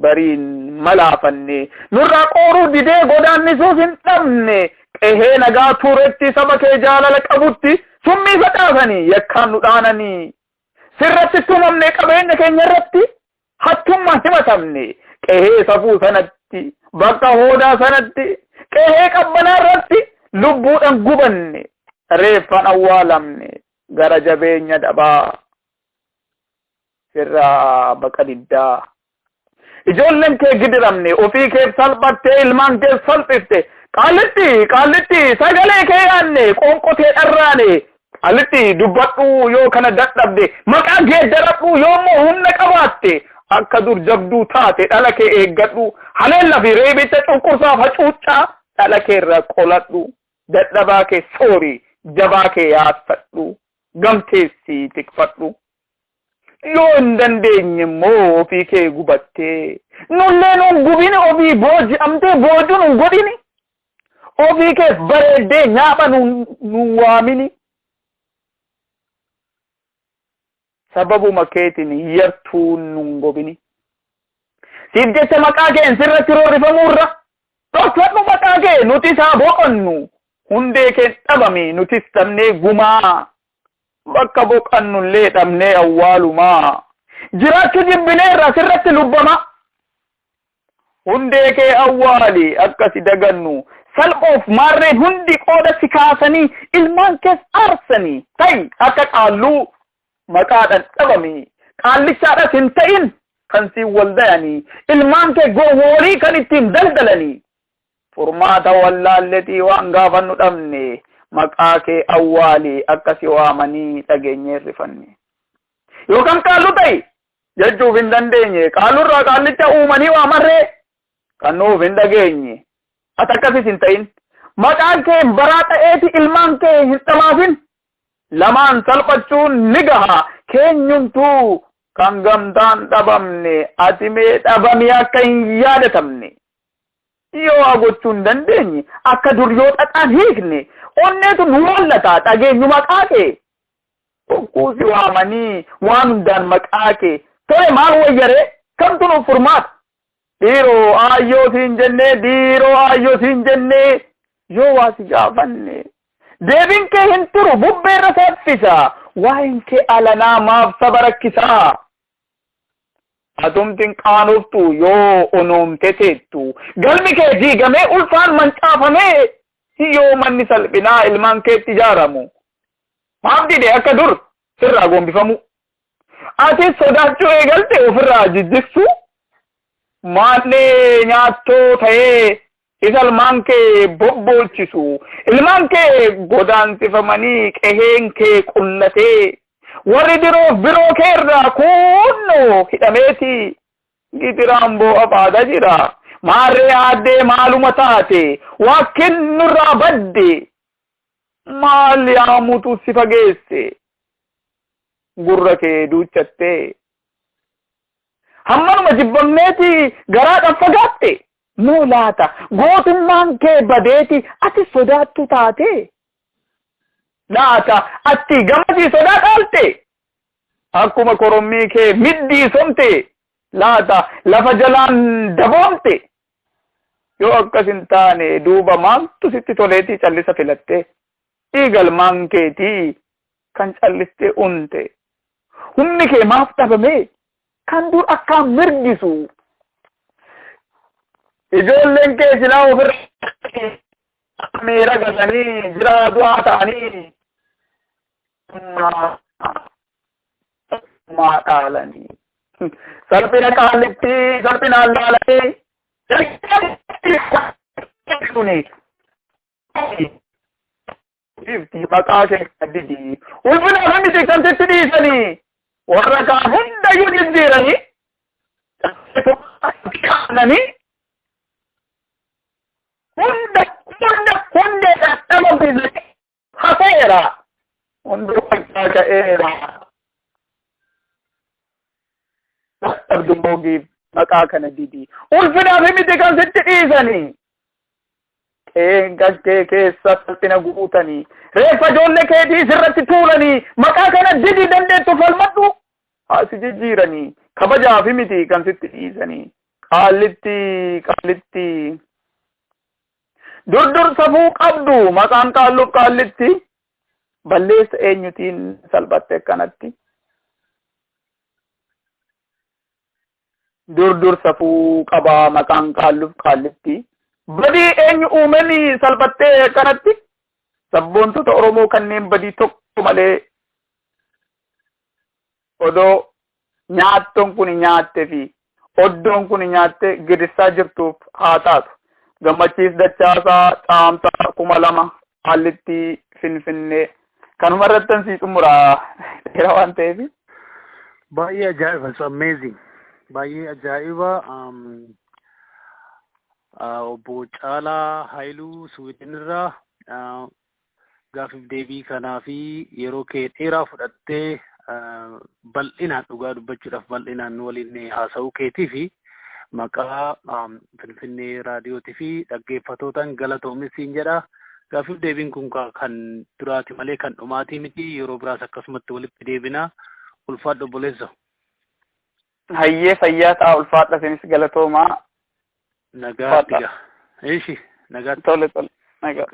S3: bariin malaafanne nurraa qooruu didee godaannisuuf hin dhabne qehee nagaa turetti saba kee jaalala qabutti summii facaasanii yakkaan nu dhaananii sirratti tumamne qabeenya keenya irratti hattummaa himatamne qehee safuu sanatti bakka hoodaa sanatti qehee qabbanaa irratti lubbuudhaan gubanne reeffan awwaalamne gara jabeenya dhabaa sirraa baqa diddaa ijoolleen kee gidiramne ofii kee salphattee ilmaan kee salphifte qaallitti sagalee kee yaanne qoonqotee dharraane qaallitti dubbadhu yoo kana dadhabde maqaa geeddaradhu yoommoo humna qabaatte akka dur jabduu taate dhala kee eeggadhu haleella fi reebicha cunqursaa facuuccaa dhala kee irraa qoladhu dadhabaa kee soori jabaa kee yaassadhu gamteessi tikfadhu yoo hin dandeenye immoo ofii kee gubattee nullee nun gubini ofii booji'amtee boojuu nun godhini ofii keef bareeddee nyaapha nun waamini sababuma keetiin yartuun nun gobini siif jecha maqaa kee sirratti roorrifamuurra dhoksadhu maqaa kee nuti isaa boqonnu hundee kee dhabame nutis dhabnee gumaa bakka boqannullee dhabnee awwaalumaa jiraachuu jibbineerra sirratti lubbama hundee kee awwaali akkasi dagannu salphoof maarreen hundi qooda si kaasanii ilmaan kees aarsanii ta'i akka qaalluu maqaadhaan dhabame qaallichaadhas hin ta'in kan siin wal dayanii ilmaan kee gowwoolii kan ittiin daldalanii furmaata wallaalletii waan gaafannu dhabne maqaa kee awwaali akkasi waamanii dhageenyee rifanne yookaan qaallu ta'i jechuuf hin dandeenye qaallurraa qaallicha uumanii waamarree kan nuuf hin dhageenye ati akkasis hin ta'in maqaan kee baraa ta'eeti ilmaan kee hin dhamaafin lamaan salphachuun ni gaha keenyumtuu kan gamtaan dhabamne ati mee dhabamee akka hin yaadatamne yoo gochuu hin dandeenye akka dur yoo xaxaan hiikne onneetu nu wallata dhageenyu maqaa kee tokkuusi waamanii waan hundaan maqaa kee tole maal wayyaree kamtu nuuf furmaata dhiiroo aayyoo siin jennee yoo waa si gaafanne deebiin kee hin turu bubbeerra saffisa waa'een kee alanaa maaf saba rakkisaa atumtiin qaanoftu yoo onoomte teettu galmi kee diigamee ulfaan mancaafamee yoo manni salphinaa ilmaan keetti ijaaramu maaf dide akka dur sirraa gombifamu ati sodaachuu eegalte ofirraa jijjigsu maallee nyaattoo ta'ee isa ilmaan kee bobbolchisu ilmaan kee godaansifamanii qeheen kee qullatee warri biroo kee irraa kunnoo hidhameeti gidiraan boo'a baada jira maarree aaddee maaluma taate wakkin nurraa badde maal yaamutu si fageesse gurra kee duuchatte hammanuma jibbamneeti garaadhaan fagaatte moo laata gootummaan kee badeeti ati sodaattu taate laata ati gamasii sodaa dhaalte akkuma korommii kee middii somte laata lafa jalaan daboomte yoo akkas hin taane duuba maaltu sitti toleetii callisa filatte dhiigalmaan keetii kan calliste unte humni kee maaf dhabame kan dur akkaan mirgisu ijoolleen kee silaa ofirra miira gasanii jiraa du'aa ta'anii maa dhaalanii salphina qaallitti salphinaan dhaalanii maqaa kee didii ulfina hundi tiksamtitti dhiisanii warra kaan hundayyuu jijjiiranii qaananii hunda dhadhabamsiisanii hafeera hundi fachaa ka'eera dhadhabdumoogiif maqaa kana didii ulfinaaf miti kan sitti dhiisanii qeenqaskee keessa salphina guutanii reeffa ijoollee keetii sirratti tuulanii maqaa kana didii dandeettu falmadhu asi jijjiiranii kabajaaf miti kan sitti dhiisanii Qaallitti. Dur safuu qabdu maqaan qaalluuf qaallitti. Balleessa eenyutiin salphatte akkanatti. Dur safuu qabaa maqaan qaalluuf qaallitti. Badii eenyu uumanii salphattee akkanatti. Sabboontota Oromoo kanneen badii tokko malee odoo nyaattoon kun nyaatte fi oddoon kun nyaatte gidisaa jirtuuf haa taatu. Gammachiis Dachaasaa Caamsaa 2000 Qaallitti Finfinnee. Kanuma irrattan sii xumuraa dheeraa waan ta'eef.
S2: Baay'ee ajaa'iba. It's amazing. Baay'ee ajaa'iba. Obbo Caalaa Haayiluu Suwiidin irraa gaafiif deebii kanaa fi yeroo kee dheeraa fudhattee bal'inaan dhugaa dubbachuudhaaf bal'inaan waliin haasa'uu keetii fi maqaa Finfinnee raadiyootii fi dhaggeeffatootaan galatoomi siin jedha. Gaafiif deebiin kun kan duraati malee kan dhumaatii miti. Yeroo biraas akkasumatti walitti deebina. Ulfaadhu obboleessa.
S3: Hayyee fayyaa ta'a ulfaadha isinis galatoomaa.
S2: Nagaatti gaa. Eeshi nagaatti.
S3: Tole. Nagaa.